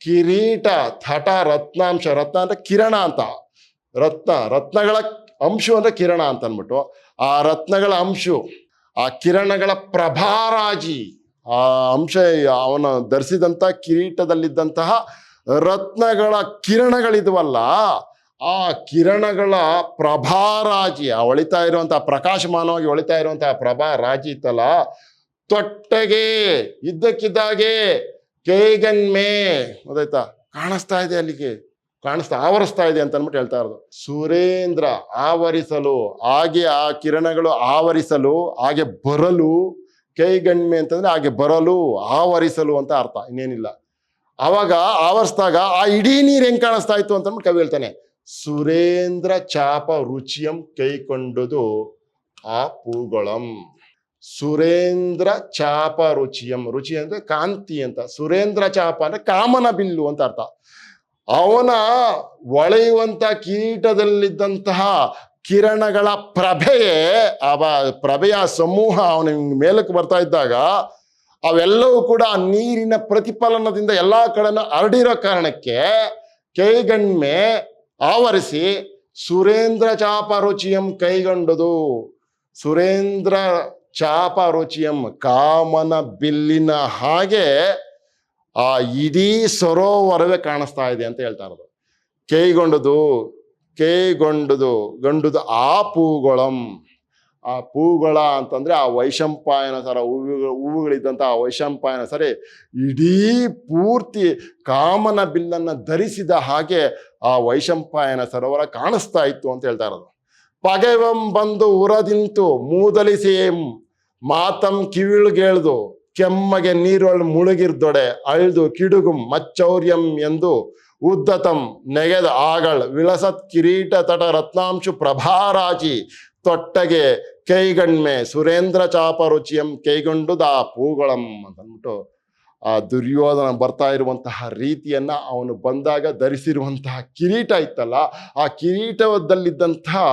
ಕಿರೀಟ ತಟ ರತ್ನಾಂಶ, ರತ್ನ ಅಂದ್ರೆ ಕಿರಣ ಅಂತ, ರತ್ನಗಳ ಅಂಶು ಅಂದ್ರೆ ಕಿರಣ ಅಂತ ಅಂದ್ಬಿಟ್ಟು, ಆ ರತ್ನಗಳ ಅಂಶು, ಆ ಕಿರಣಗಳ ಪ್ರಭಾರಾಜಿ, ಆ ಅಂಶ, ಅವನ ಧರಿಸಿದಂಥ ಕಿರೀಟದಲ್ಲಿದ್ದಂತಹ ರತ್ನಗಳ ಕಿರಣಗಳಿದ್ವಲ್ಲ, ಆ ಕಿರಣಗಳ ಪ್ರಭಾರಾಜಿ, ಆ ಹೊಳಿತಾ ಇರುವಂತಹ, ಪ್ರಕಾಶಮಾನವಾಗಿ ಹೊಳಿತಾ ಇರುವಂತಹ ಪ್ರಭಾರಾಜಿ ಇತ್ತಲ್ಲ, ತೊಟ್ಟಗೆ ಇದ್ದಕ್ಕಿದ್ದಾಗೆ ಕೈಗನ್ಮೆ, ಗೊತ್ತಾಯ್ತಾ, ಕಾಣಿಸ್ತಾ ಇದೆ, ಅಲ್ಲಿಗೆ ಆವರಿಸ್ತಾ ಇದೆ ಅಂತ ಅಂದ್ಬಿಟ್ಟು ಹೇಳ್ತಾ ಇರೋದು. ಸುರೇಂದ್ರ ಆವರಿಸಲು, ಹಾಗೆ ಆ ಕಿರಣಗಳು ಆವರಿಸಲು, ಹಾಗೆ ಬರಲು, ಕೈಗಣ್ಮೆ ಅಂತಂದ್ರೆ ಹಾಗೆ ಬರಲು, ಆವರಿಸಲು ಅಂತ ಅರ್ಥ, ಇನ್ನೇನಿಲ್ಲ. ಅವಾಗ ಆವರಿಸಿದಾಗ ಆ ಇಡೀ ನೀರು ಹೆಂಗ್ ಕಾಣಿಸ್ತಾ ಇತ್ತು ಅಂತ ಅಂದ್ಬಿಟ್ಟು ಕವಿ ಹೇಳ್ತಾನೆ, ಸುರೇಂದ್ರ ಚಾಪ ರುಚಿಯಂ ಕೈಕೊಂಡುದು ಆ ಪೂಗೊಳಂ. ಸುರೇಂದ್ರ ಚಾಪ ರುಚಿಯಂ, ರುಚಿ ಅಂದ್ರೆ ಕಾಂತಿ ಅಂತ, ಸುರೇಂದ್ರ ಚಾಪ ಅಂದ್ರೆ ಕಾಮನ ಬಿಲ್ಲು ಅಂತ ಅರ್ಥ. ಅವನ ಹೊಳೆಯುವಂತ ಕಿರೀಟದಲ್ಲಿದ್ದಂತಹ ಕಿರಣಗಳ ಪ್ರಭೆಯೇ, ಆ ಪ್ರಭೆಯ ಸಮೂಹ ಅವನ ಮೇಲಕ್ಕೆ ಬರ್ತಾ ಇದ್ದಾಗ ಅವೆಲ್ಲವೂ ಕೂಡ ನೀರಿನ ಪ್ರತಿಫಲನದಿಂದ ಎಲ್ಲಾ ಕಡೆನೂ ಹರಡಿರೋ ಕಾರಣಕ್ಕೆ ಕೈಗಣ್ಮೆ ಆವರಿಸಿ ಸುರೇಂದ್ರ ಚಾಪ ರುಚಿಯಂ ಕೈಗೊಂಡುದು. ಸುರೇಂದ್ರ ಚಾಪ ರುಚಿಯಂ, ಕಾಮನ ಬಿಲ್ಲಿನ ಹಾಗೆ ಆ ಇಡೀ ಸರೋವರವೇ ಕಾಣಿಸ್ತಾ ಇದೆ ಅಂತ ಹೇಳ್ತಾ ಇರೋದು. ಗಂಡುದು ಆ ಪೂಗೊಳಂ. ಆ ಪೂಗಳ ಅಂತಂದ್ರೆ ಆ ವೈಶಂಪಾಯನ ಸರ, ಹೂವುಗಳಿದ್ದಂಥ ಆ ವೈಶಂಪಾಯನ ಸರಿ ಇಡೀ ಪೂರ್ತಿ ಕಾಮನ ಬಿಲ್ಲನ್ನ ಧರಿಸಿದ ಹಾಗೆ ಆ ವೈಶಂಪಾಯನ ಸರೋವರ ಕಾಣಿಸ್ತಾ ಇತ್ತು ಅಂತ ಹೇಳ್ತಾ ಇರೋದು. ಪಗೆವಂ ಬಂದು ಉರದಿಂತು ಮೂದಲಿಸೇಂ ಮಾತಂ ಕಿವಿಳುಗೇಳ್ದು ಕೆಮ್ಮಗೆ ನೀರೊಳ್ ಮುಳುಗಿರ್ದೊಡೆ ಅಳ್ದು ಕಿಡುಗುಂ ಮಚ್ಚೌರ್ಯಂ ಎಂದು ಉದ್ದತಂ ನೆಗೆದ ಆಗಳ್ ವಿಳಸತ್ ಕಿರೀಟ ತಟ ರತ್ನಾಂಶು ಪ್ರಭಾರಾಜಿ ತೊಟ್ಟಗೆ ಕೈಗಣ್ಮೆ ಸುರೇಂದ್ರ ಚಾಪ ರುಚಿಯಂ ಕೈಗೊಂಡುದ ಆ ಪೂಗಳಂ ಅಂತ ಅಂದ್ಬಿಟ್ಟು ಆ ದುರ್ಯೋಧನ ಬರ್ತಾ ಇರುವಂತಹ ರೀತಿಯನ್ನ ಅವನು ಬಂದಾಗ ಧರಿಸಿರುವಂತಹ ಕಿರೀಟ ಇತ್ತಲ್ಲ, ಆ ಕಿರೀಟದಲ್ಲಿದ್ದಂತಹ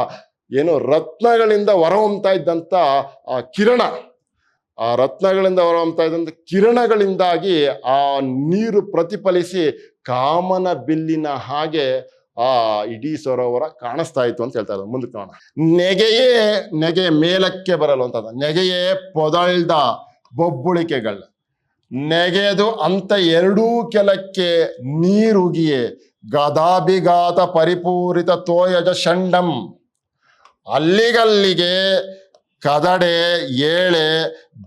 ಏನು ರತ್ನಗಳಿಂದ ಹೊರಹೊಮ್ತಾ ಇದ್ದಂಥ ಆ ಕಿರಣ, ಆ ರತ್ನಗಳಿಂದ ಹೊರಹೊಮ್ತಾ ಇದ್ದಂಥ ಕಿರಣಗಳಿಂದಾಗಿ ಆ ನೀರು ಪ್ರತಿಫಲಿಸಿ ಕಾಮನ ಬಿಲ್ಲಿನ ಹಾಗೆ ಆ ಇಡೀ ಸರೋವರ ಕಾಣಿಸ್ತಾ ಇತ್ತು ಅಂತ ಹೇಳ್ತಾ ಇದ್ದಾರೆ. ಮುಂದಕ್ಕೆ ನೋಡೋಣ. ನೆಗೆ ಮೇಲಕ್ಕೆ ಬರಲು ಅಂತ, ನೆಗೆಯೇ ಪೊದಳ್ದ ಬೊಬ್ಬುಳಿಕೆಗಳು ನೆಗೆದು ಅಂತ ಎರಡೂ ಕೆಲಕ್ಕೆ ನೀರುಗಿಯೇ ಗದಾಭಿಘಾತ ಪರಿಪೂರಿತ ತೋಯಜ ಷಂಡಂ ಅಲ್ಲಿಗಲ್ಲಿಗೆ ಕದಡೆ ಏಳೆ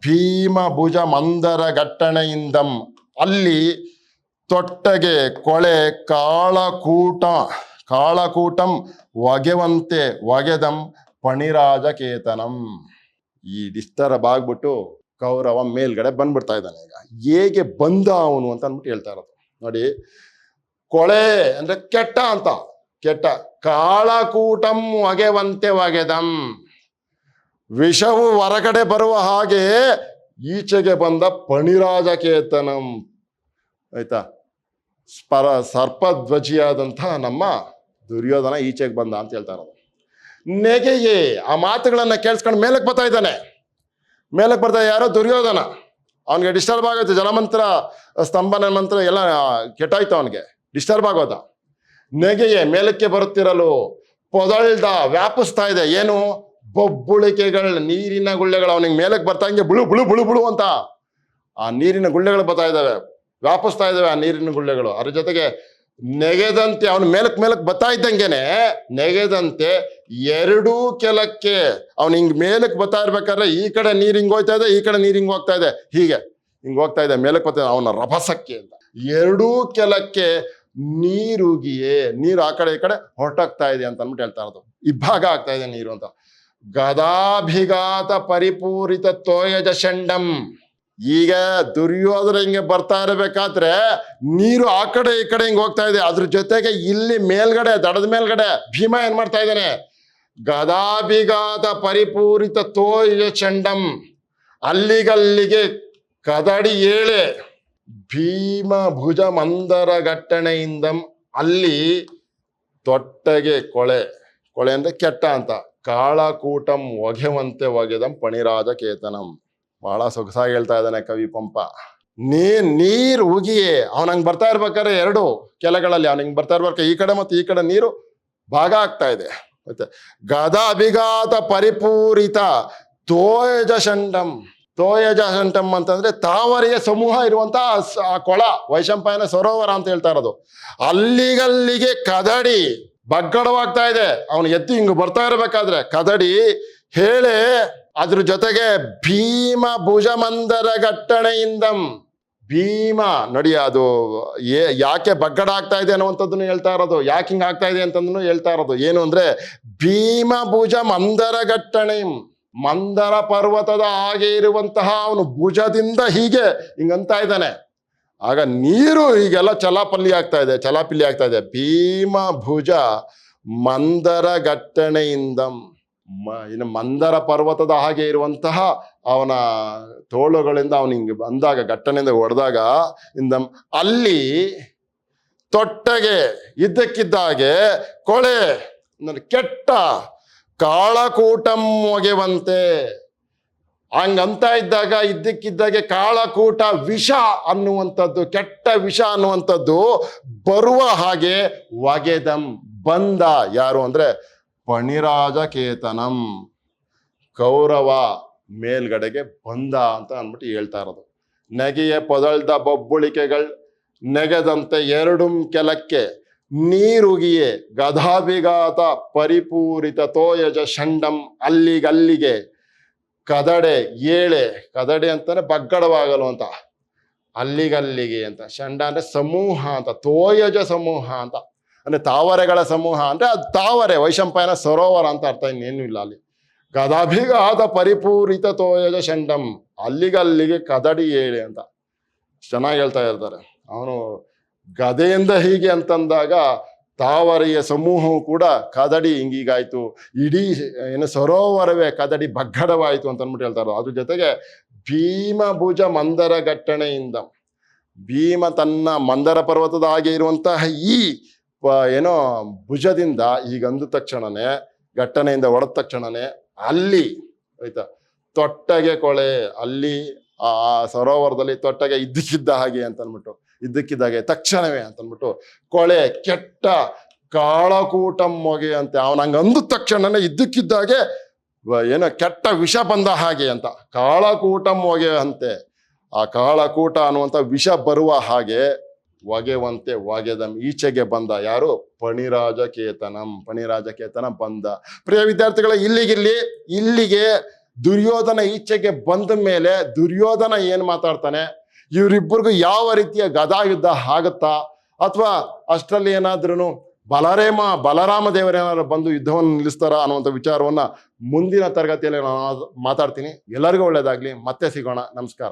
ಭೀಮ ಭುಜ ಮಂದರ ಘಟ್ಟಣೆಯಿಂದಂ ಅಲ್ಲಿ ತೊಟ್ಟಗೆ ಕೊಳೆ ಕಾಳಕೂಟಂ ಒಗೆವಂತೆ ಒಗೆದಂ ಪಣಿರಾಜಕೇತನಂ. ಈ ಡಿಸ್ಟರ್ಬ್ ಆಗ್ಬಿಟ್ಟು ಕೌರವ ಮೇಲ್ಗಡೆ ಬಂದ್ಬಿಡ್ತಾ ಇದ್ದಾನೆ. ಈಗ ಹೇಗೆ ಬಂದ ಅವನು ಅಂತ ಅಂದ್ಬಿಟ್ಟು ಹೇಳ್ತಾ ಇರೋದು ನೋಡಿ. ಕೊಳೆ ಅಂದ್ರೆ ಕೆಟ್ಟ ಅಂತ, ಕೆಟ್ಟ. ಕಾಳಕೂಟಂ ಒಗೆವಂತೆ ಒಗೆದಂ, ವಿಷವು ಹೊರಗಡೆ ಬರುವ ಹಾಗೆ ಈಚೆಗೆ ಬಂದ ಪಣಿರಾಜಕೇತನಂ. ಆಯ್ತಾ, ಸರ್ಪಧ್ವಜಿಯಾದಂಥ ನಮ್ಮ ದುರ್ಯೋಧನ ಈಚೆಗೆ ಬಂದ ಅಂತ ಹೇಳ್ತಾ ಇರೋದು. ನೆಗೆಯೇ, ಆ ಮಾತುಗಳನ್ನ ಕೇಳಿಸ್ಕೊಂಡು ಮೇಲಕ್ಕೆ ಬರ್ತಾ ಇದ್ದಾನೆ. ಮೇಲಕ್ಕೆ ಬರ್ತಾ ಯಾರೋ ದುರ್ಯೋಧನ. ಅವನಿಗೆ ಡಿಸ್ಟರ್ಬ್ ಆಗುತ್ತೆ, ಜಲಮಂತ್ರ ಸ್ತಂಭನ ಮಂತ್ರ ಎಲ್ಲ ಕೆಟ್ಟಾಯ್ತು, ಅವನಿಗೆ ಡಿಸ್ಟರ್ಬ್ ಆಗೋದ. ನೆಗೆಯೇ ಮೇಲಕ್ಕೆ ಬರುತ್ತಿರಲು ಪೊದಳ್ದ ವ್ಯಾಪಿಸ್ತಾ ಇದೆ, ಏನು ಬೊಬ್ಬುಳಿಕೆಗಳು, ನೀರಿನ ಗುಳ್ಳೆಗಳು ಅವನಿಗೆ ಮೇಲಕ್ಕೆ ಬರ್ತಾ ಹಿಂಗೆ ಬುಳು ಬುಳು ಬುಳು ಬುಳು ಅಂತ ಆ ನೀರಿನ ಗುಳ್ಳೆಗಳು ಬರ್ತಾ ಇದ್ದಾವೆ, ವ್ಯಾಪಿಸ್ತಾ ಇದ್ದಾವೆ ಆ ನೀರಿನ ಗುಳ್ಳೆಗಳು. ಅದ್ರ ಜೊತೆಗೆ ನೆಗೆದಂತೆ ಅವನು ಮೇಲಕ್ಕೆ ಬರ್ತಾ ಇದ್ದಂಗೆನೆ ನೆಗೆದಂತೆ ಎರಡೂ ಕೆಲಕ್ಕೆ ಅವನು ಹಿಂಗ್ ಮೇಲಕ್ಕೆ ಬರ್ತಾ ಇರ್ಬೇಕಾದ್ರೆ ಈ ಕಡೆ ನೀರು ಹಿಂಗ್ ಹೋಗ್ತಾ ಇದೆ, ಈ ಕಡೆ ನೀರು ಹಿಂಗ್ ಹೋಗ್ತಾ ಇದೆ, ಹೀಗೆ ಹಿಂಗ್ ಹೋಗ್ತಾ ಇದೆ, ಮೇಲಕ್ಕೆ ಬರ್ತಾ ಇದೆ ಅವನ ರಭಸಕ್ಕೆ ಅಂತ. ಎರಡೂ ಕೆಲಕ್ಕೆ ನೀರುಗಿಯೇ, ನೀರು ಆ ಕಡೆ ಈ ಕಡೆ ಹೊರಟೋಗ್ತಾ ಇದೆ ಅಂತ ಅಂದ್ಬಿಟ್ಟು ಹೇಳ್ತಾ ಇರೋದು. ಇಬ್ಬಾಗ ಆಗ್ತಾ ಇದೆ ನೀರು ಅಂತ. ಗದಾಭಿಘಾತ ಪರಿಪೂರಿತ ತೋಯಜ ಷಂಡಂ. ಈಗ ದುರ್ಯೋಧನ ಹಿಂಗೆ ಬರ್ತಾ ಇರಬೇಕಾದ್ರೆ ನೀರು ಆ ಕಡೆ ಈ ಕಡೆ ಹಿಂಗೆ ಹೋಗ್ತಾ ಇದೆ, ಅದ್ರ ಜೊತೆಗೆ ಇಲ್ಲಿ ಮೇಲ್ಗಡೆ ದಡದ ಮೇಲ್ಗಡೆ ಭೀಮ ಏನ್ ಮಾಡ್ತಾ ಇದ್ದಾನೆ, ಗದಾಭಿಘಾತ ಪರಿಪೂರಿತ ತೋಯಜ ಷಂಡಂ ಅಲ್ಲಿಗಲ್ಲಿಗೆ ಕದಡಿ ಏಳೆ ಭೀಮ ಭುಜ ಮಂದರ ಘಟ್ಟಣೆಯಿಂದಂ ಅಲ್ಲಿ ತೊಟ್ಟಗೆ ಕೊಳೆ ಅಂದ್ರೆ ಕೆಟ್ಟ ಅಂತ, ಕಾಳಕೂಟಂ ಒಗೆವಂತೆ ಒಗೆದಂ ಪಣಿರಾಜಕೇತನಂ. ಬಹಳ ಸೊಗಸಾಗಿ ಹೇಳ್ತಾ ಇದ್ದಾನೆ ಕವಿ ಪಂಪ. ನೀರು ಉಗಿಯೇ ಅವನಂಗ್ ಬರ್ತಾ ಇರ್ಬೇಕಾದ್ರೆ ಎರಡು ಕೆಲೆಗಳಲ್ಲಿ ಅವನಿಂಗ್ ಬರ್ತಾ ಇರ್ಬೇಕಾರೆ ಈ ಕಡೆ ಮತ್ತು ಈ ಕಡೆ ನೀರು ಭಾಗ ಆಗ್ತಾ ಇದೆ. ಮತ್ತೆ ಗದಾಭಿಘಾತ ಪರಿಪೂರಿತ ತೋಯಜ ಶಂಡಂ. ತೋಯಜ ಶಂಡಂ ಅಂತಂದ್ರೆ ತಾವರೆಯ ಸಮೂಹ ಇರುವಂತ ಆ ಕೊಳ, ವೈಶಂಪಾಯನ ಸರೋವರ ಅಂತ ಹೇಳ್ತಾ ಇರೋದು. ಅಲ್ಲಿಗಲ್ಲಿಗೆ ಕದಡಿ ಬಗ್ಗಡವಾಗ್ತಾ ಇದೆ. ಅವನು ಎತ್ತಿ ಹಿಂಗ್ ಬರ್ತಾ ಇರಬೇಕಾದ್ರೆ ಕದಡಿ ಹೇಳೆ, ಅದ್ರ ಜೊತೆಗೆ ಭೀಮ ಭುಜಮಂದರ ಘಟ್ಟಣೆಯಿಂದಂ. ಭೀಮ ನೋಡಿ, ಅದು ಯಾಕೆ ಬಗ್ಗಡ ಆಗ್ತಾ ಇದೆ ಅನ್ನುವಂಥದ್ದನ್ನು ಹೇಳ್ತಾ ಇರೋದು, ಯಾಕೆ ಹಿಂಗ ಆಗ್ತಾ ಇದೆ ಅಂತಂದನು ಹೇಳ್ತಾ ಇರೋದು. ಏನು ಅಂದ್ರೆ ಭೀಮ ಭುಜ ಮಂದರ ಘಟ್ಟಣೆ, ಮಂದರ ಪರ್ವತದ ಹಾಗೆ ಇರುವಂತಹ ಅವನು ಭುಜದಿಂದ ಹೀಗೆ ಹಿಂಗಂತ ಇದ್ದಾನೆ. ಆಗ ನೀರು ಹೀಗೆಲ್ಲ ಚಲಾಪಿಲ್ಲಿ ಆಗ್ತಾ ಇದೆ. ಭೀಮ ಭುಜ ಮಂದರ ಘಟ್ಟಣೆಯಿಂದಂ. ಇನ್ನು ಮಂದರ ಪರ್ವತದ ಹಾಗೆ ಇರುವಂತಹ ಅವನ ತೋಳುಗಳಿಂದ ಅವನು ಹಿಂಗೆ ಬಂದಾಗ, ಘಟ್ಟನೆಯಿಂದ ಹೊಡೆದಾಗ ಇಂದ ಅಲ್ಲಿ ತೊಟ್ಟಗೆ ಇದ್ದಕ್ಕಿದ್ದಾಗೆ ಕೊಳೆ ಕೆಟ್ಟ ಕಾಳಕೂಟಂ ಒಗೆವಂತೆ. ಹಂಗಂತ ಇದ್ದಾಗ ಇದ್ದಕ್ಕಿದ್ದಾಗೆ ಕಾಳಕೂಟ, ವಿಷ ಅನ್ನುವಂಥದ್ದು, ಕೆಟ್ಟ ವಿಷ ಅನ್ನುವಂಥದ್ದು ಬರುವ ಹಾಗೆ ಒಗೆದಂ ಬಂದ. ಯಾರು ಅಂದ್ರೆ ಫಣಿರಾಜ ಕೇತನಂ, ಕೌರವ ಮೇಲ್ಗಡೆಗೆ ಬಂದ ಅಂತ ಅಂದ್ಬಿಟ್ಟು ಹೇಳ್ತಾ ಇರೋದು. ನೆಗೆಯ ಪೊದಳ್ದ ಬೊಬ್ಬುಳಿಕೆಗಳು ನೆಗೆದಂತೆ ಎರಡುಂ ಕೆಲಕ್ಕೆ ನೀರುಗಿಯೇ ಗದಾಭಿಘಾತ ಪರಿಪೂರಿತ ತೋಯಜ ಶಂಡಂ. ಅಲ್ಲಿಗಲ್ಲಿಗೆ ಕದಡೆ ಏಳೆ, ಕದಡೆ ಅಂತಾನೆ ಬಗ್ಗಡವಾಗಲು ಅಂತ, ಅಲ್ಲಿಗಲ್ಲಿಗೆ ಅಂತ. ಶಂಡ ಅಂದ್ರೆ ಸಮೂಹ ಅಂತ, ತೋಯಜ ಸಮೂಹ ಅಂತ ಅಂದ್ರೆ ತಾವರೆಗಳ ಸಮೂಹ ಅಂದ್ರೆ ಅದು ತಾವರೆ, ವೈಶಂಪಾಯನ ಸರೋವರ ಅಂತ ಅರ್ಥ, ಇನ್ನೇನು ಇಲ್ಲ ಅಲ್ಲಿ. ಗದಾಭಿಘಾತ ಪರಿಪೂರಿತ ತೋಯಜ ಶಂಡಂ, ಅಲ್ಲಿಗಲ್ಲಿಗೆ ಕದಡಿ ಏಳೆ ಅಂತ ಚೆನ್ನಾಗಿ ಹೇಳ್ತಾ ಇರ್ತಾರೆ. ಅವನು ಗದೆಯಿಂದ ಹೀಗೆ ಅಂತಂದಾಗ ತಾವರೆಯ ಸಮೂಹವು ಕೂಡ ಕದಡಿ ಹಿಂಗೀಗಾಯ್ತು, ಇಡೀ ಏನು ಸರೋವರವೇ ಕದಡಿ ಬಗ್ಗಡವಾಯಿತು ಅಂತ ಅಂದ್ಬಿಟ್ಟು ಹೇಳ್ತಾರೆ. ಅದ್ರ ಜೊತೆಗೆ ಭೀಮ ಭುಜ ಮಂದರ ಘಟ್ಟಣೆಯಿಂದ, ಭೀಮ ತನ್ನ ಮಂದರ ಪರ್ವತದ ಹಾಗೆ ಇರುವಂತಹ ಈ ಏನೋ ಭುಜದಿಂದ ಹೀಗಂದ ತಕ್ಷಣನೇ, ಘಟ್ಟನೆಯಿಂದ ಹೊಡೆದ ತಕ್ಷಣನೇ ಅಲ್ಲಿ ಆಯ್ತಾ ತೊಟ್ಟಗೆ ಕೊಳೆ, ಅಲ್ಲಿ ಆ ಸರೋವರದಲ್ಲಿ ತೊಟ್ಟಗೆ ಇದ್ದಕ್ಕಿದ್ದ ಹಾಗೆ ಅಂತ ಅಂದ್ಬಿಟ್ಟು, ಇದ್ದಕ್ಕಿದ್ದಾಗೆ ತಕ್ಷಣವೇ ಅಂತ ಅಂದ್ಬಿಟ್ಟು ಕೊಳೆ ಕೆಟ್ಟ ಕಾಳಕೂಟಂ ಮೊಗೆ ಅಂತೆ. ಅವನ ಹಂಗ ಅಂದ ತಕ್ಷಣನೇ ಇದ್ದಕ್ಕಿದ್ದಾಗೆ ಏನೋ ಕೆಟ್ಟ ವಿಷ ಬಂದ ಹಾಗೆ ಅಂತ, ಕಾಳಕೂಟಂ ಮೊಗೆ ಅಂತೆ. ಆ ಕಾಳಕೂಟ ಅನ್ನುವಂಥ ವಿಷ ಬರುವ ಹಾಗೆ ಒಗೆವಂತೆ ಒಗೆದಂ, ಈಚೆಗೆ ಬಂದ. ಯಾರು? ಫಣಿರಾಜ ಕೇತನಂ, ಫಣಿರಾಜ ಕೇತನ ಬಂದ. ಪ್ರಿಯ ವಿದ್ಯಾರ್ಥಿಗಳ, ಇಲ್ಲಿಗೆ ದುರ್ಯೋಧನ ಈಚೆಗೆ ಬಂದ ಮೇಲೆ ದುರ್ಯೋಧನ ಏನ್ ಮಾತಾಡ್ತಾನೆ, ಇವರಿಬ್ಬರಿಗೂ ಯಾವ ರೀತಿಯ ಗದಾಯುದ್ಧ ಆಗುತ್ತಾ, ಅಥವಾ ಅಷ್ಟರಲ್ಲಿ ಏನಾದ್ರೂ ಬಲರಾಮ ದೇವರೇನಾದ್ರು ಬಂದು ಯುದ್ಧವನ್ನು ನಿಲ್ಲಿಸ್ತಾರ ಅನ್ನುವಂಥ ವಿಚಾರವನ್ನ ಮುಂದಿನ ತರಗತಿಯಲ್ಲಿ ನಾನು ಮಾತಾಡ್ತೀನಿ. ಎಲ್ಲರಿಗೂ ಒಳ್ಳೇದಾಗ್ಲಿ. ಮತ್ತೆ ಸಿಗೋಣ. ನಮಸ್ಕಾರ.